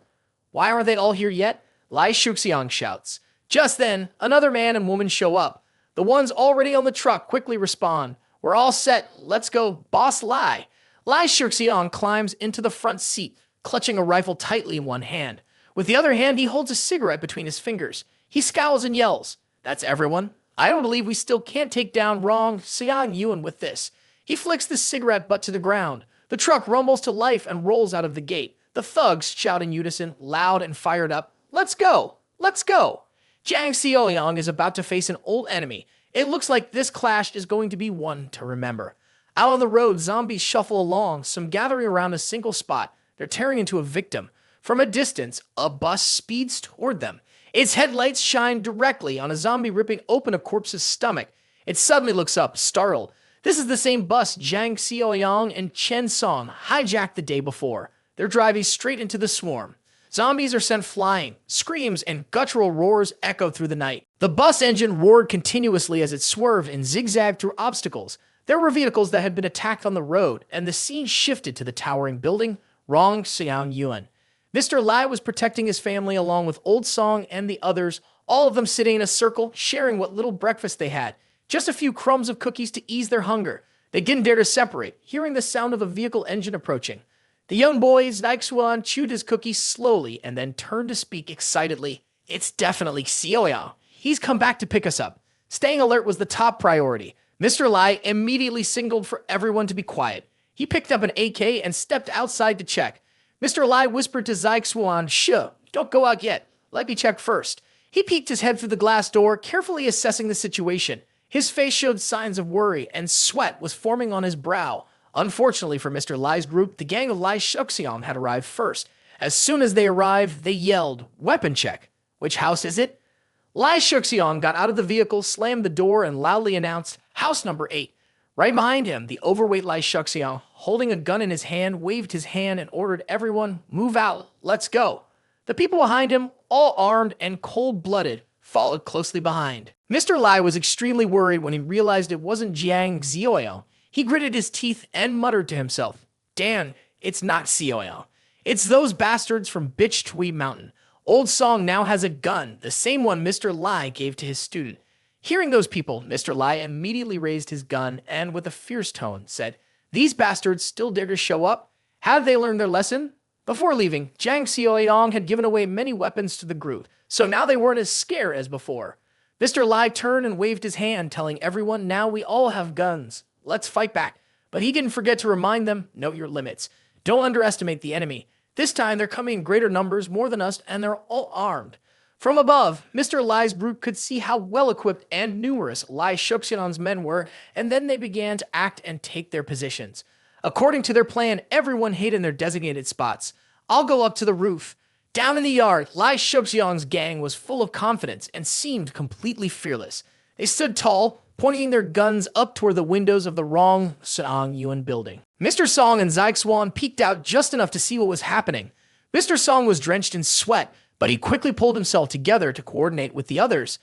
"Why aren't they all here yet?" Lai Shuxiang shouts. Just then, another man and woman show up. The ones already on the truck quickly respond, "We're all set, let's go, Boss Lai." Lai Shuxiang climbs into the front seat, clutching a rifle tightly in one hand. With the other hand, he holds a cigarette between his fingers. He scowls and yells, "That's everyone? I don't believe we still can't take down Rong Xiang Yuan with this." He flicks the cigarette butt to the ground. The truck rumbles to life and rolls out of the gate. The thugs shout in unison, loud and fired up, "Let's go! Let's go!" Jiang Xiaoyong is about to face an old enemy. It looks like this clash is going to be one to remember. Out on the road, zombies shuffle along, some gathering around a single spot. They're tearing into a victim. From a distance, a bus speeds toward them. Its headlights shine directly on a zombie ripping open a corpse's stomach. It suddenly looks up, startled. This is the same bus Jiang Xiaoyong and Chen Song hijacked the day before. They're driving straight into the swarm. Zombies are sent flying. Screams and guttural roars echo through the night. The bus engine roared continuously as it swerved and zigzagged through obstacles. There were vehicles that had been attacked on the road, and the scene shifted to the towering building, Rong Xiang Yuan. Mr. Lai was protecting his family along with Old Song and the others, all of them sitting in a circle, sharing what little breakfast they had. Just a few crumbs of cookies to ease their hunger. They didn't dare to separate, hearing the sound of a vehicle engine approaching. The young boy, Xuan, chewed his cookie slowly and then turned to speak excitedly. It's definitely Xiao Yong. He's come back to pick us up. Staying alert was the top priority. Mr. Lai immediately signaled for everyone to be quiet. He picked up an AK and stepped outside to check. Mr. Lai whispered to Xuan, "Shh, don't go out yet. Let me check first." He peeked his head through the glass door, carefully assessing the situation. His face showed signs of worry, and sweat was forming on his brow. Unfortunately for Mr. Lai's group, the gang of Lai Shuxian had arrived first. As soon as they arrived, they yelled, "Weapon check." "Which house is it?" Lai Shuxian got out of the vehicle, slammed the door, and loudly announced, "House number 8. Right behind him, the overweight Lai Shuxian, holding a gun in his hand, waved his hand and ordered everyone, "Move out, let's go." The people behind him, all armed and cold-blooded, followed closely behind. Mr. Lai was extremely worried when he realized it wasn't Jiang Xiao Yong. He gritted his teeth and muttered to himself, "Damn, it's not Xiao Yong. It's those bastards from Bitch Twee Mountain. Old Song now has a gun, the same one Mr. Lai gave to his student." Hearing those people, Mr. Lai immediately raised his gun and, with a fierce tone, said, "These bastards still dare to show up? Have they learned their lesson?" Before leaving, Jiang Xiao Yong had given away many weapons to the group, so now they weren't as scared as before. Mr. Lai turned and waved his hand, telling everyone, "Now we all have guns. Let's fight back." But he didn't forget to remind them, "Know your limits. Don't underestimate the enemy. This time they're coming in greater numbers, more than us, and they're all armed." From above, Mr. Lai's group could see how well-equipped and numerous Lai Shuxian's men were, and then they began to act and take their positions. According to their plan, everyone hid in their designated spots. "I'll go up to the roof." Down in the yard, Lai Shuxian's gang was full of confidence and seemed completely fearless. They stood tall, pointing their guns up toward the windows of the Rong Sang Yuan building. Mr. Song and Xuan peeked out just enough to see what was happening. Mr. Song was drenched in sweat, but he quickly pulled himself together to coordinate with the others.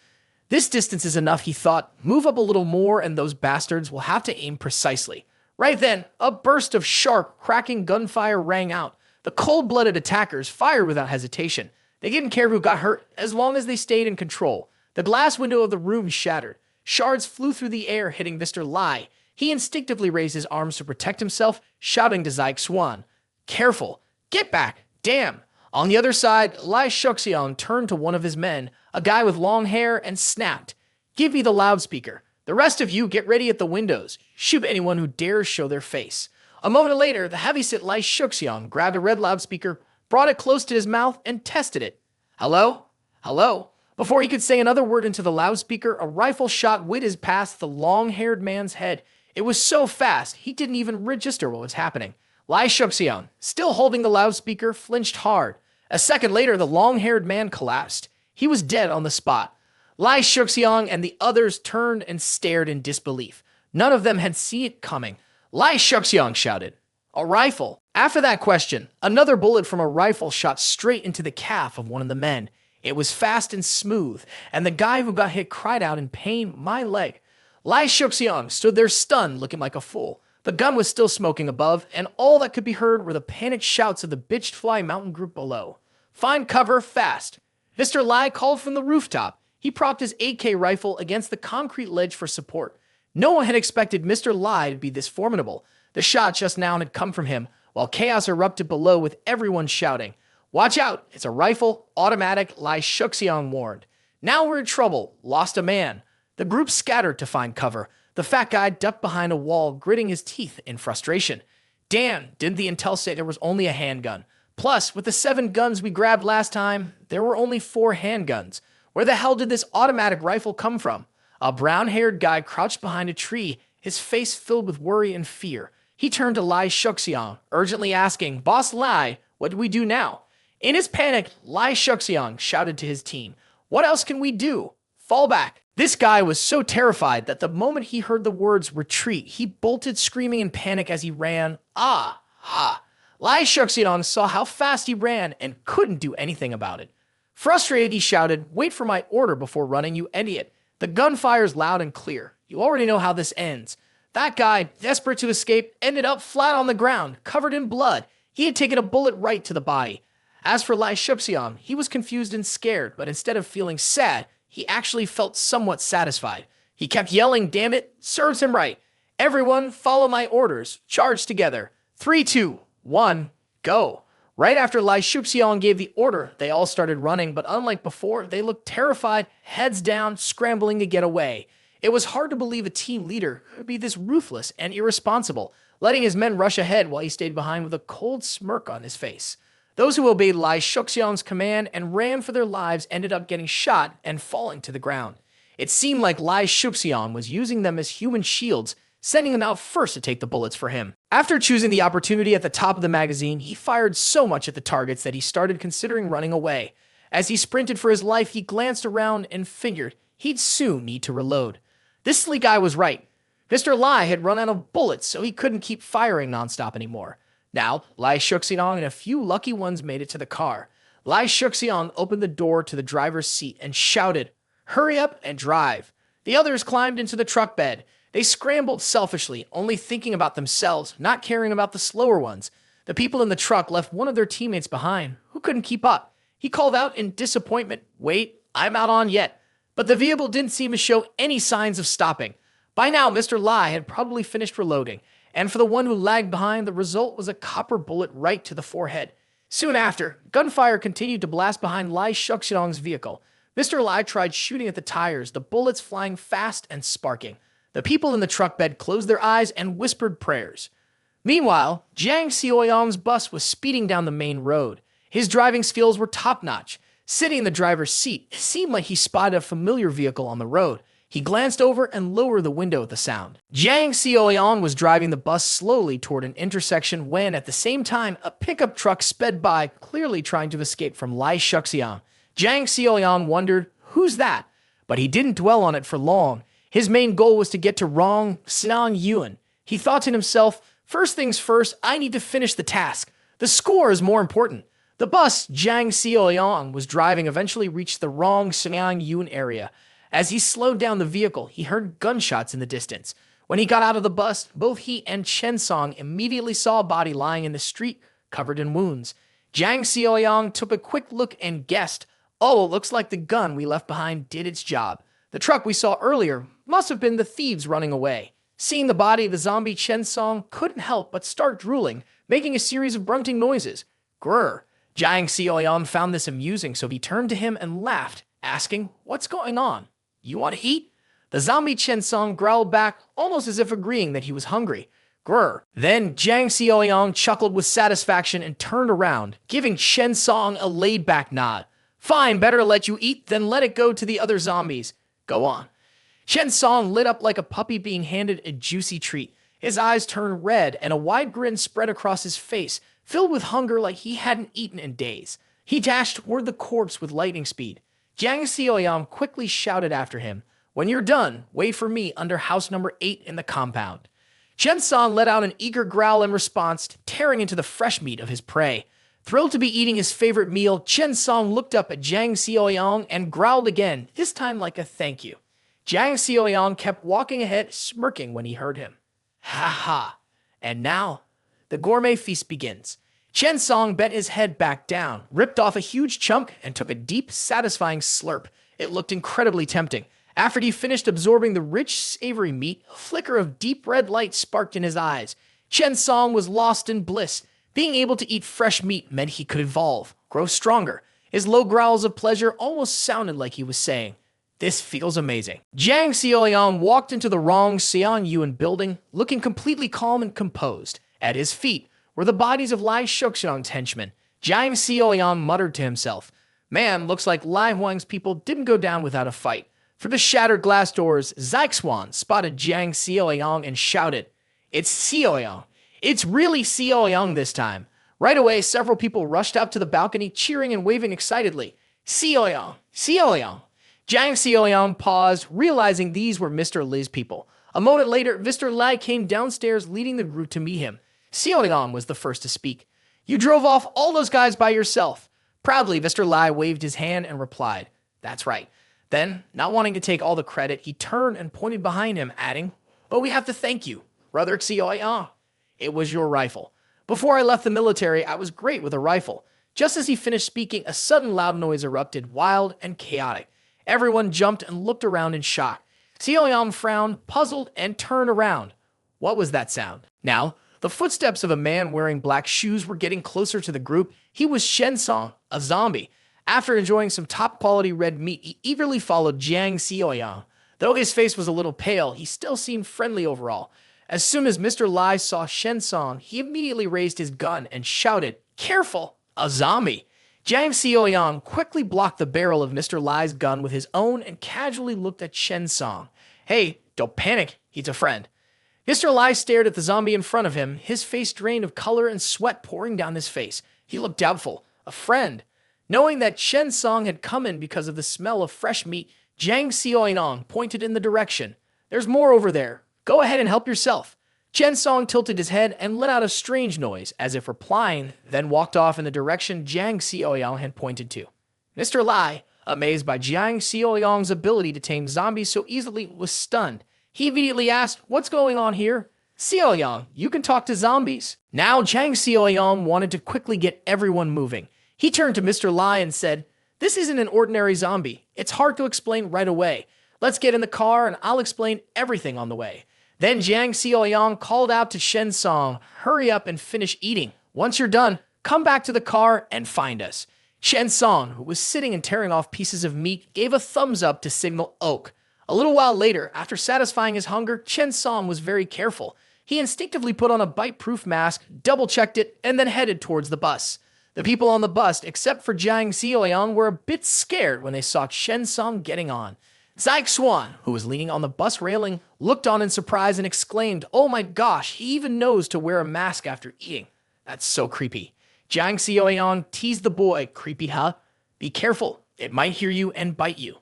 This distance is enough, he thought. Move up a little more and those bastards will have to aim precisely. Right then, a burst of sharp, cracking gunfire rang out. The cold-blooded attackers fired without hesitation. They didn't care who got hurt, as long as they stayed in control. The glass window of the room shattered. Shards flew through the air, hitting Mr. Lai. He instinctively raised his arms to protect himself, shouting to Xuan, "Careful! Get back! Damn!" On the other side, Lai Shuxian turned to one of his men, a guy with long hair, and snapped, "Give me the loudspeaker. The rest of you get ready at the windows. Shoot anyone who dares show their face." A moment later, the heavyset Lai Shuxian grabbed a red loudspeaker, brought it close to his mouth, and tested it. "Hello? Hello?" Before he could say another word into the loudspeaker, a rifle shot whizzed past the long-haired man's head. It was so fast, he didn't even register what was happening. Lai Shuxian, still holding the loudspeaker, flinched hard. A second later, the long-haired man collapsed. He was dead on the spot. Lai Shuxian and the others turned and stared in disbelief. None of them had seen it coming. Lai Shuxian shouted, "A rifle!" After that question, another bullet from a rifle shot straight into the calf of one of the men. It was fast and smooth, and the guy who got hit cried out in pain, "My leg." Lai Shuxian stood there stunned, looking like a fool. The gun was still smoking above, and all that could be heard were the panicked shouts of the Bitch Fly Mountain group below. "Find cover, fast!" Mr. Lai called from the rooftop. He propped his AK rifle against the concrete ledge for support. No one had expected Mr. Lai to be this formidable. The shot just now had come from him, while chaos erupted below with everyone shouting, "Watch out, it's a rifle, automatic," Lai Shuxian warned. "Now we're in trouble, lost a man." The group scattered to find cover. The fat guy ducked behind a wall, gritting his teeth in frustration. "Damn, didn't the intel say there was only a handgun? Plus, with the 7 guns we grabbed last time, there were only 4 handguns. Where the hell did this automatic rifle come from?" A brown-haired guy crouched behind a tree, his face filled with worry and fear. He turned to Lai Shuxian, urgently asking, "Boss Lai, what do we do now?" In his panic, Lai Shuxian shouted to his team, "What else can we do? Fall back." This guy was so terrified that the moment he heard the words retreat, he bolted screaming in panic as he ran. Ah, ha. Lai Shuxian saw how fast he ran and couldn't do anything about it. Frustrated, he shouted, "Wait for my order before running, you idiot. The gunfire's loud and clear. You already know how this ends." That guy, desperate to escape, ended up flat on the ground, covered in blood. He had taken a bullet right to the body. As for Lai Shuxian, he was confused and scared, but instead of feeling sad, he actually felt somewhat satisfied. He kept yelling, "Damn it, serves him right." Everyone, follow my orders. Charge together. 3, 2, 1, go. Right after Lai Shuxiang gave the order, they all started running, but unlike before, they looked terrified, heads down, scrambling to get away. It was hard to believe a team leader could be this ruthless and irresponsible, letting his men rush ahead while he stayed behind with a cold smirk on his face. Those who obeyed Lai Shuxiang's command and ran for their lives ended up getting shot and falling to the ground. It seemed like Lai Shuxiang was using them as human shields, sending them out first to take the bullets for him. After choosing the opportunity at the top of the magazine, he fired so much at the targets that he started considering running away. As he sprinted for his life, he glanced around and figured he'd soon need to reload. This sleek guy was right. Mr. Lai had run out of bullets, so he couldn't keep firing nonstop anymore. Now, Lai Shuxiang and a few lucky ones made it to the car. Lai Shuxiang opened the door to the driver's seat and shouted, "Hurry up and drive." The others climbed into the truck bed. They scrambled selfishly, only thinking about themselves, not caring about the slower ones. The people in the truck left one of their teammates behind, who couldn't keep up. He called out in disappointment, "Wait, I'm not on yet." But the vehicle didn't seem to show any signs of stopping. By now, Mr. Lai had probably finished reloading, and for the one who lagged behind, the result was a copper bullet right to the forehead. Soon after, gunfire continued to blast behind Lai Shuxiang's vehicle. Mr. Lai tried shooting at the tires, the bullets flying fast and sparking. The people in the truck bed closed their eyes and whispered prayers. Meanwhile, Jiang Xiao Yong's bus was speeding down the main road. His driving skills were top-notch. Sitting in the driver's seat, it seemed like he spotted a familiar vehicle on the road. He glanced over and lowered the window at the sound. Jiang Xiao Yong was driving the bus slowly toward an intersection when, at the same time, a pickup truck sped by, clearly trying to escape from Lai Shuxiang. Jiang Xiao Yong wondered, "Who's that?" But he didn't dwell on it for long. His main goal was to get to Rong Xiang Yuan. He thought to himself, "First things first, I need to finish the task. The score is more important." The bus Jiang Xiao Yong was driving eventually reached the Rong Xiang Yuan area. As he slowed down the vehicle, he heard gunshots in the distance. When he got out of the bus, both he and Chen Song immediately saw a body lying in the street, covered in wounds. Jiang Xiao Yong took a quick look and guessed, "Oh, it looks like the gun we left behind did its job. The truck we saw earlier must have been the thieves running away." Seeing the body of the zombie, Chen Song couldn't help but start drooling, making a series of grunting noises. Grr. Jiang Xiao Yong found this amusing, so he turned to him and laughed, asking, "What's going on? You want to eat?" The zombie Chen Song growled back, almost as if agreeing that he was hungry. Grr. Then Jiang Xiao Yong chuckled with satisfaction and turned around, giving Chen Song a laid-back nod. "Fine, better let you eat than let it go to the other zombies. Go on." Chen Song lit up like a puppy being handed a juicy treat. His eyes turned red and a wide grin spread across his face, filled with hunger like he hadn't eaten in days. He dashed toward the corpse with lightning speed. Jiang Xiao Yong quickly shouted after him, "When you're done, wait for me under house number 8 in the compound." Chen Song let out an eager growl in response, tearing into the fresh meat of his prey. Thrilled to be eating his favorite meal, Chen Song looked up at Jiang Xiao Yong and growled again, this time like a thank you. Jiang Xiao Yong kept walking ahead, smirking when he heard him. Ha ha. And now, the gourmet feast begins. Chen Song bent his head back down, ripped off a huge chunk, and took a deep, satisfying slurp. It looked incredibly tempting. After he finished absorbing the rich, savory meat, a flicker of deep red light sparked in his eyes. Chen Song was lost in bliss. Being able to eat fresh meat meant he could evolve, grow stronger. His low growls of pleasure almost sounded like he was saying, "This feels amazing." Jiang Xiao Yong walked into the Rong Xiang Yuan building, looking completely calm and composed. At his feet were the bodies of Lai Shuxiang's henchmen. Jiang Xiao Yong muttered to himself, "Man, looks like Lai Huang's people didn't go down without a fight." Through the shattered glass doors, Zixuan spotted Jiang Xiao Yong and shouted, "It's Xiao Yong. It's really Xiao Yong this time." Right away, several people rushed out to the balcony, cheering and waving excitedly. "Xiao Yong! Xiao Yong!" Jiang Xiao Yong paused, realizing these were Mr. Li's people. A moment later, Mr. Lai came downstairs, leading the group to meet him. Xiao Yong was the first to speak. "You drove off all those guys by yourself." Proudly, Mr. Lai waved his hand and replied, "That's right." Then, not wanting to take all the credit, he turned and pointed behind him, adding, "But we have to thank you, Brother Xiao Yong. It was your rifle. Before I left the military, I was great with a rifle." Just as he finished speaking, a sudden loud noise erupted, wild and chaotic. Everyone jumped and looked around in shock. Xiao Yong frowned, puzzled, and turned around. What was that sound? Now, the footsteps of a man wearing black shoes were getting closer to the group. He was Shen Song, a zombie. After enjoying some top-quality red meat, he eagerly followed Jiang Xiao Yong. Though his face was a little pale, he still seemed friendly overall. As soon as Mr. Lai saw Shen Song, he immediately raised his gun and shouted, "Careful! A zombie!" Jiang Xiao Yong quickly blocked the barrel of Mr. Lai's gun with his own and casually looked at Shen Song. "Hey, don't panic, he's a friend." Mr. Lai stared at the zombie in front of him, his face drained of color and sweat pouring down his face. He looked doubtful. A friend. Knowing that Shen Song had come in because of the smell of fresh meat, Jiang Xiao Yong pointed in the direction. "There's more over there. Go ahead and help yourself." Shen Song tilted his head and let out a strange noise, as if replying, then walked off in the direction Jiang Xiao Yong had pointed to. Mr. Lai, amazed by Jiang Xiao Yong's ability to tame zombies so easily, was stunned. He immediately asked, "What's going on here?" "Xiao Yong, you can talk to zombies." Now Jiang Xiao Yong wanted to quickly get everyone moving. He turned to Mr. Lai and said, "This isn't an ordinary zombie. It's hard to explain right away. Let's get in the car and I'll explain everything on the way." Then Jiang Xiao Yong called out to Shen Song, "Hurry up and finish eating. Once you're done, come back to the car and find us." Shen Song, who was sitting and tearing off pieces of meat, gave a thumbs up to signal OK. A little while later, after satisfying his hunger, Shen Song was very careful. He instinctively put on a bite-proof mask, double-checked it, and then headed towards the bus. The people on the bus, except for Jiang Xiao Yong, were a bit scared when they saw Shen Song getting on. Zyke Swan, who was leaning on the bus railing, looked on in surprise and exclaimed, "Oh my gosh, he even knows to wear a mask after eating. That's so creepy." Jiang Xiao Yong teased the boy, "Creepy, huh? Be careful, it might hear you and bite you."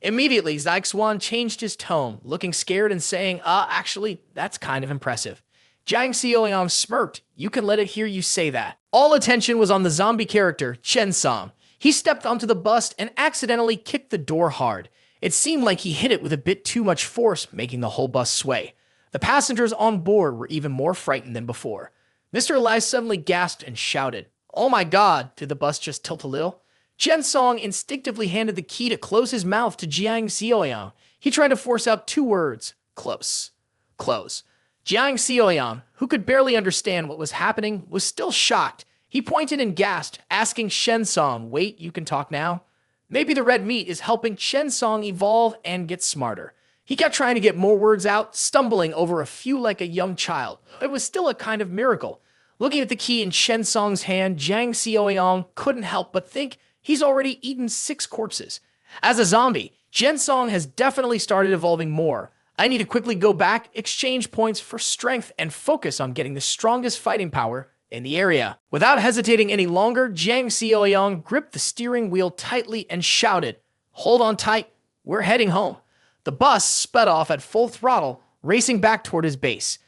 Immediately, Zyke Swan changed his tone, looking scared and saying, actually, that's kind of impressive." Jiang Xiao Yong smirked. "You can let it hear you say that." All attention was on the zombie character, Shen Song. He stepped onto the bus and accidentally kicked the door hard. It seemed like he hit it with a bit too much force, making the whole bus sway. The passengers on board were even more frightened than before. Mr. Lai suddenly gasped and shouted, "Oh my god, did the bus just tilt a little?" Shen Song instinctively handed the key to close his mouth to Jiang Xiao Yong. He tried to force out two words, "Close. Close." Jiang Xiao Yong, who could barely understand what was happening, was still shocked. He pointed and gasped, asking Shen Song, "Wait, you can talk now?" Maybe the red meat is helping Shen Song evolve and get smarter. He kept trying to get more words out, stumbling over a few like a young child. It was still a kind of miracle. Looking at the key in Shen Song's hand, Jiang Xiao Yong couldn't help but think he's already eaten 6 corpses. As a zombie, Shen Song has definitely started evolving more. I need to quickly go back, exchange points for strength, and focus on getting the strongest fighting power in the area. Without hesitating any longer, Jiang Xiao Yong gripped the steering wheel tightly and shouted, "Hold on tight, we're heading home." The bus sped off at full throttle, racing back toward his base.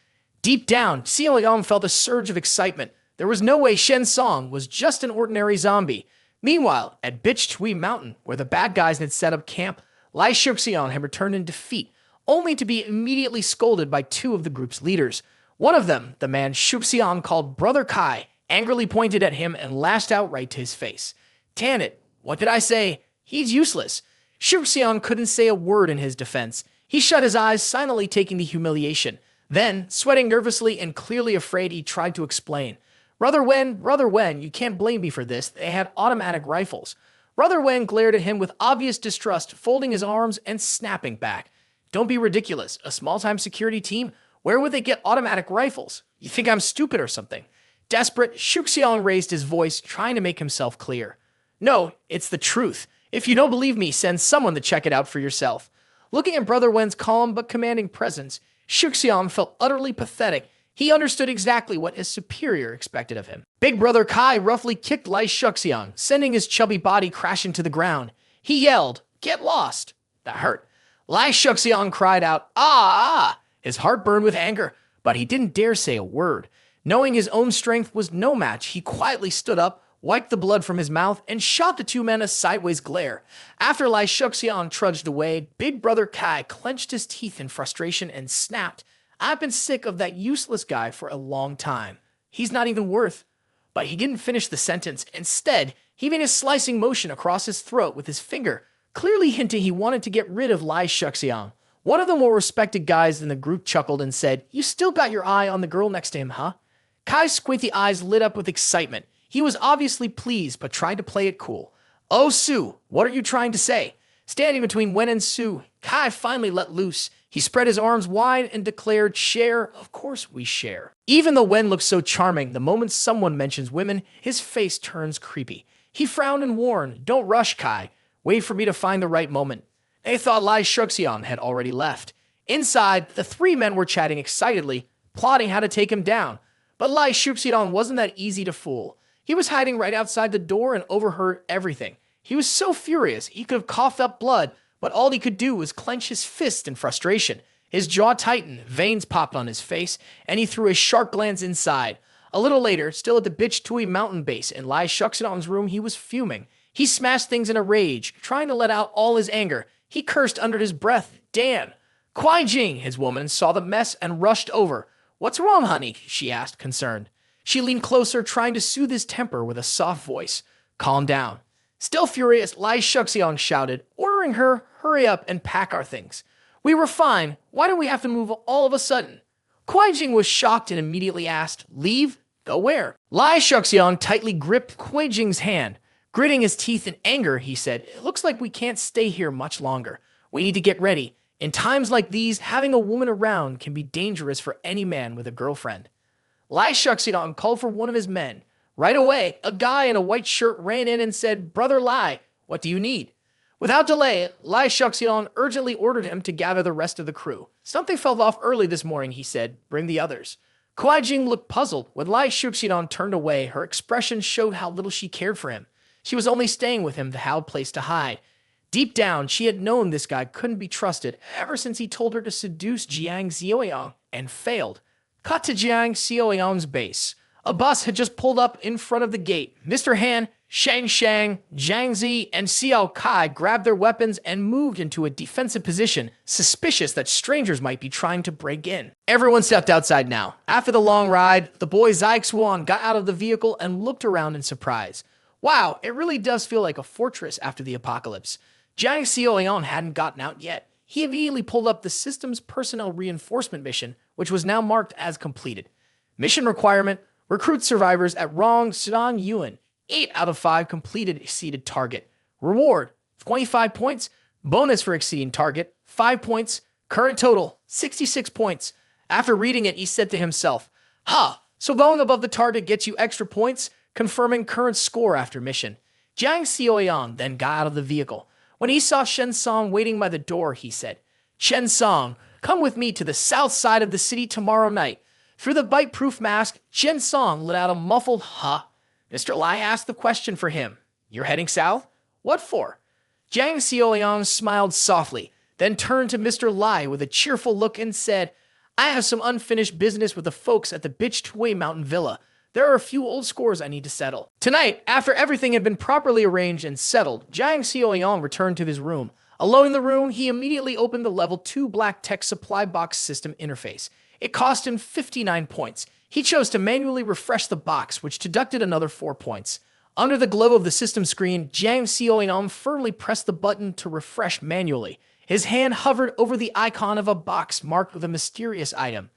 Deep down, Xiao Yong felt a surge of excitement. There was no way Shen Song was just an ordinary zombie. Meanwhile, at Bitch Tui Mountain, where the bad guys had set up camp, Lai Shuxian had returned in defeat, only to be immediately scolded by 2 of the group's leaders. One of them, the man Shuxian called Brother Kai, angrily pointed at him and lashed out right to his face. "Tan it, what did I say? He's useless." Shuxian couldn't say a word in his defense. He shut his eyes, silently taking the humiliation. Then, sweating nervously and clearly afraid, he tried to explain. Brother Wen, you can't blame me for this. They had automatic rifles." Brother Wen glared at him with obvious distrust, folding his arms and snapping back. "Don't be ridiculous. A small-time security team? Where would they get automatic rifles? You think I'm stupid or something?" Desperate, Shuxiang raised his voice, trying to make himself clear. "No, it's the truth. If you don't believe me, send someone to check it out for yourself." Looking at Brother Wen's calm but commanding presence, Shuxiang felt utterly pathetic. He understood exactly what his superior expected of him. Big Brother Kai roughly kicked Lai Shuxiang, sending his chubby body crashing to the ground. He yelled, "Get lost!" That hurt. Lai Shuxiang cried out, "Ah!" His heart burned with anger, but he didn't dare say a word. Knowing his own strength was no match, he quietly stood up, wiped the blood from his mouth, and shot the 2 men a sideways glare. After Lai Shuxian trudged away, Big Brother Kai clenched his teeth in frustration and snapped, "I've been sick of that useless guy for a long time. He's not even worth." But he didn't finish the sentence. Instead, he made a slicing motion across his throat with his finger, clearly hinting he wanted to get rid of Lai Shuxian. One of the more respected guys in the group chuckled and said, "You still got your eye on the girl next to him, huh?" Kai's squinty eyes lit up with excitement. He was obviously pleased, but tried to play it cool. "Oh, Sue, what are you trying to say?" Standing between Wen and Sue, Kai finally let loose. He spread his arms wide and declared, "Share, of course we share." Even though Wen looks so charming, the moment someone mentions women, his face turns creepy. He frowned and warned, "Don't rush, Kai. Wait for me to find the right moment." They thought Lai Shuxian had already left. Inside, the three men were chatting excitedly, plotting how to take him down. But Lai Shuxian wasn't that easy to fool. He was hiding right outside the door and overheard everything. He was so furious, he could have coughed up blood, but all he could do was clench his fist in frustration. His jaw tightened, veins popped on his face, and he threw a sharp glance inside. A little later, still at the Bitch Tui mountain base in Lai Shuxian's room, he was fuming. He smashed things in a rage, trying to let out all his anger. He cursed under his breath, "Dan!" Kuai Jing, his woman, saw the mess and rushed over. "What's wrong, honey?" she asked, concerned. She leaned closer, trying to soothe his temper with a soft voice. "Calm down." Still furious, Lai Shuxiang shouted, ordering her, "Hurry up and pack our things. We were fine. Why do we have to move all of a sudden?" Kuai Jing was shocked and immediately asked, "Leave? Go where?" Lai Shuxiang tightly gripped Kuai Jing's hand. Gritting his teeth in anger, he said, "It looks like we can't stay here much longer. We need to get ready. In times like these, having a woman around can be dangerous for any man with a girlfriend." Lai Shuxiang called for one of his men. Right away, a guy in a white shirt ran in and said, "Brother Lai, what do you need?" Without delay, Lai Shuxiang urgently ordered him to gather the rest of the crew. "Something fell off early this morning," he said. "Bring the others." Kuai Jing looked puzzled. When Lai Shuxiang turned away, her expression showed how little she cared for him. She was only staying with him to have a place to hide. Deep down, she had known this guy couldn't be trusted ever since he told her to seduce Jiang Xiao Yong and failed. Cut to Jiang Xiao Yong's base. A bus had just pulled up in front of the gate. Mr. Han, Shang Shang, Zhang Zi, and Xiao Kai grabbed their weapons and moved into a defensive position, suspicious that strangers might be trying to break in. Everyone stepped outside now. After the long ride, the boy Zai Xuan got out of the vehicle and looked around in surprise. Wow, it really does feel like a fortress after the apocalypse. Jiang Xiao Yong hadn't gotten out yet. He immediately pulled up the system's personnel reinforcement mission, which was now marked as completed. Mission requirement: recruit survivors at Rong Sidong Yuan. 8 out of 5 completed exceeded target. Reward: 25 points. Bonus for exceeding target: 5 points. Current total: 66 points. After reading it, he said to himself, so going above the target gets you extra points, confirming current score after mission. Jiang Xiaoyang then got out of the vehicle. When he saw Shen Song waiting by the door, he said, "Shen Song, come with me to the south side of the city tomorrow night." Through the bite-proof mask, Shen Song let out a muffled "huh." Mr. Lai asked the question for him. "You're heading south? What for?" Jiang Xiaoyang smiled softly, then turned to Mr. Lai with a cheerful look and said, "I have some unfinished business with the folks at the Bitch Tui Mountain Villa. There are a few old scores I need to settle." Tonight, after everything had been properly arranged and settled, Jiang Xiaoyang returned to his room. Alone in the room, he immediately opened the level 2 black tech supply box system interface. It cost him 59 points. He chose to manually refresh the box, which deducted another 4 points. Under the glow of the system screen, Jiang Xiaoyang firmly pressed the button to refresh manually. His hand hovered over the icon of a box marked with a mysterious item.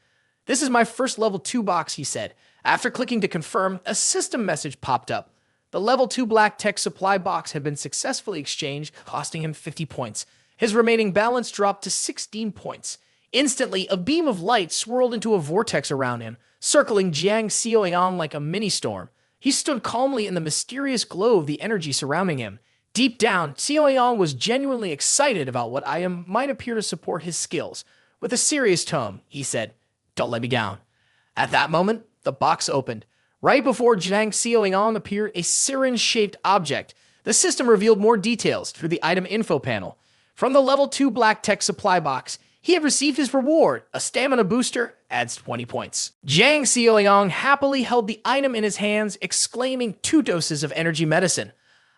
"This is my first level 2 box," he said. After clicking to confirm, a system message popped up. The level 2 black tech supply box had been successfully exchanged, costing him 50 points. His remaining balance dropped to 16 points. Instantly, a beam of light swirled into a vortex around him, circling Jiang Xiaoyang like a mini-storm. He stood calmly in the mysterious glow of the energy surrounding him. Deep down, Xiaoyang was genuinely excited about what item might appear to support his skills. With a serious tone, he said, "Don't let me down." At that moment, the box opened. Right before Jiang Xiaoyang appeared a syringe-shaped object. The system revealed more details through the item info panel. From the level 2 black tech supply box, he had received his reward. A stamina booster adds 20 points. Jiang Xiaoyang happily held the item in his hands, exclaiming 2 doses of energy medicine.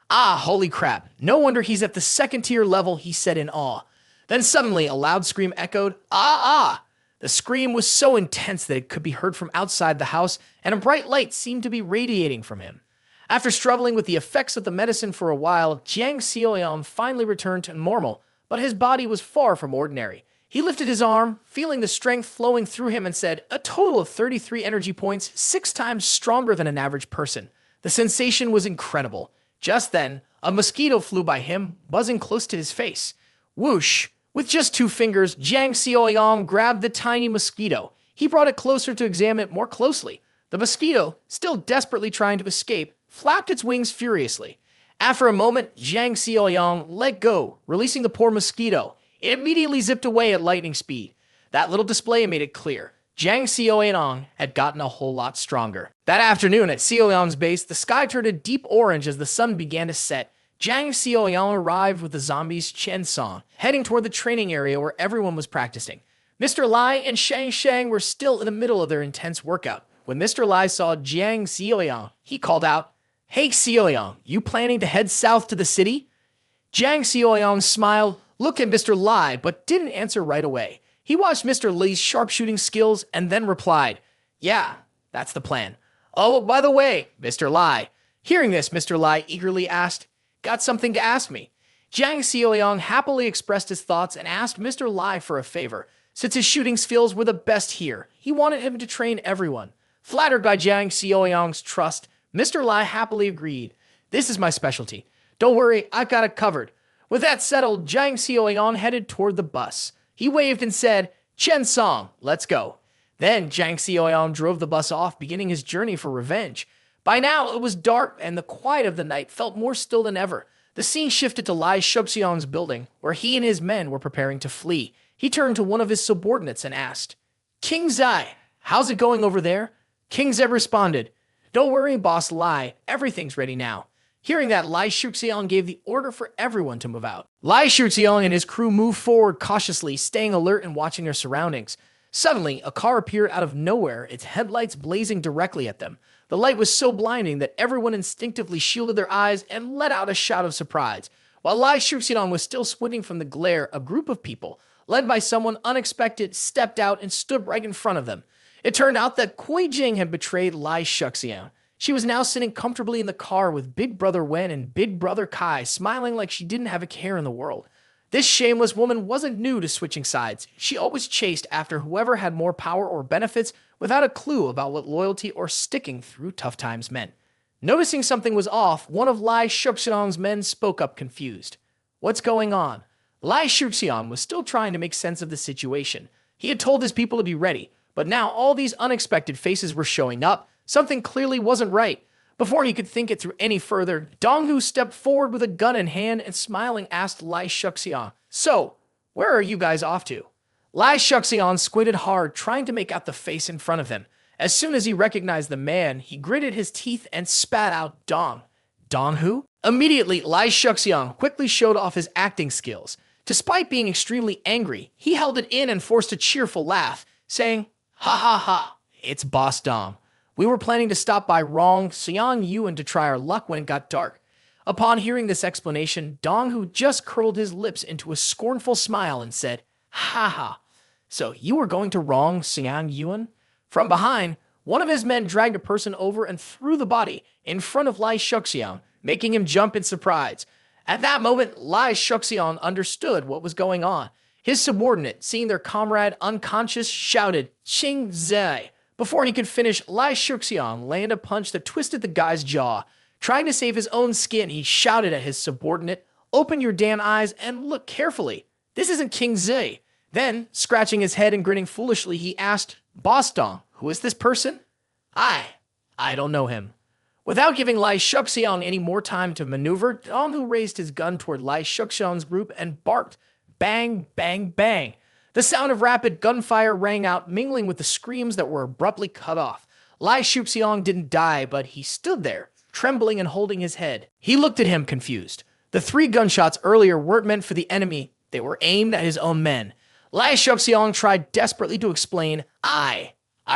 "Ah, holy crap. No wonder he's at the 2nd-tier level," he said in awe. Then suddenly a loud scream echoed, "Ah, ah!" The scream was so intense that it could be heard from outside the house, and a bright light seemed to be radiating from him. After struggling with the effects of the medicine for a while, Jiang Xiaoyang finally returned to normal, but his body was far from ordinary. He lifted his arm, feeling the strength flowing through him, and said, "A total of 33 energy points, 6 times stronger than an average person." The sensation was incredible. Just then, a mosquito flew by him, buzzing close to his face. Whoosh! With just 2 fingers, Jiang Xiao Yong grabbed the tiny mosquito. He brought it closer to examine it more closely. The mosquito, still desperately trying to escape, flapped its wings furiously. After a moment, Jiang Xiao Yong let go, releasing the poor mosquito. It immediately zipped away at lightning speed. That little display made it clear. Jiang Xiao Yong had gotten a whole lot stronger. That afternoon at Xiao Yong's base, the sky turned a deep orange as the sun began to set. Jiang Xiao Yong arrived with the zombies Chen Song, heading toward the training area where everyone was practicing. Mr. Lai and Shang Shang were still in the middle of their intense workout. When Mr. Lai saw Jiang Xiao Yong, he called out, "Hey Xiao Yong, you planning to head south to the city?" Jiang Xiao Yong smiled, looked at Mr. Lai, but didn't answer right away. He watched Mr. Li's sharpshooting skills and then replied, "Yeah, that's the plan. Oh, by the way, Mr. Lai." Hearing this, Mr. Lai eagerly asked, "Got something to ask me?" Jiang Xiao Yong happily expressed his thoughts and asked Mr. Lai for a favor. Since his shooting skills were the best here, he wanted him to train everyone. Flattered by Jiang Xiao Yong's trust, Mr. Lai happily agreed. "This is my specialty. Don't worry, I've got it covered." With that settled, Jiang Xiao Yong headed toward the bus. He waved and said, "Chen Song, let's go." Then Jiang Xiao Yong drove the bus off, beginning his journey for revenge. By now, it was dark, and the quiet of the night felt more still than ever. The scene shifted to Lai Shuxiang's building, where he and his men were preparing to flee. He turned to one of his subordinates and asked, "King Zai, how's it going over there?" King Zeb responded, "Don't worry, Boss Lai, everything's ready now." Hearing that, Lai Shuxiang gave the order for everyone to move out. Lai Shuxiang and his crew moved forward cautiously, staying alert and watching their surroundings. Suddenly, a car appeared out of nowhere, its headlights blazing directly at them. The light was so blinding that everyone instinctively shielded their eyes and let out a shout of surprise. While Lai Shuxiang was still squinting from the glare, a group of people, led by someone unexpected, stepped out and stood right in front of them. It turned out that Kui Jing had betrayed Lai Shuxiang. She was now sitting comfortably in the car with Big Brother Wen and Big Brother Kai, smiling like she didn't have a care in the world. This shameless woman wasn't new to switching sides. She always chased after whoever had more power or benefits without a clue about what loyalty or sticking through tough times meant. Noticing something was off, one of Lai Shuxiang's men spoke up confused. "What's going on?" Lai Shuxiang was still trying to make sense of the situation. He had told his people to be ready, but now all these unexpected faces were showing up. Something clearly wasn't right. Before he could think it through any further, Donghu stepped forward with a gun in hand and smiling asked Lai Shuxiang, "So, where are you guys off to?" Lai Shuxiang squinted hard, trying to make out the face in front of him. As soon as he recognized the man, he gritted his teeth and spat out Dong. "Donghu?" Immediately, Lai Shuxiang quickly showed off his acting skills. Despite being extremely angry, he held it in and forced a cheerful laugh, saying, "Ha ha ha, it's Boss Dong. We were planning to stop by Rong, Xiang Yuan to try our luck when it got dark." Upon hearing this explanation, Donghu just curled his lips into a scornful smile and said, "Ha ha, so you were going to Rong, Xiang Yuan?" From behind, one of his men dragged a person over and threw the body in front of Lai Shuxiang, making him jump in surprise. At that moment, Lai Shuxiang understood what was going on. His subordinate, seeing their comrade unconscious, shouted, "Qing Zai." Before he could finish, Lai Shuxiang landed a punch that twisted the guy's jaw. Trying to save his own skin, he shouted at his subordinate, "Open your damn eyes and look carefully. This isn't King Zai." Then, scratching his head and grinning foolishly, he asked, "Boss Dong, who is this person?" I don't know him." Without giving Lai Shuxiang any more time to maneuver, Donghu raised his gun toward Lai Shuxiang's group and barked, "Bang, bang, bang." The sound of rapid gunfire rang out, mingling with the screams that were abruptly cut off. Lai Shuxiang didn't die, but he stood there, trembling and holding his head. He looked at him confused. The 3 gunshots earlier weren't meant for the enemy. They were aimed at his own men. Lai Shuxiang tried desperately to explain, I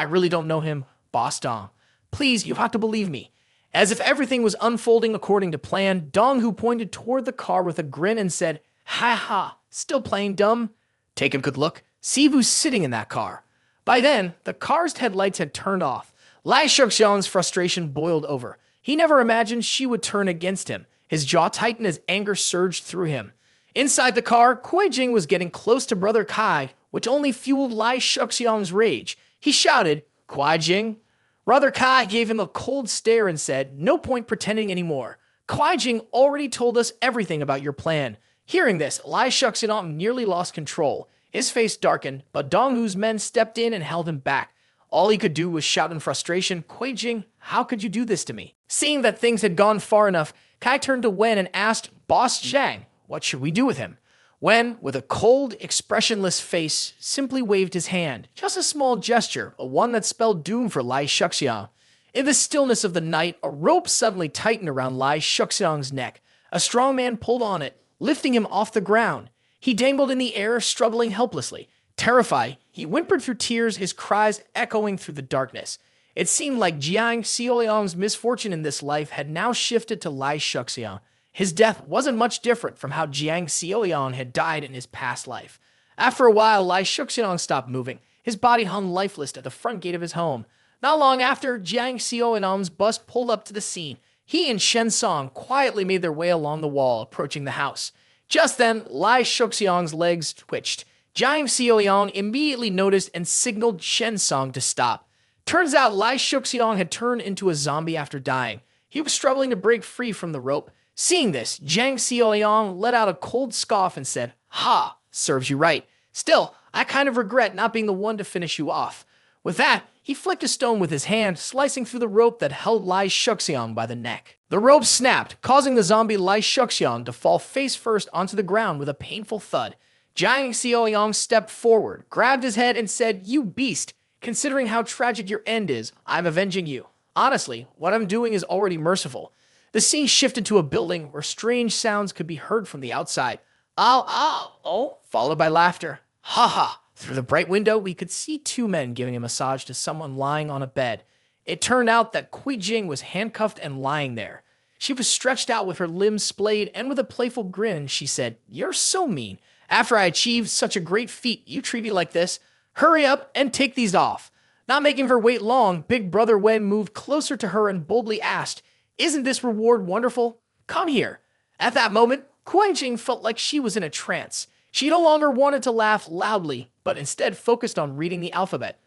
really don't know him, Boss Dong. Please, you have to believe me." As if everything was unfolding according to plan, Donghu pointed toward the car with a grin and said, "Ha ha, still playing dumb? Take a good look. See who's sitting in that car." By then, the car's headlights had turned off. Lai Shuxiang's frustration boiled over. He never imagined she would turn against him. His jaw tightened as anger surged through him. Inside the car, Kui Jing was getting close to Brother Kai which only fueled Lai Shuxiang's rage. He shouted, "Kuai Jing?" Brother Kai gave him a cold stare and said, "No point pretending anymore. Kuai Jing already told us everything about your plan." Hearing this, Lai Shuxiang nearly lost control. His face darkened, but Donghu's men stepped in and held him back. All he could do was shout in frustration, "Kuai Jing, how could you do this to me?" Seeing that things had gone far enough, Kai turned to Wen and asked, "Boss Zhang, what should we do with him?" Wen, with a cold, expressionless face, simply waved his hand. Just a small gesture, but one that spelled doom for Lai Shuxiang. In the stillness of the night, a rope suddenly tightened around Lai Shuxiang's neck. A strong man pulled on it, lifting him off the ground. He dangled in the air, struggling helplessly. Terrified, he whimpered through tears, his cries echoing through the darkness. It seemed like Jiang Xiao Yong's misfortune in this life had now shifted to Lai Shuxiang. His death wasn't much different from how Jiang Xiao Yong had died in his past life. After a while, Lai Shuxiang stopped moving. His body hung lifeless at the front gate of his home. Not long after, Jiang Xiao Yong's bus pulled up to the scene. He and Shen Song quietly made their way along the wall, approaching the house. Just then, Lai Shuxiang's legs twitched. Jiang Xiao Yong immediately noticed and signaled Shen Song to stop. Turns out Lai Shuxiang had turned into a zombie after dying. He was struggling to break free from the rope. Seeing this, Jiang Xiao Yong let out a cold scoff and said, "Ha, serves you right. Still, I kind of regret not being the one to finish you off." With that, he flicked a stone with his hand, slicing through the rope that held Lai Shuxiang by the neck. The rope snapped, causing the zombie Lai Shuxiang to fall face first onto the ground with a painful thud. Jiang Xiao Yong stepped forward, grabbed his head, and said, "You beast! Considering how tragic your end is, I'm avenging you. Honestly, what I'm doing is already merciful." The scene shifted to a building where strange sounds could be heard from the outside. "Ow, ow, oh," followed by laughter. "Ha ha." Through the bright window, we could see two men giving a massage to someone lying on a bed. It turned out that Kuai Jing was handcuffed and lying there. She was stretched out with her limbs splayed, and with a playful grin, she said, "You're so mean. After I achieved such a great feat, you treat me like this? Hurry up and take these off." Not making her wait long, Big Brother Wen moved closer to her and boldly asked, "Isn't this reward wonderful? Come here." At that moment, Kuai Jing felt like she was in a trance. She no longer wanted to laugh loudly, but instead focused on reading the alphabet.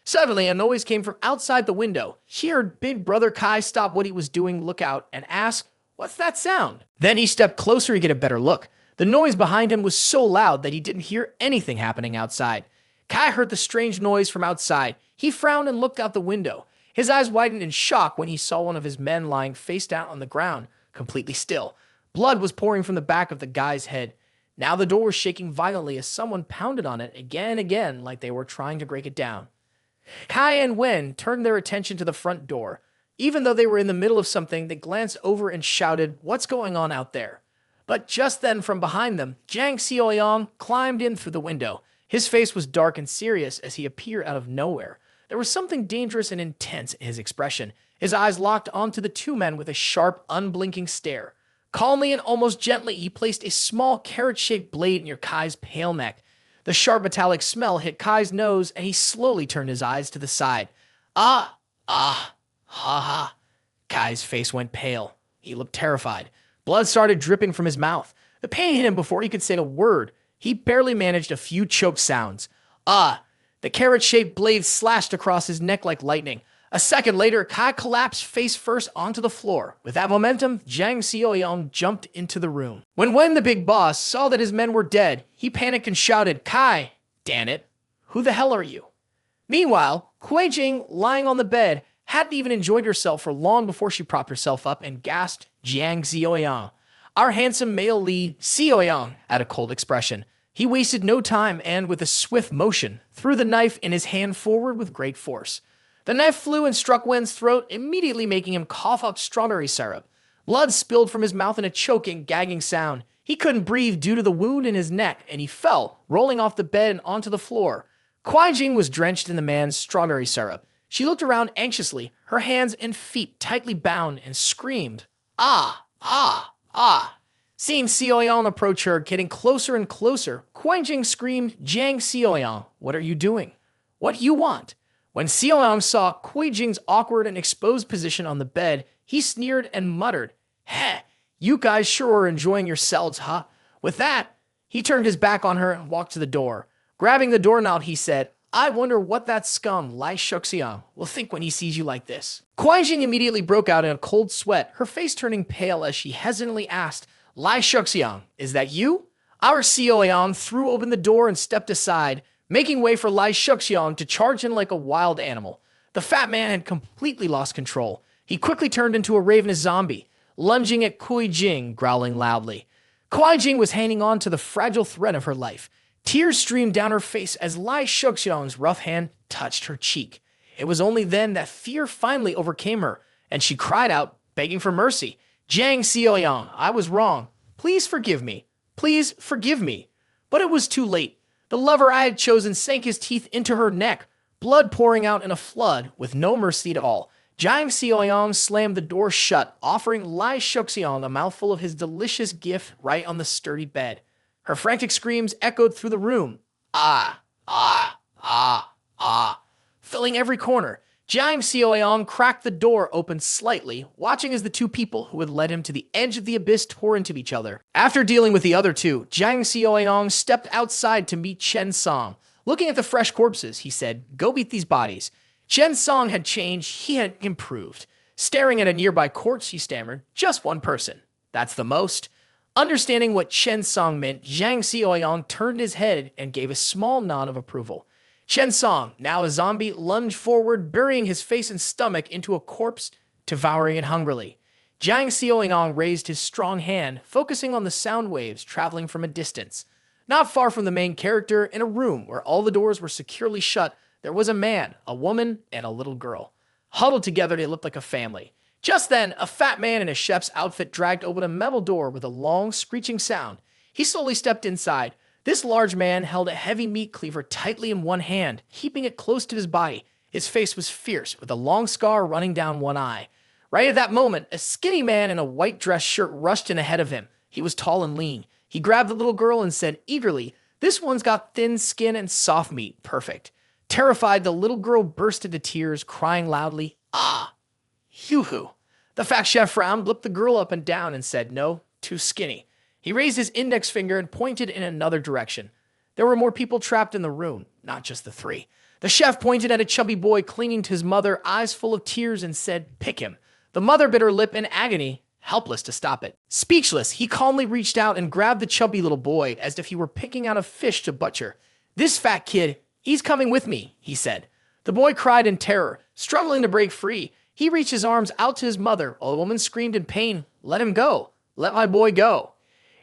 Suddenly, a noise came from outside the window. She heard Big Brother Kai stop what he was doing, look out, and ask, "What's that sound?" Then he stepped closer to get a better look. The noise behind him was so loud that he didn't hear anything happening outside. Kai heard the strange noise from outside. He frowned and looked out the window. His eyes widened in shock when he saw one of his men lying face down on the ground, completely still. Blood was pouring from the back of the guy's head. Now the door was shaking violently as someone pounded on it again and again like they were trying to break it down. Kai and Wen turned their attention to the front door. Even though they were in the middle of something, they glanced over and shouted, "What's going on out there?" But just then, from behind them, Jiang Xiao Yong climbed in through the window. His face was dark and serious as he appeared out of nowhere. There was something dangerous and intense in his expression. His eyes locked onto the two men with a sharp, unblinking stare. Calmly and almost gently, he placed a small carrot-shaped blade near Kai's pale neck. The sharp metallic smell hit Kai's nose, and he slowly turned his eyes to the side. Ha ha. Kai's face went pale. He looked terrified. Blood started dripping from his mouth. The pain hit him before he could say a word. He barely managed a few choked sounds. The carrot-shaped blade slashed across his neck like lightning. A second later, Kai collapsed face first onto the floor. With that momentum, Jiang Xiao Yong jumped into the room. When Wen the big boss saw that his men were dead, he panicked and shouted, "Kai, damn it, who the hell are you?" Meanwhile, Kuai Jing, lying on the bed, hadn't even enjoyed herself for long before she propped herself up and gasped, "Jiang Xiao Yong." Our handsome male lead, Xiao Yong, had a cold expression. He wasted no time and, with a swift motion, threw the knife in his hand forward with great force. The knife flew and struck Wen's throat, immediately making him cough up strawberry syrup. Blood spilled from his mouth in a choking, gagging sound. He couldn't breathe due to the wound in his neck, and he fell, rolling off the bed and onto the floor. Kuai Jing was drenched in the man's strawberry syrup. She looked around anxiously, her hands and feet tightly bound, and screamed, "Ah! Ah! Ah!" Seeing Xiao Yong approach her, getting closer and closer, Kuai Jing screamed, "Jiang Xiao Yong, what are you doing? What do you want?" When Xiao Yong saw Kuai Jing's awkward and exposed position on the bed, he sneered and muttered, "Heh, you guys sure are enjoying yourselves, huh?" With that, He turned his back on her and walked to the door. Grabbing the doorknob, he said, I wonder what that scum, Lai Shuxiang, will think when he sees you like this. Kuai Jing immediately broke out in a cold sweat, her face turning pale as she hesitantly asked, Lai Shuxiang, is that you? Our Xiao Yang threw open the door and stepped aside, making way for Lai Shuxiang to charge in like a wild animal. The fat man had completely lost control. He quickly turned into a ravenous zombie, lunging at Kuai Jing, growling loudly. Kuai Jing was hanging on to the fragile thread of her life. Tears streamed down her face as Lai Shuxiang's rough hand touched her cheek. It was only then that fear finally overcame her, and she cried out, begging for mercy. Jiang Xiao Yong, I was wrong. Please forgive me. Please forgive me. But it was too late. The lover I had chosen sank his teeth into her neck, blood pouring out in a flood with no mercy at all. Jiang Xiao Yong slammed the door shut, offering Lai Shuxiang a mouthful of his delicious gift right on the sturdy bed. Her frantic screams echoed through the room. Ah, ah, ah, ah, filling every corner. Jiang Xiao Yong cracked the door open slightly, watching as the two people who had led him to the edge of the abyss tore into each other. After dealing with the other two, Jiang Xiao Yong stepped outside to meet Chen Song. Looking at the fresh corpses, he said, go beat these bodies. Chen Song had changed, he had improved. Staring at a nearby corpse, he stammered, just one person. That's the most. Understanding what Chen Song meant, Jiang Xiao Yong turned his head and gave a small nod of approval. Chen Song, now a zombie, lunged forward, burying his face and stomach into a corpse, devouring it hungrily. Jiang Xiao Yong raised his strong hand, focusing on the sound waves traveling from a distance. Not far from the main character, in a room where all the doors were securely shut, there was a man, a woman, and a little girl. Huddled together, they looked like a family. Just then, a fat man in a chef's outfit dragged open a metal door with a long, screeching sound. He slowly stepped inside. This large man held a heavy meat cleaver tightly in one hand, keeping it close to his body. His face was fierce, with a long scar running down one eye. Right at that moment, a skinny man in a white dress shirt rushed in ahead of him. He was tall and lean. He grabbed the little girl and said eagerly, this one's got thin skin and soft meat. Perfect. Terrified, the little girl burst into tears, crying loudly, ah! Yoo-hoo. The fat chef frowned, looked the girl up and down, and said, no, too skinny. He raised his index finger and pointed in another direction. There were more people trapped in the room, not just the three. The chef pointed at a chubby boy clinging to his mother, eyes full of tears, and said, pick him. The mother bit her lip in agony, helpless to stop it. Speechless, he calmly reached out and grabbed the chubby little boy as if he were picking out a fish to butcher. This fat kid, he's coming with me, he said. The boy cried in terror, struggling to break free. He reached his arms out to his mother, while the woman screamed in pain, let him go. Let my boy go.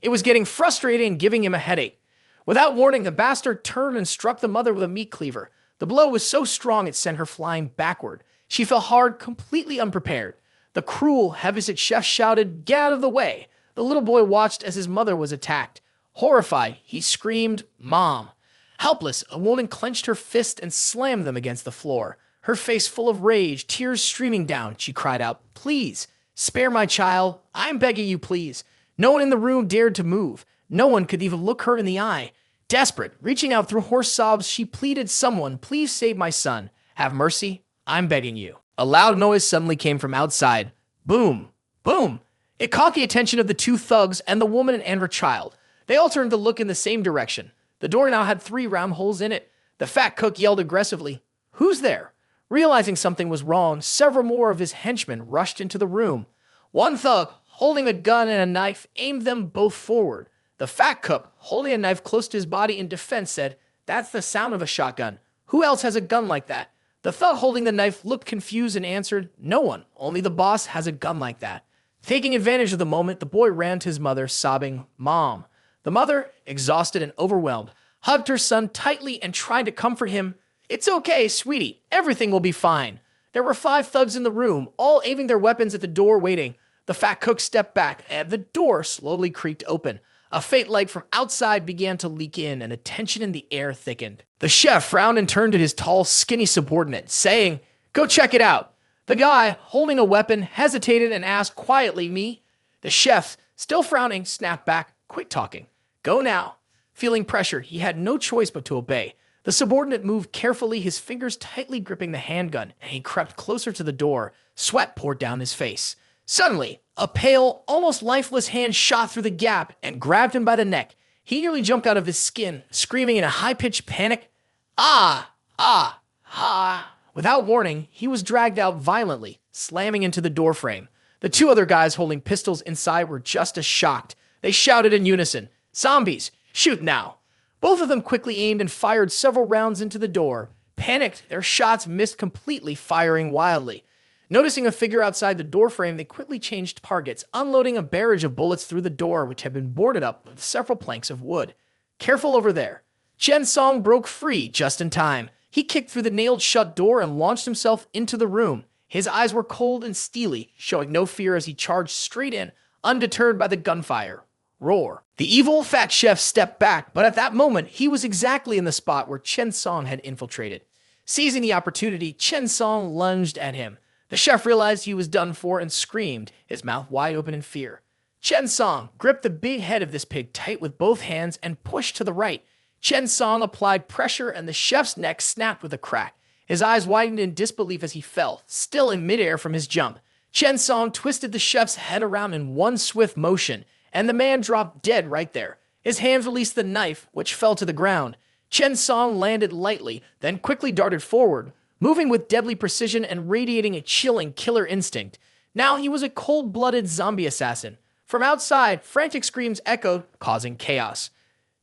It was getting frustrating and giving him a headache. Without warning, the bastard turned and struck the mother with a meat cleaver. The blow was so strong it sent her flying backward. She fell hard, completely unprepared. The cruel, heavy-set chef shouted, get out of the way. The little boy watched as his mother was attacked. Horrified, he screamed, Mom. Helpless, a woman clenched her fist and slammed them against the floor. Her face full of rage, tears streaming down, she cried out, please, spare my child. I'm begging you, please. No one in the room dared to move. No one could even look her in the eye. Desperate, reaching out through hoarse sobs, she pleaded, someone, please save my son. Have mercy. I'm begging you. A loud noise suddenly came from outside. Boom, boom. It caught the attention of the two thugs and the woman and her child. They all turned to look in the same direction. The door now had 3 round holes in it. The fat cook yelled aggressively, who's there? Realizing something was wrong, several more of his henchmen rushed into the room. One thug, holding a gun and a knife, aimed them both forward. The fat cook, holding a knife close to his body in defense, said, that's the sound of a shotgun. Who else has a gun like that? The thug holding the knife looked confused and answered, no one, only the boss has a gun like that. Taking advantage of the moment, the boy ran to his mother, sobbing, Mom. The mother, exhausted and overwhelmed, hugged her son tightly and tried to comfort him. It's okay, sweetie. Everything will be fine. There were 5 thugs in the room, all aiming their weapons at the door waiting. The fat cook stepped back, and the door slowly creaked open. A faint light from outside began to leak in, and a tension in the air thickened. The chef frowned and turned to his tall, skinny subordinate, saying, go check it out. The guy, holding a weapon, hesitated and asked quietly, me? The chef, still frowning, snapped back, quit talking. Go now. Feeling pressure, he had no choice but to obey. The subordinate moved carefully, his fingers tightly gripping the handgun, and he crept closer to the door. Sweat poured down his face. Suddenly, a pale, almost lifeless hand shot through the gap and grabbed him by the neck. He nearly jumped out of his skin, screaming in a high-pitched panic, "Ah! Ah! Ah!" Without warning, he was dragged out violently, slamming into the doorframe. The two other guys holding pistols inside were just as shocked. They shouted in unison, "Zombies! Shoot now!" Both of them quickly aimed and fired several rounds into the door. Panicked, their shots missed completely, firing wildly. Noticing a figure outside the doorframe, they quickly changed targets, unloading a barrage of bullets through the door, which had been boarded up with several planks of wood. "Careful over there." Chen Song broke free just in time. He kicked through the nailed-shut door and launched himself into the room. His eyes were cold and steely, showing no fear as he charged straight in, undeterred by the gunfire. Roar. The evil fat chef stepped back, but at that moment, he was exactly in the spot where Chen Song had infiltrated. Seizing the opportunity, Chen Song lunged at him. The chef realized he was done for and screamed, his mouth wide open in fear. Chen Song gripped the big head of this pig tight with both hands and pushed to the right. Chen Song applied pressure and the chef's neck snapped with a crack. His eyes widened in disbelief as he fell, still in midair from his jump. Chen Song twisted the chef's head around in one swift motion, and the man dropped dead right there. His hands released the knife, which fell to the ground. Chen Song landed lightly, then quickly darted forward, moving with deadly precision and radiating a chilling killer instinct. Now he was a cold-blooded zombie assassin. From outside, frantic screams echoed, causing chaos.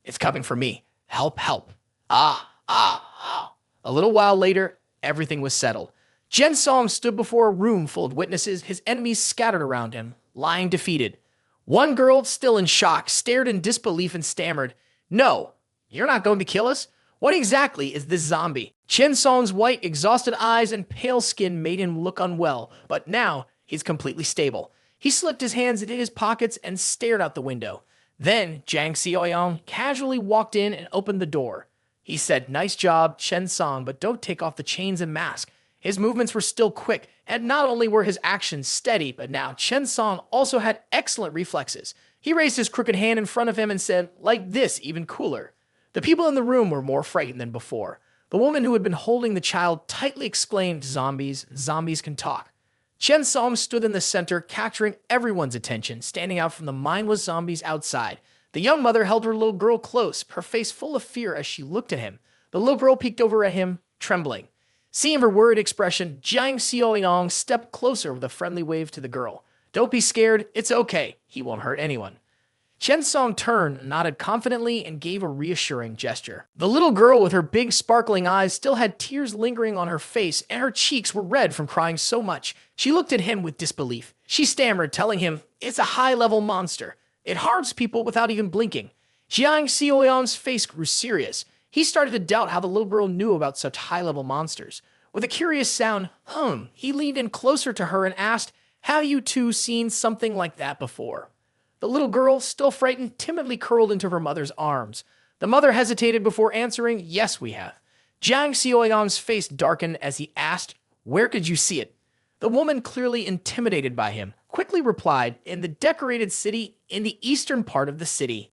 "It's coming for me. Help, help. Ah, ah, ah." A little while later, everything was settled. Chen Song stood before a room full of witnesses, his enemies scattered around him, lying defeated. One girl, still in shock, stared in disbelief and stammered, "No, you're not going to kill us? What exactly is this zombie?" Chen Song's white, exhausted eyes and pale skin made him look unwell, but now he's completely stable. He slipped his hands into his pockets and stared out the window. Then Jiang Xiao Yong casually walked in and opened the door. He said, "Nice job, Chen Song, but don't take off the chains and mask." His movements were still quick, and not only were his actions steady, but now Chen Song also had excellent reflexes. He raised his crooked hand in front of him and said, "Like this, even cooler." The people in the room were more frightened than before. The woman who had been holding the child tightly exclaimed, "Zombies, zombies can talk." Chen Song stood in the center, capturing everyone's attention, standing out from the mindless zombies outside. The young mother held her little girl close, her face full of fear as she looked at him. The little girl peeked over at him, trembling. Seeing her worried expression, Jiang Xiao Yong stepped closer with a friendly wave to the girl. "Don't be scared, it's okay. He won't hurt anyone." Chen Song turned, nodded confidently, and gave a reassuring gesture. The little girl with her big sparkling eyes still had tears lingering on her face, and her cheeks were red from crying so much. She looked at him with disbelief. She stammered, telling him, "It's a high-level monster. It harms people without even blinking." Jiang Xiaoyang's face grew serious. He started to doubt how the little girl knew about such high-level monsters. With a curious sound, he leaned in closer to her and asked, "Have you two seen something like that before?" The little girl, still frightened, timidly curled into her mother's arms. The mother hesitated before answering, "Yes, we have." Jiang Xiaoyang's face darkened as he asked, "Where could you see it?" The woman, clearly intimidated by him, quickly replied, "In the decorated city in the eastern part of the city."